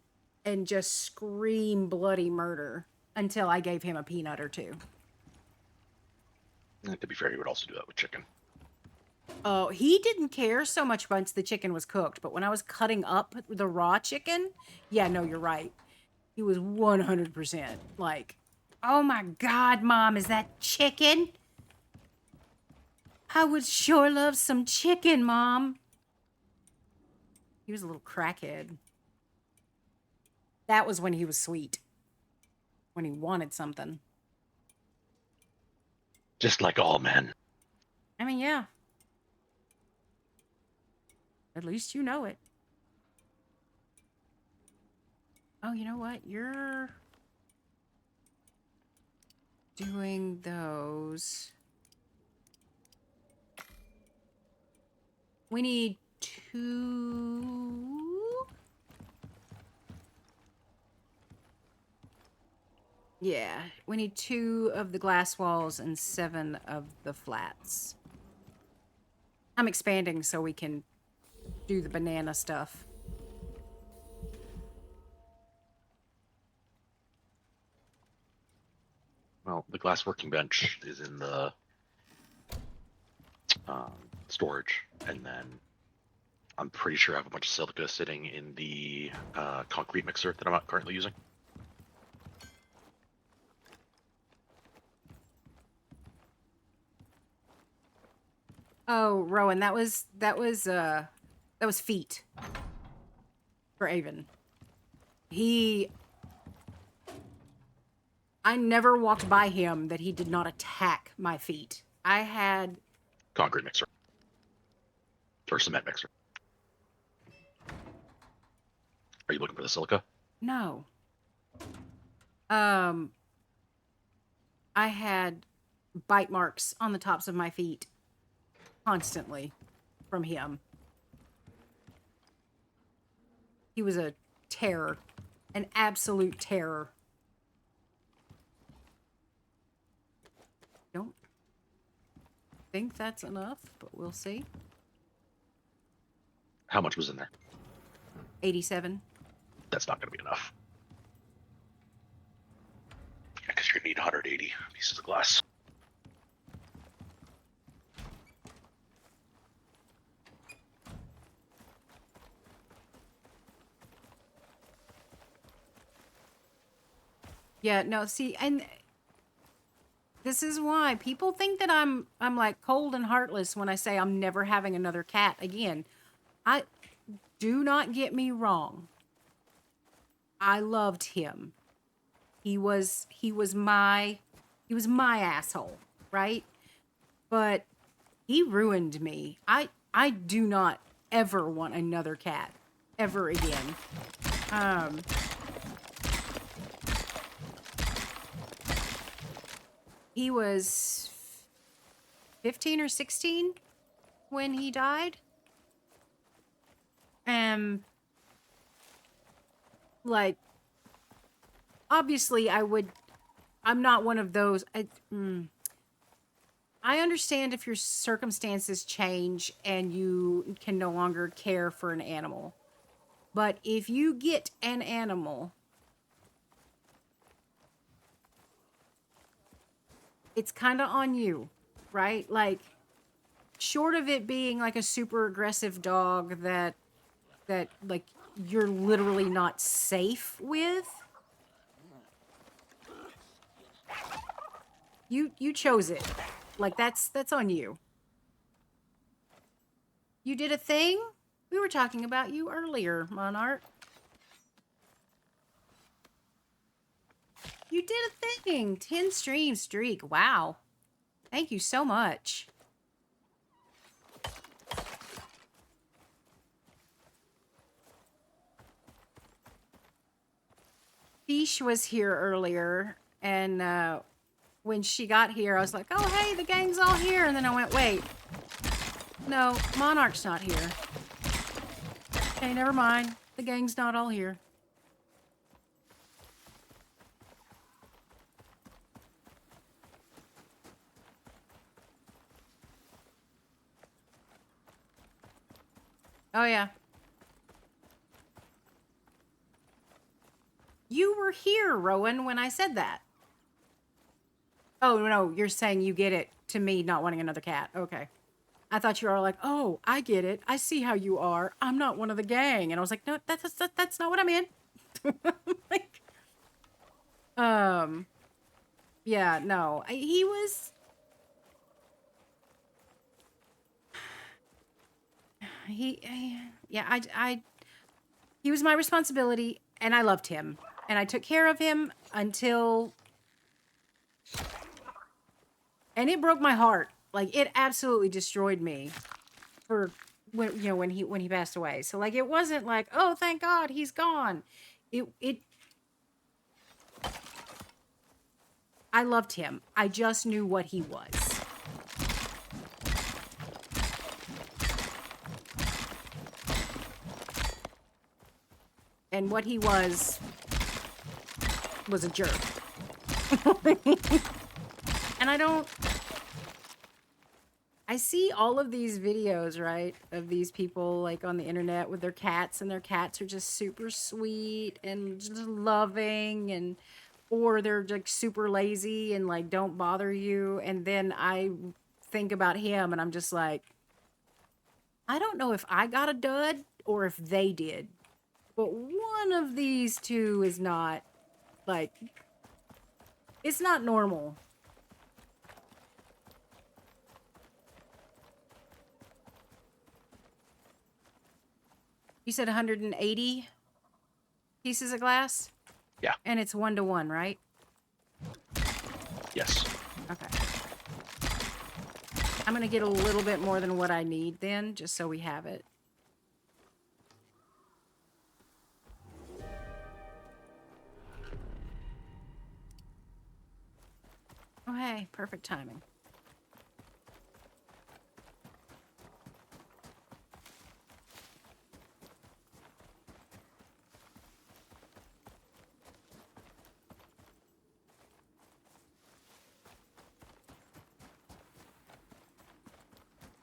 and just scream bloody murder until I gave him a peanut or two. To be fair, he would also do that with chicken. Oh, he didn't care so much once the chicken was cooked, but when I was cutting up the raw chicken, yeah, no, you're right. He was 100% like, oh my God, Mom, is that chicken? I would sure love some chicken, Mom. He was a little crackhead. That was when he was sweet. When he wanted something. Just like all men. I mean, yeah. At least you know it. Oh, you know what? You're doing those. We need 2. Yeah, we need 2 of the glass walls and 7 of the flats. I'm expanding so we can do the banana stuff. Well, the glass working bench is in the storage, and then I'm pretty sure I have a bunch of silica sitting in the concrete mixer that I'm not currently using. Oh, Rowan, that was feet for Avon. I never walked by him that he did not attack my feet. I had Concrete mixer. Or cement mixer. Are you looking for the silica? no. I had bite marks on the tops of my feet constantly from him. He was a terror, an absolute terror. Don't think that's enough, but we'll see. How much was in there? 87. That's not going to be enough. Because you're going to need 180 pieces of glass. Yeah, no, see, and this is why people think that I'm like cold and heartless when I say I'm never having another cat again. I do not get me wrong. I loved him. He was my asshole, right? But he ruined me. I do not ever want another cat ever again. He was 15 or 16 when he died. Like, obviously I'm not one of those. I understand if your circumstances change and you can no longer care for an animal. But if you get an animal, it's kind of on you, right? Like, short of it being like a super aggressive dog that like you're literally not safe with. You chose it. Like, that's on you. You did a thing? We were talking about you earlier, Monarch. You did a thing. 10 stream streak. Wow. Thank you so much. Fish was here earlier, and when she got here, I was like, oh, hey, the gang's all here. And then I went, wait. No, Monarch's not here. Okay, never mind. The gang's not all here. Oh, yeah. You were here, Rowan, when I said that. Oh, no, you're saying you get it to me not wanting another cat. Okay. I thought you were like, oh, I get it. I see how you are. I'm not one of the gang. And I was like, no, that's not what I meant. Like, yeah, no. He was... Yeah, he was my responsibility, and I loved him. And I took care of him until... And it broke my heart. Like, it absolutely destroyed me for when he passed away. So like, it wasn't like, oh, thank God he's gone. I loved him. I just knew what he was. And what he was a jerk. And I see all of these videos, right, of these people like on the internet with their cats, and their cats are just super sweet and just loving, or they're like super lazy and like don't bother you. And then I think about him and I'm just like, I don't know if I got a dud or if they did, but one of these two is not like, it's not normal. You said 180 pieces of glass? Yeah. And it's 1-to-1, right? Yes. Okay. I'm going to get a little bit more than what I need then, just so we have it. Oh, hey, perfect timing.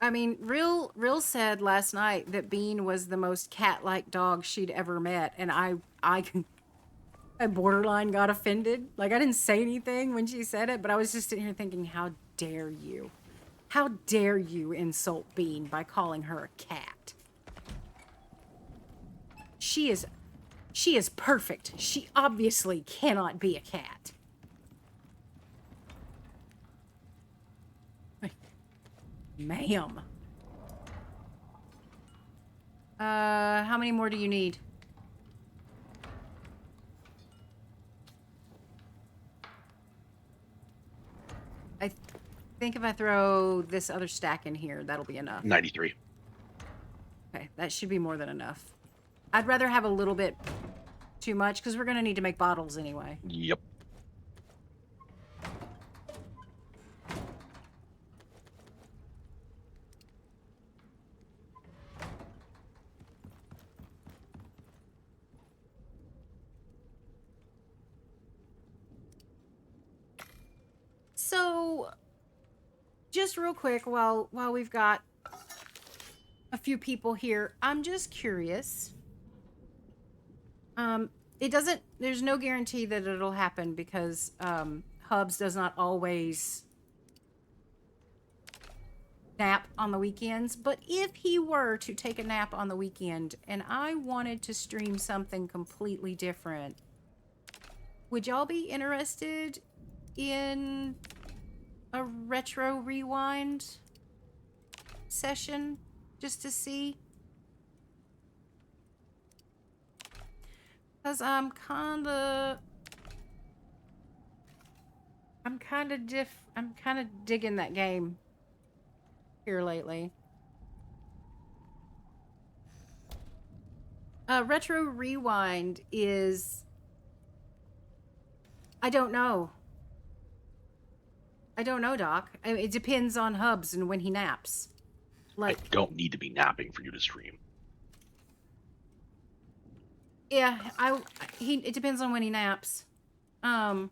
I mean, Real said last night that Bean was the most cat-like dog she'd ever met, and I borderline got offended. Like, I didn't say anything when she said it, but I was just sitting here thinking, how dare you? How dare you insult Bean by calling her a cat? She is perfect. She obviously cannot be a cat. Ma'am. How many more do you need? I think if I throw this other stack in here, that'll be enough. 93. Okay, that should be more than enough. I'd rather have a little bit too much, because we're going to need to make bottles anyway. Yep. So, just real quick, while we've got a few people here, I'm just curious. There's no guarantee that it'll happen because Hubs does not always nap on the weekends. But if he were to take a nap on the weekend and I wanted to stream something completely different, would y'all be interested in a retro rewind session just to see? Because I'm kinda... I'm kind of digging that game here lately. Retro Rewind is, I don't know. I don't know, Doc. I mean, it depends on Hubs and when he naps. I Like, don't need to be napping for you to stream. yeah, it depends on when he naps. Um,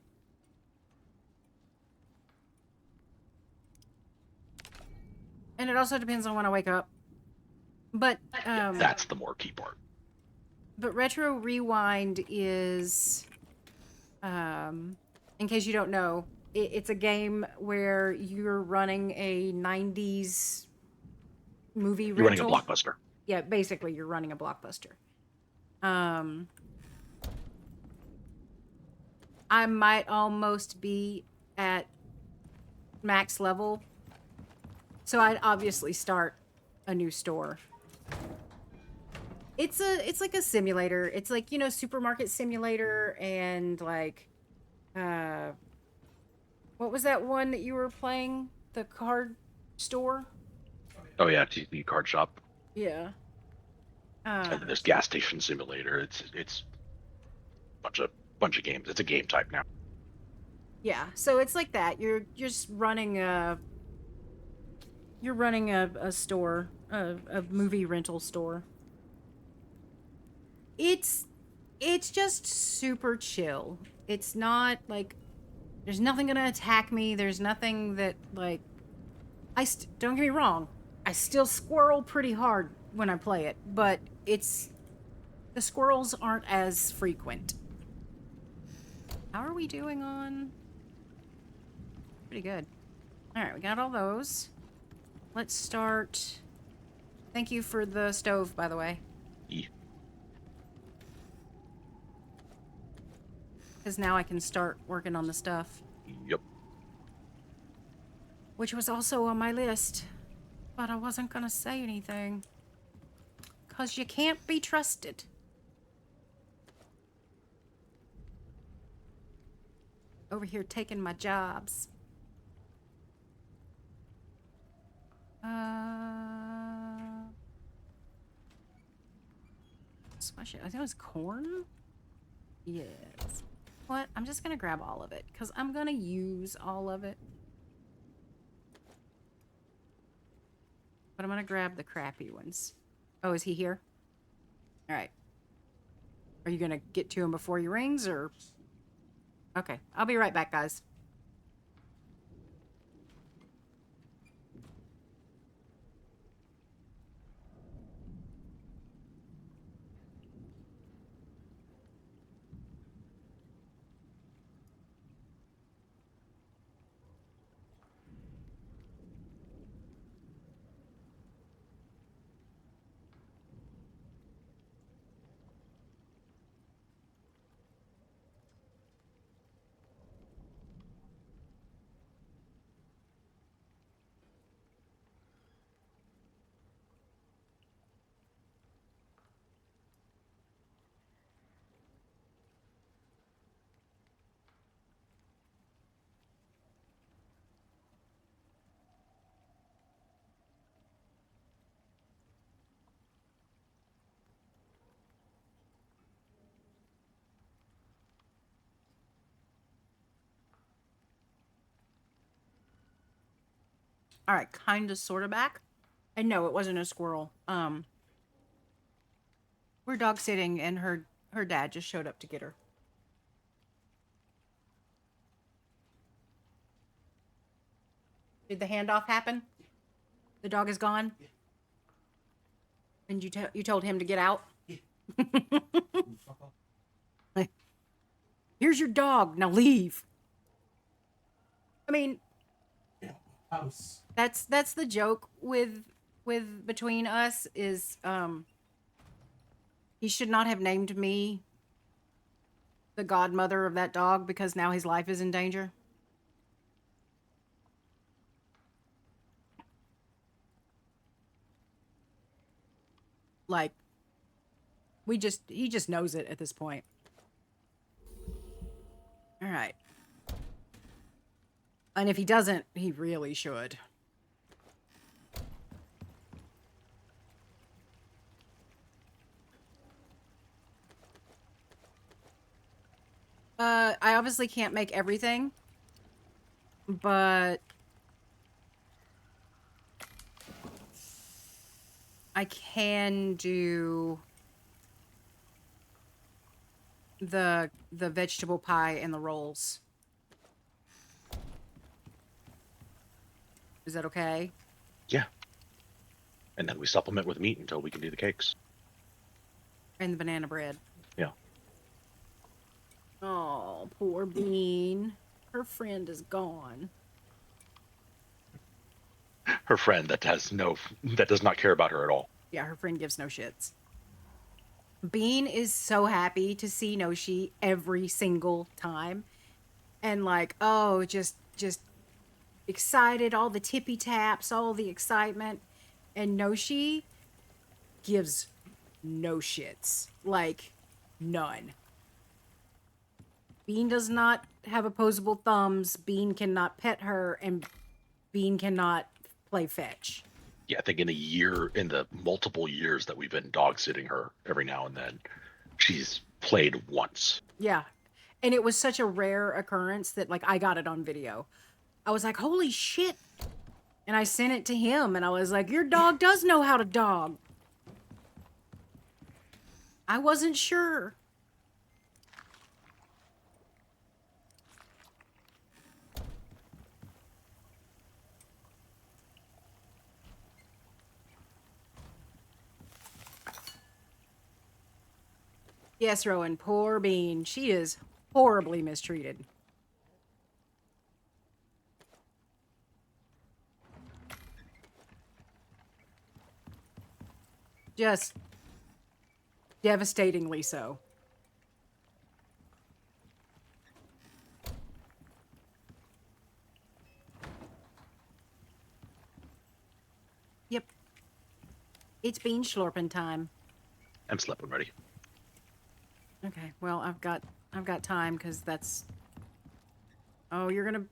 and it also depends on when I wake up. But Yeah, that's the more key part. but Retro Rewind is, in case you don't know, it's a game where you're running a 90s movie You're running a rental. blockbuster. Yeah, basically you're running a blockbuster. I might almost be at max level. So I'd obviously start a new store. It's like a simulator. It's like, you know, supermarket simulator and like what was that one that you were playing? The card store? Oh yeah, TV card shop. Yeah. And then there's gas station simulator. It's bunch of games. It's a game type now. Yeah. So it's like that. You're just running a store, a movie rental store. It's just super chill. It's not like there's nothing gonna attack me. There's nothing that like don't get me wrong. I still squirrel pretty hard when I play it, but the squirrels aren't as frequent. How are we doing on? Pretty good. All right, we got all those. Let's start. Thank you for the stove, by the way. Yeah. Because now I can start working on the stuff. Yep. Which was also on my list. But I wasn't going to say anything. Because you can't be trusted. Over here taking my jobs. Smash it. I think it was corn? Yes. What? I'm just going to grab all of it. Because I'm going to use all of it. But I'm going to grab the crappy ones. Oh, is he here? All right. Are you going to get to him before he rings, or? Okay. I'll be right back, guys. All right, kind of, sort of back. And no, it wasn't a squirrel. We're dog sitting, and her dad just showed up to get her. Did the handoff happen? The dog is gone? And you told him to get out? Like, here's your dog. Now leave. I mean, House. that's the joke with between us is he should not have named me the godmother of that dog because now his life is in danger. Like, he just knows it at this point. All right. And if he doesn't, he really should. I obviously can't make everything, but I can do the vegetable pie and the rolls. Is that okay? Yeah. And then we supplement with meat until we can do the cakes. And the banana bread. Yeah. Oh, poor Bean. Her friend is gone. Her friend that does not care about her at all. Yeah, her friend gives no shits. Bean is so happy to see Noshi every single time. And like, oh, just excited, all the tippy taps, all the excitement. And Noshi gives no shits. Like, none. Bean does not have opposable thumbs. Bean cannot pet her, and Bean cannot play fetch. Yeah, I think in the multiple years that we've been dog sitting her every now and then, she's played once. Yeah. And it was such a rare occurrence that, like, I got it on video. I was like, holy shit. And I sent it to him, and I was like, your dog does know how to dog. I wasn't sure. Yes, Rowan, poor Bean. She is horribly mistreated. Just devastatingly so. Yep. It's Bean slurping time. I'm sleeping ready. Okay, well, I've got time because that's... Oh, you're gonna...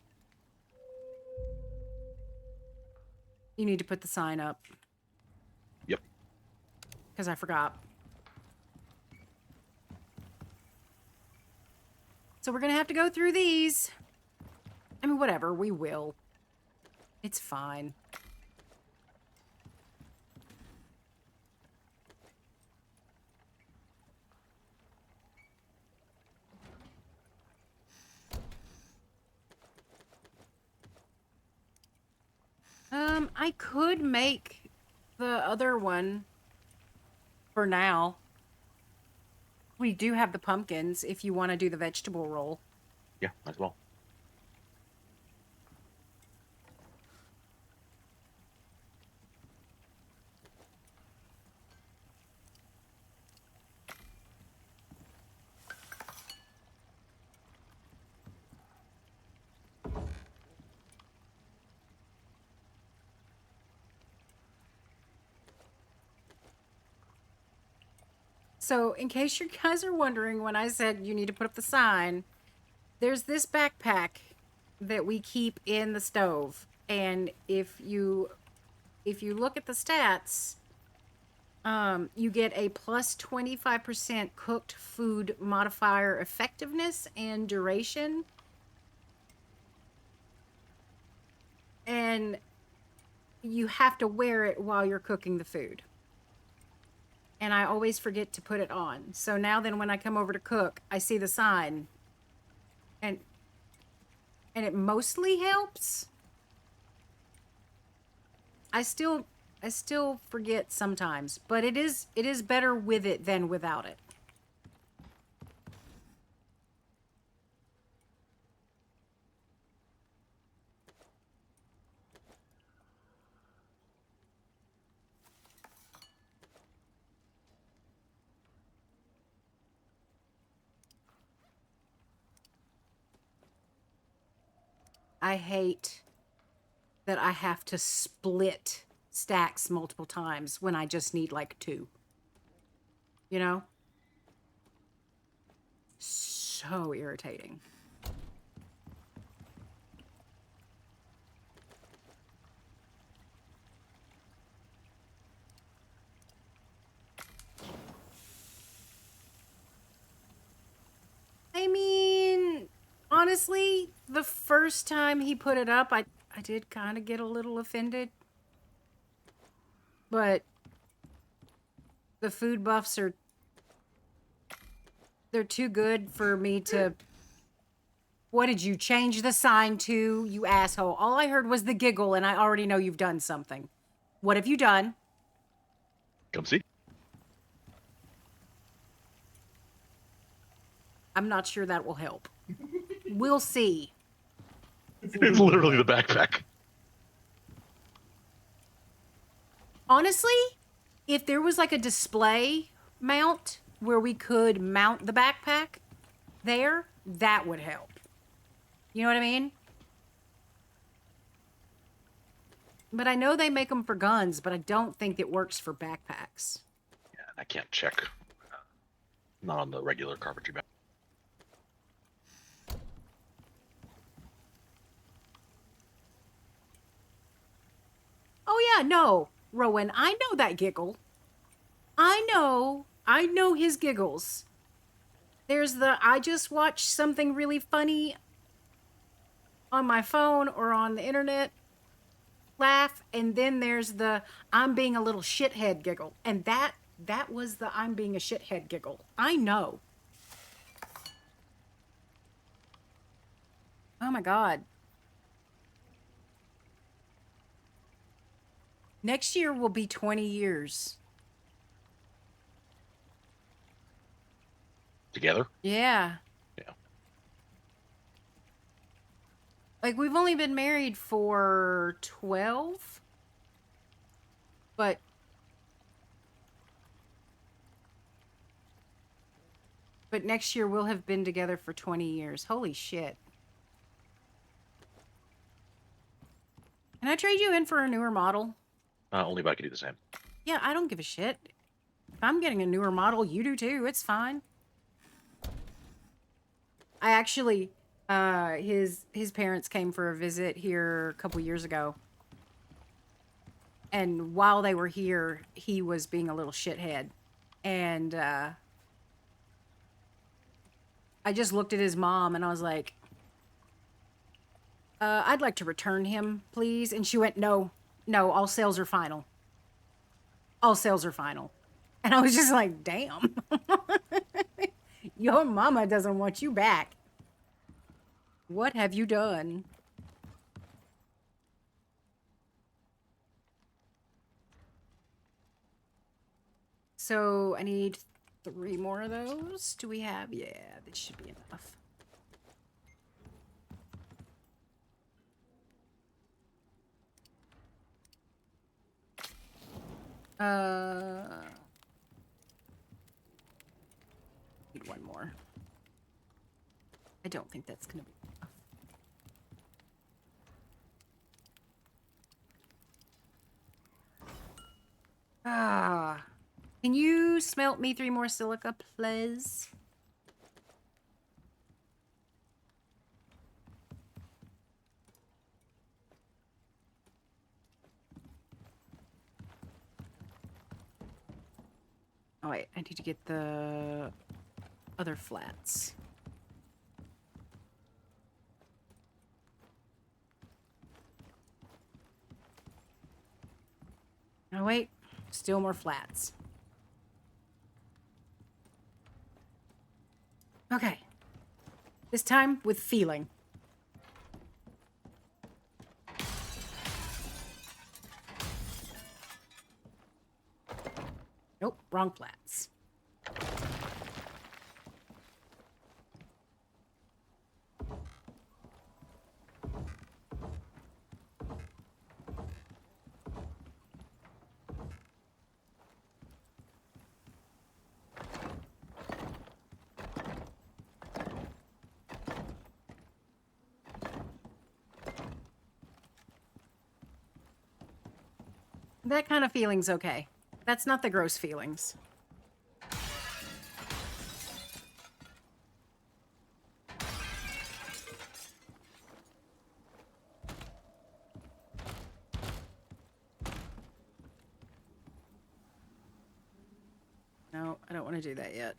You need to put the sign up. Yep. Because I forgot. So we're gonna have to go through these. I mean, whatever, we will. It's fine. I could make the other one for now. We do have the pumpkins if you want to do the vegetable roll. Yeah, might as well. So, in case you guys are wondering, when I said you need to put up the sign, there's this backpack that we keep in the stove. And if you look at the stats, you get a plus 25% cooked food modifier effectiveness and duration. And you have to wear it while you're cooking the food. And I always forget to put it on. So now then when I come over to cook, I see the sign. And it mostly helps. I still forget sometimes, but it is better with it than without it. I hate that I have to split stacks multiple times when I just need like 2. You know? So irritating. honestly, the first time he put it up, I did kind of get a little offended. But the food buffs they're too good for me to... What did you change the sign to, you asshole? All I heard was the giggle, and I already know you've done something. What have you done? Come see. I'm not sure that will help. We'll see. It's literally the backpack. Honestly, if there was like a display mount where we could mount the backpack there, that would help. You know what I mean? But I know they make them for guns, but I don't think it works for backpacks. Yeah, I can't check. Not on the regular carpentry map. Oh yeah, no, Rowan, I know that giggle. I know his giggles. There's the I just watched something really funny on my phone or on the internet laugh, and then there's the I'm being a little shithead giggle. And that was the I'm being a shithead giggle. I know. Oh my god. Next year will be 20 years. Together? Yeah. Yeah. Like, we've only been married for 12. But next year we'll have been together for 20 years. Holy shit. Can I trade you in for a newer model? Only if I could do the same. Yeah, I don't give a shit. If I'm getting a newer model, you do too. It's fine. I actually, his parents came for a visit here a couple years ago. And while they were here, he was being a little shithead. And, I just looked at his mom and I was like, I'd like to return him, please. And she went, no, all sales are final. All sales are final. And I was just like, damn. Your mama doesn't want you back. What have you done? So I need 3 more of those. Do we have? Yeah, this should be enough. Need 1 more. I don't think that's gonna be enough. Can you smelt me 3 more silica, please? Oh wait, I need to get the other flats. Oh wait, still more flats. Okay. This time with feeling. Nope, wrong flats. That kind of feeling's okay. That's not the gross feelings. No, I don't want to do that yet.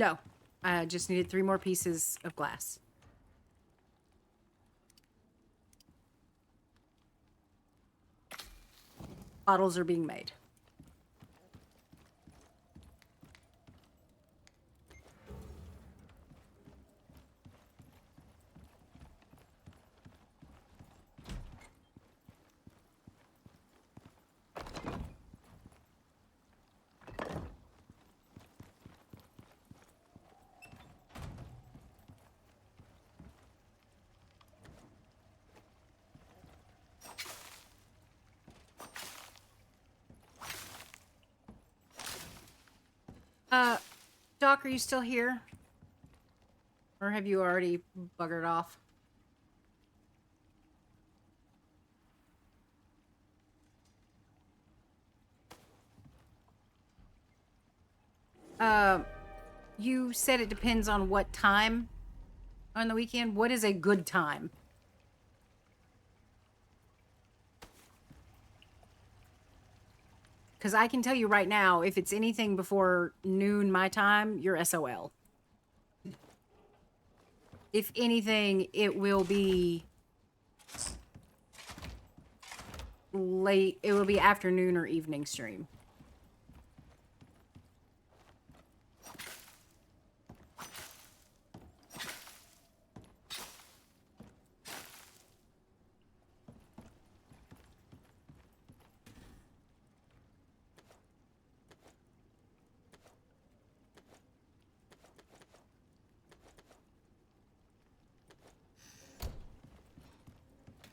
No. I just needed 3 more pieces of glass. Bottles are being made. Doc, are you still here? Or have you already buggered off? You said it depends on what time on the weekend. What is a good time? Because I can tell you right now, if it's anything before noon my time, you're SOL. If anything, it will be late. It will be afternoon or evening stream.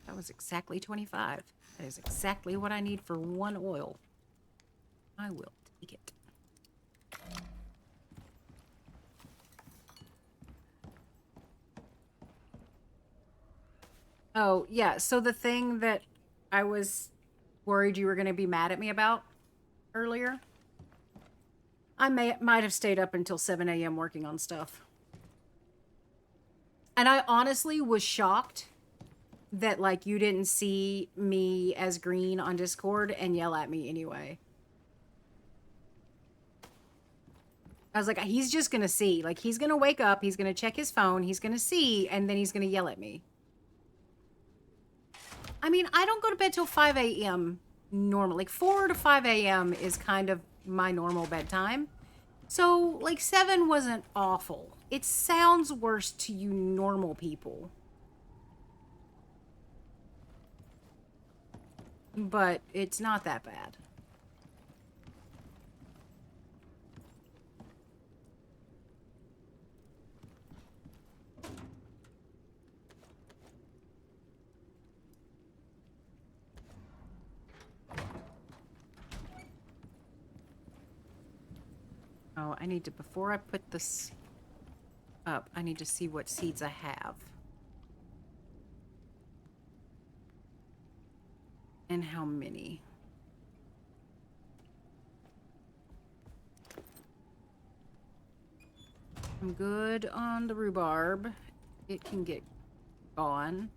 That was exactly 25. That is exactly what I need for 1 oil. I will take it. Oh, yeah. So the thing that I was worried you were going to be mad at me about earlier, I might have stayed up until 7 a.m. working on stuff. And I honestly was shocked that, like, you didn't see me as green on Discord and yell at me anyway. I was like, he's just going to see. Like, he's going to wake up, he's going to check his phone, he's going to see, and then he's going to yell at me. I mean, I don't go to bed till 5 a.m. normally. Like, 4 to 5 a.m. is kind of my normal bedtime. So, like, 7 wasn't awful. It sounds worse to you normal people. But it's not that bad. Oh, I need to, before I put this up, I need to see what seeds I have. And how many. I'm good on the rhubarb. It can get gone.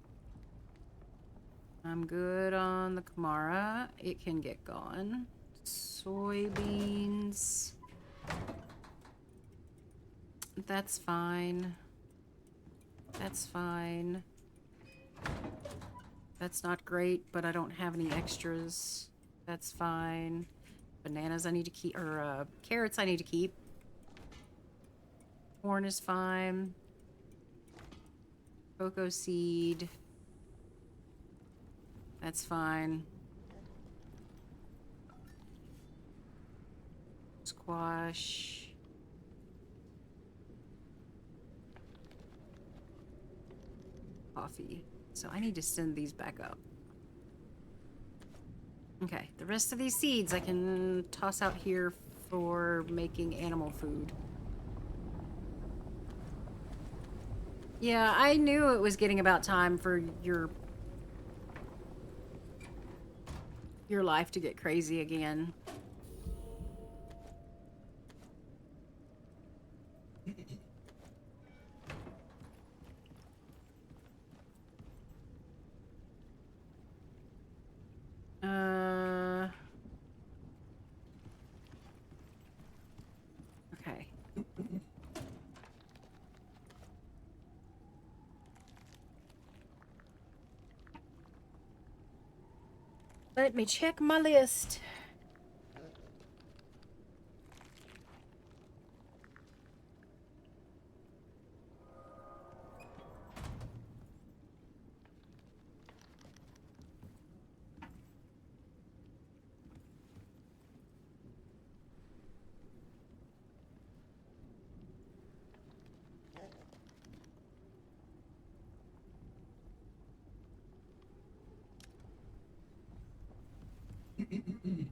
I'm good on the Kamara. It can get gone. Soybeans. That's fine. That's fine. That's not great, but I don't have any extras. That's fine. Bananas I need to keep, or carrots I need to keep. Corn is fine. Cocoa seed. That's fine. Squash. Coffee. So I need to send these back up. Okay, the rest of these seeds I can toss out here for making animal food. Yeah, I knew it was getting about time for your life to get crazy again. Okay. Let me check my list.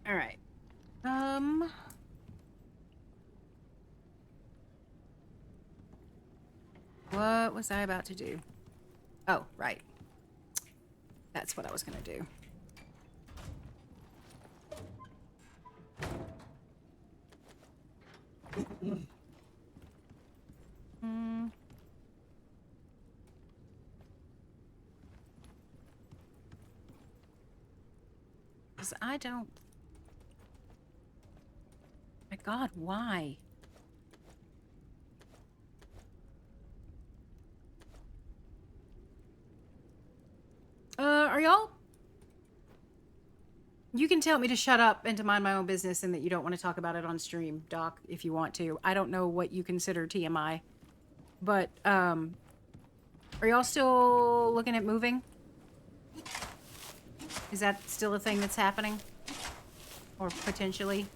All right. What was I about to do? Oh, right. That's what I was gonna do. Hmm. Because I don't... My God, why? Are y'all... You can tell me to shut up and to mind my own business and that you don't want to talk about it on stream, Doc, if you want to. I don't know what you consider TMI. But, are y'all still looking at moving? Is that still a thing that's happening? Or potentially?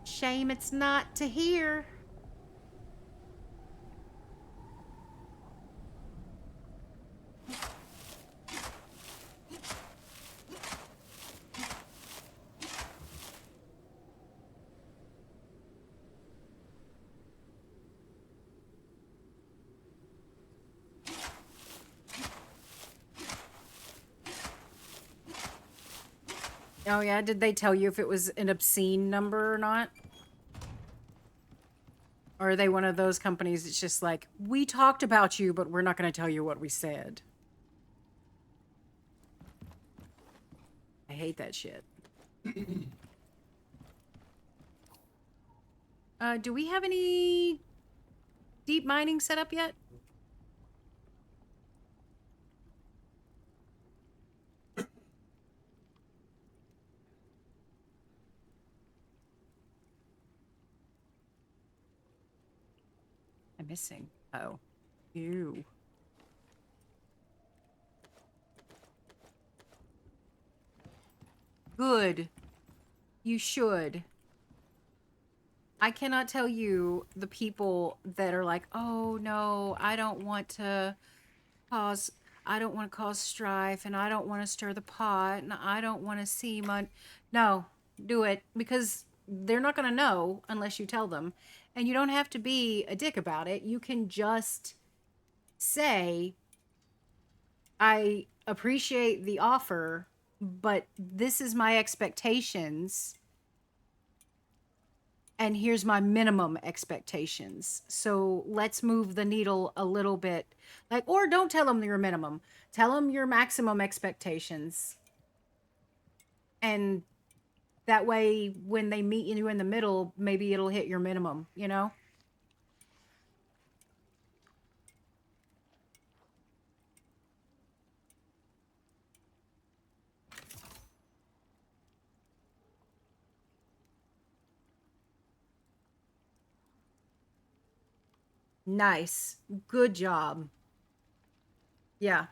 Shame it's not to hear. Oh yeah, did they tell you if it was an obscene number or not? Or are they one of those companies that's just like, we talked about you, but we're not going to tell you what we said? I hate that shit. Do we have any deep mining set up yet? I'm missing. Oh. Ew. Good. You should. I cannot tell you the people that are like, oh no, I don't want to cause, I don't want to cause strife and I don't want to stir the pot and I don't want to seem No, do it because they're not going to know unless you tell them. And you don't have to be a dick about it. You can just say, I appreciate the offer, but this is my expectations and here's my minimum expectations. So let's move the needle a little bit. Like, or don't tell them your minimum. Tell them your maximum expectations. And that way, when they meet you in the middle, maybe it'll hit your minimum, you know? Nice. Good job. Yeah.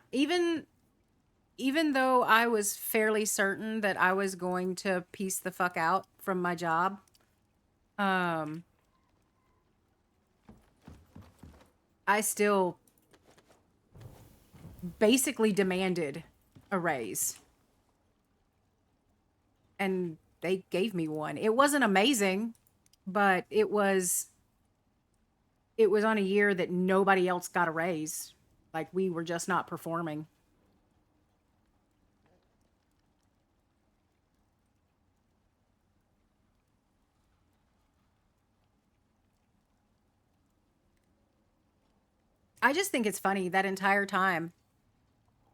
Even though I was fairly certain that I was going to piece the fuck out from my job, I still basically demanded a raise. And they gave me one. It wasn't amazing, but it was on a year that nobody else got a raise. Like we were just not performing. I just think it's funny that entire time.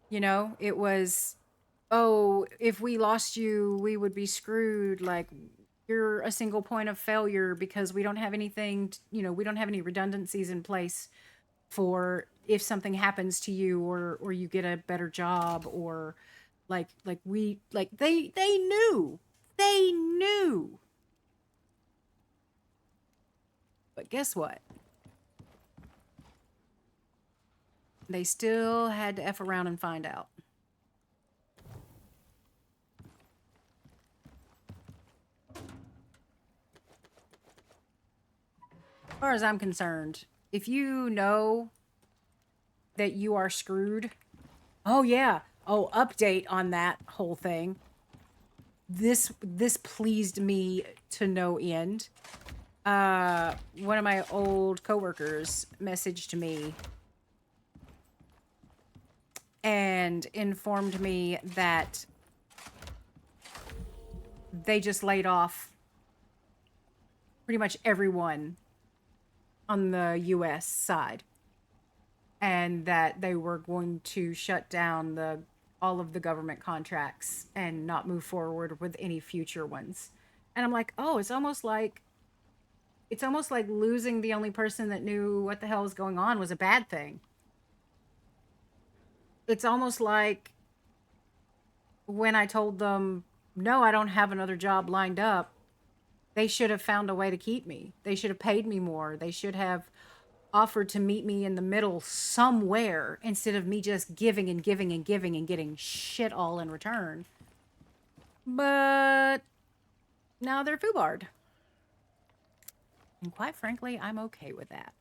You know, it was oh, if we lost you, we would be screwed. Like, you're a single point of failure because we don't have anything, we don't have any redundancies in place for if something happens to you or you get a better job or they knew. They knew. But guess what? They still had to F around and find out. As far as I'm concerned, if you know that you are screwed, oh yeah, oh, update on that whole thing. This pleased me to no end. One of my old coworkers messaged me and informed me that they just laid off pretty much everyone on the US side, and that they were going to shut down all of the government contracts and not move forward with any future ones. And I'm like, oh, it's almost like losing the only person that knew what the hell was going on was a bad thing. It's almost like when I told them, no, I don't have another job lined up, they should have found a way to keep me. They should have paid me more. They should have offered to meet me in the middle somewhere instead of me just giving and giving and giving and getting shit all in return. But now they're foobarred. And quite frankly, I'm okay with that.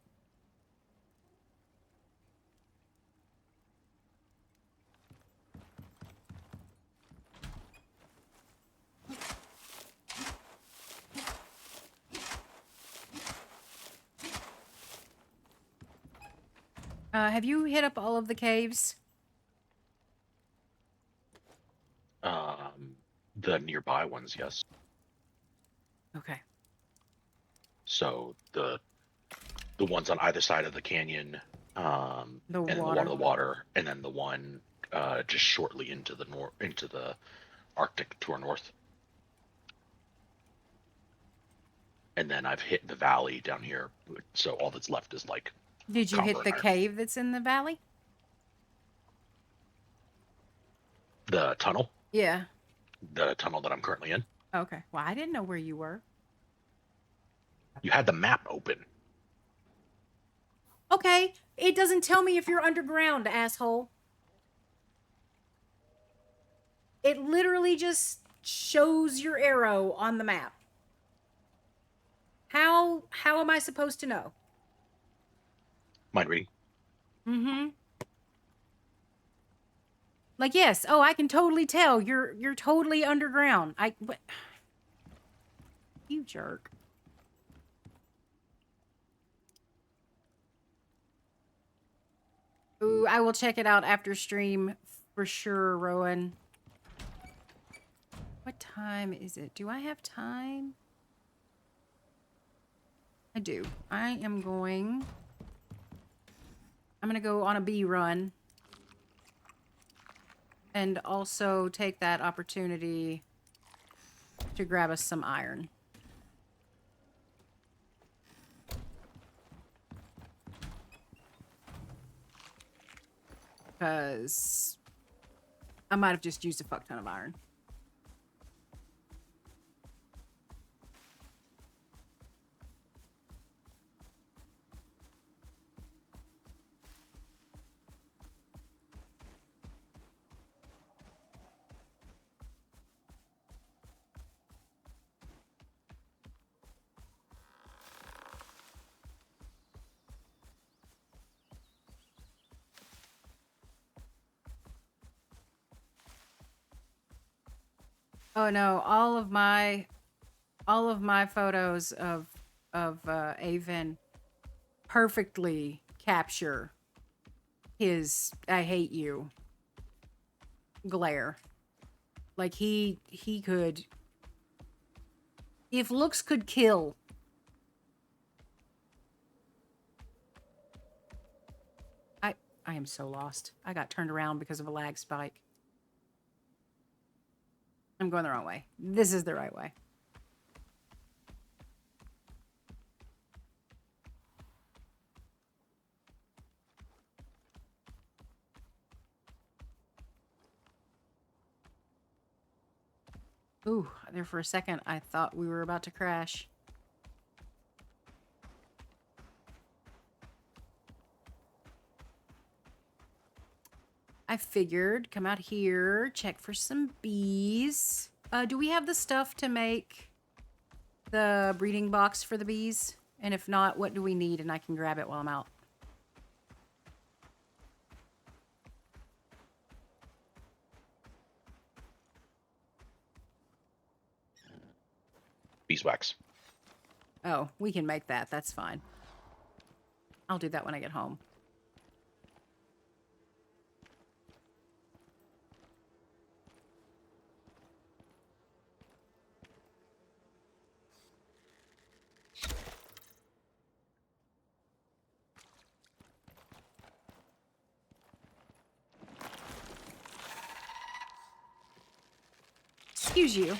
Have you hit up all of the caves? The nearby ones, yes. Okay. So the ones on either side of the canyon, and then the one on the water, and then the one just shortly into the Arctic to our north. And then I've hit the valley down here, so all that's left is like. Did you hit the cave that's in the valley? The tunnel? Yeah. The tunnel that I'm currently in. Okay. Well, I didn't know where you were. You had the map open. Okay. It doesn't tell me if you're underground, asshole. It literally just shows your arrow on the map. How am I supposed to know? Mind reading? Mm-hmm. Like, yes. Oh, I can totally tell. You're totally underground. What? You jerk. Ooh, I will check it out after stream for sure, Rowan. What time is it? Do I have time? I do. I'm going to go on a bee run. And also take that opportunity to grab us some iron. Because I might have just used a fuck ton of iron. Oh no, all of my photos of Avon perfectly capture his "I hate you" glare. Like he could, if looks could kill. I am so lost. I got turned around because of a lag spike. I'm going the wrong way. This is the right way. Ooh, there for a second, I thought we were about to crash. I figured, come out here, check for some bees. Do we have the stuff to make the breeding box for the bees? And if not, what do we need? And I can grab it while I'm out. Beeswax. Oh, we can make that. That's fine. I'll do that when I get home. Excuse you.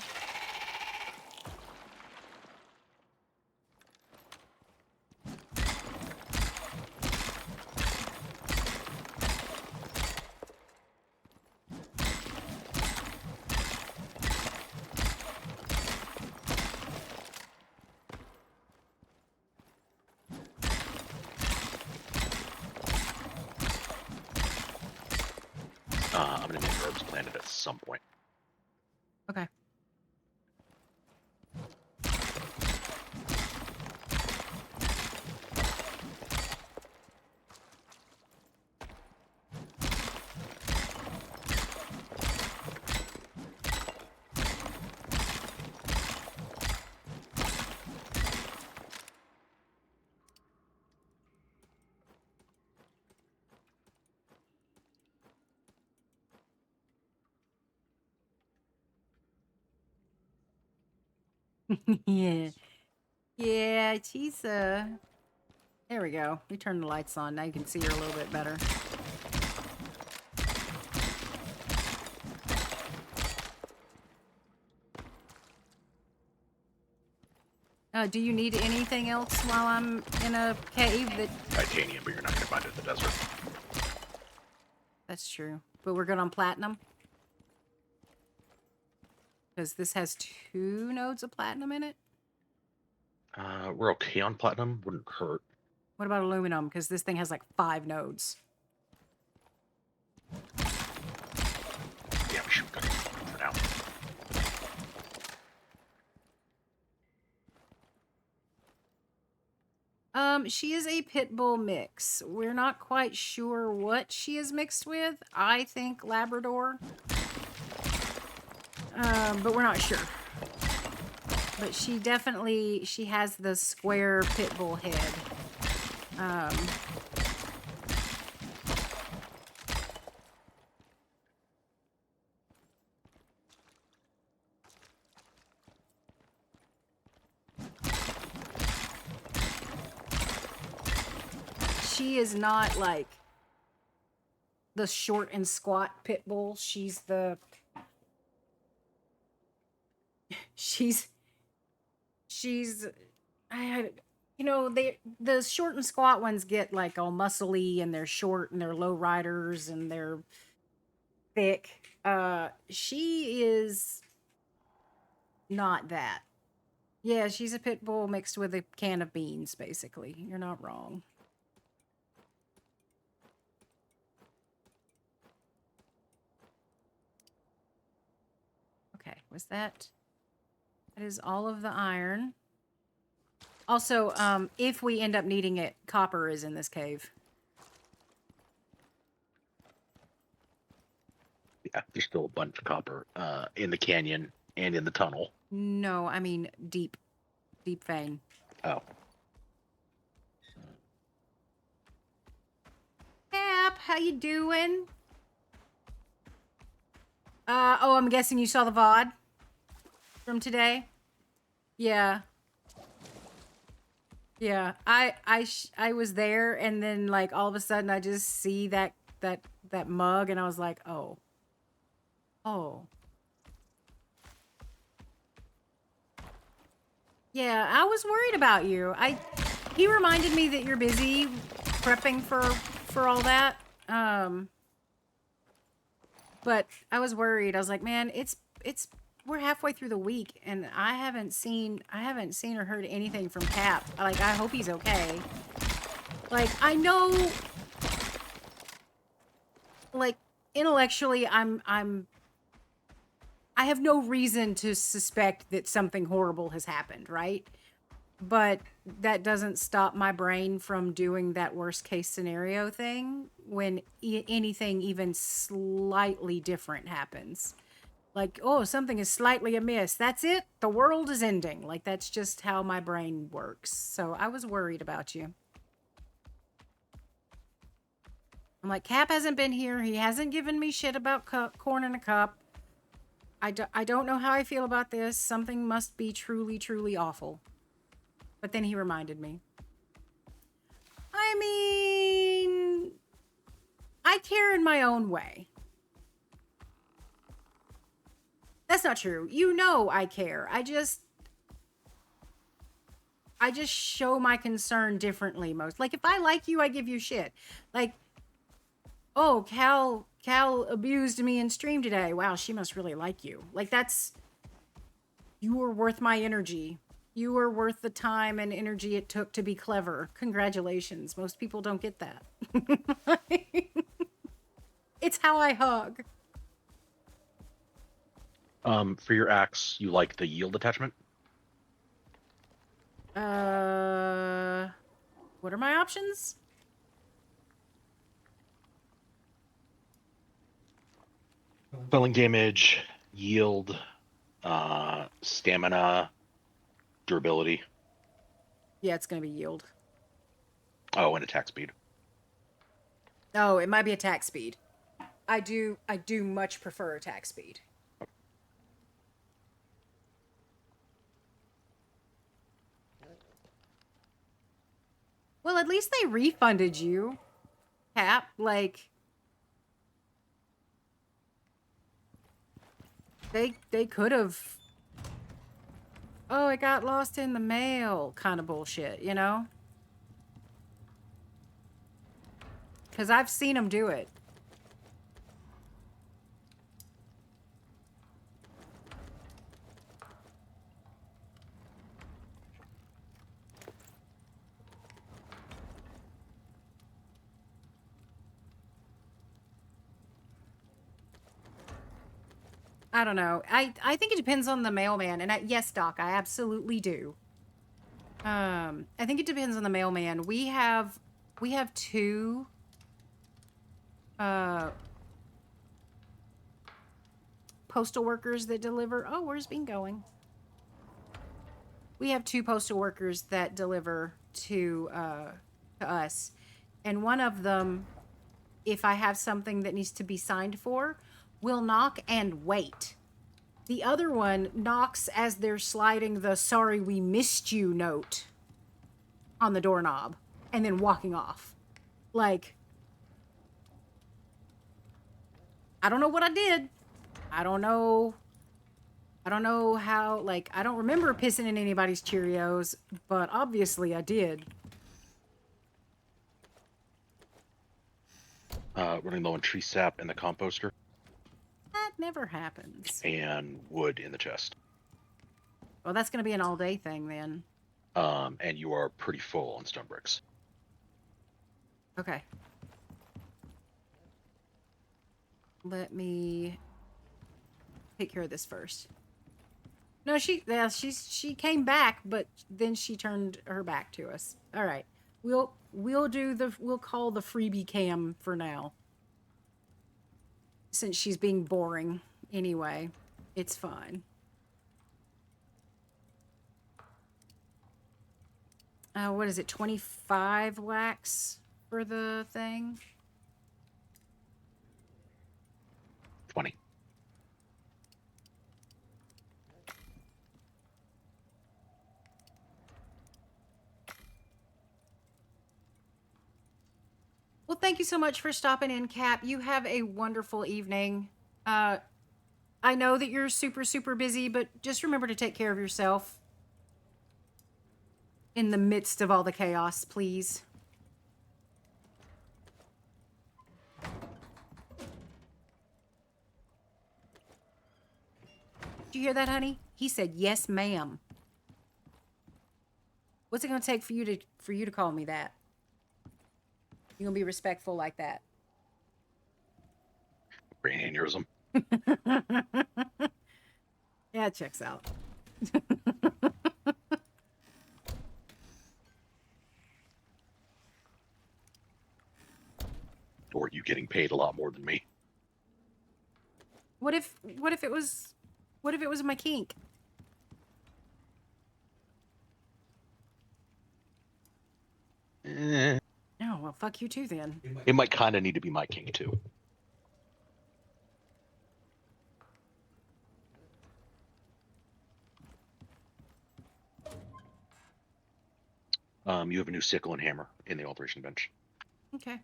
I'm gonna make herbs planted at some point. Okay. Yeah. Yeah, she's, there we go. We turned the lights on. Now you can see her a little bit better. Do you need anything else while I'm in a cave that... Titanium, but you're not gonna find it in the desert. That's true. But we're good on platinum? Because this has 2 nodes of platinum in it? We're okay on platinum. Wouldn't hurt. What about aluminum? Because this thing has like 5 nodes. Yeah, we should go for now. She is a pit bull mix. We're not quite sure what she is mixed with. I think Labrador. But we're not sure. But she definitely, she has the square pit bull head. She is not like the short and squat pit bull. She's the... She's you know, the short and squat ones get like all muscly and they're short and they're low riders and they're thick. She is not that. Yeah, she's a pit bull mixed with a can of beans, basically. You're not wrong. Okay, was that... That is all of the iron. Also, if we end up needing it, copper is in this cave. Yeah, there's still a bunch of copper in the canyon and in the tunnel. No, I mean deep vein. Oh. Hap, how you doing? Oh, I'm guessing you saw the VOD from today? Yeah. Yeah, I was there, and then like all of a sudden I just see that mug, and I was like, oh. Yeah, I was worried about you. He reminded me that you're busy prepping for all that. But I was worried. I was like, man, it's we're halfway through the week and I haven't seen or heard anything from Cap. Like, I hope he's okay. Like, I know, like, intellectually I have no reason to suspect that something horrible has happened, right? But that doesn't stop my brain from doing that worst case scenario thing when anything even slightly different happens. Like, oh, something is slightly amiss. That's it. The world is ending. Like, that's just how my brain works. So I was worried about you. I'm like, Cap hasn't been here. He hasn't given me shit about corn in a cup. I don't know how I feel about this. Something must be truly, truly awful. But then he reminded me. I mean, I care in my own way. That's not true. You know I care. I just show my concern differently most. Like, if I like you, I give you shit. Like, oh, Cal abused me in stream today. Wow, she must really like you. Like, that's, you were worth my energy. You were worth the time and energy it took to be clever. Congratulations. Most people don't get that. It's how I hug. For your axe, you like the yield attachment? What are my options? Felling damage, yield, stamina, durability. Yeah, it's gonna be yield. Oh, and attack speed. Oh, it might be attack speed. I do much prefer attack speed. Well, at least they refunded you, Cap. Like, they could have. Oh, it got lost in the mail, kind of bullshit, you know? Because I've seen them do it. I don't know. I think it depends on the mailman. And yes, Doc, I absolutely do. I think it depends on the mailman. We have two postal workers that deliver. Oh, where's Bean going? We have two postal workers that deliver to us. And one of them, if I have something that needs to be signed for, will knock and wait. The other one knocks as they're sliding the "sorry we missed you" note on the doorknob and then walking off. Like, I don't know what I did. I don't know how, like, I don't remember pissing in anybody's Cheerios, but obviously I did. Running low on tree sap in the composter. That never happens. And wood in the chest. Well, that's going to be an all-day thing then. And you are pretty full on stone bricks. Okay. Let me take care of this first. No, she came back, but then she turned her back to us. All right. We'll call the freebie cam for now. Since she's being boring anyway, it's fine. What is it? 25 wax for the thing? 20. Well, thank you so much for stopping in, Cap. You have a wonderful evening. I know that you're super, super busy, but just remember to take care of yourself. in the midst of all the chaos, please. Did you hear that, honey? He said, "Yes, ma'am." What's it gonna take for you to call me that? You gonna be respectful like that? Brain aneurysm. Yeah, it checks out. Or you getting paid a lot more than me. What if it was my kink? Eh, Oh, well, fuck you too then. it might kind of need to be my king too. You have a new sickle and hammer in the alteration bench. Okay.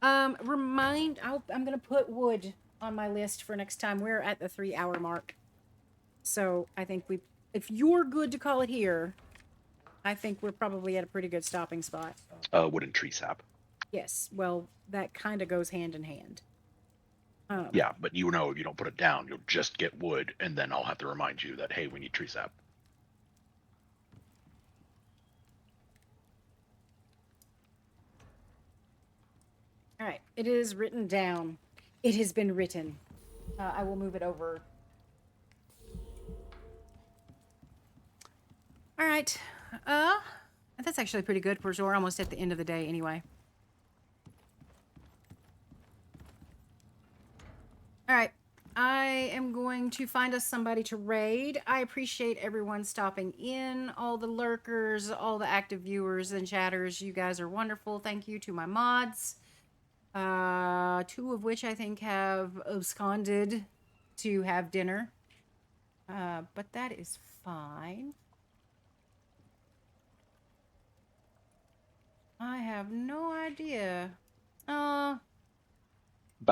I'm gonna put wood on my list for next time. We're at the 3-hour mark. So I think if you're good to call it here, I think we're probably at a pretty good stopping spot. Wooden tree sap. Yes. Well, that kind of goes hand in hand. Yeah, but you know if you don't put it down, you'll just get wood, and then I'll have to remind you that, hey, we need tree sap. All right. It is written down. It has been written. I will move it over. All right. That's actually pretty good. We're almost at the end of the day anyway. All right. I am going to find us somebody to raid. I appreciate everyone stopping in, all the lurkers, all the active viewers and chatters. You guys are wonderful. Thank you to my mods. 2 of which I think have absconded to have dinner. But that is fine. I have no idea. Bat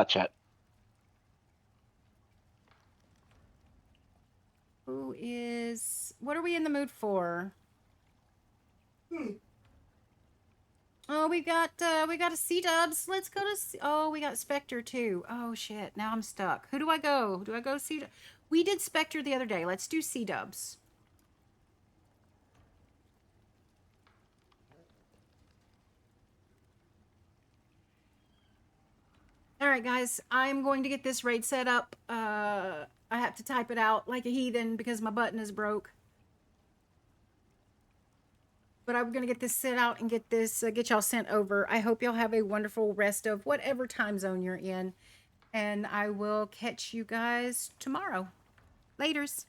chat. What are we in the mood for? Oh, we got a C-dubs. Let's go to oh, we got Spectre too. Oh shit, now I'm stuck. Who do I go? Do I go C? We did Spectre the other day. Let's do C-dubs. All right, guys, I'm going to get this raid set up. I have to type it out like a heathen because my button is broke. But I'm going to get this set out and get y'all sent over. I hope y'all have a wonderful rest of whatever time zone you're in. And I will catch you guys tomorrow. Laters.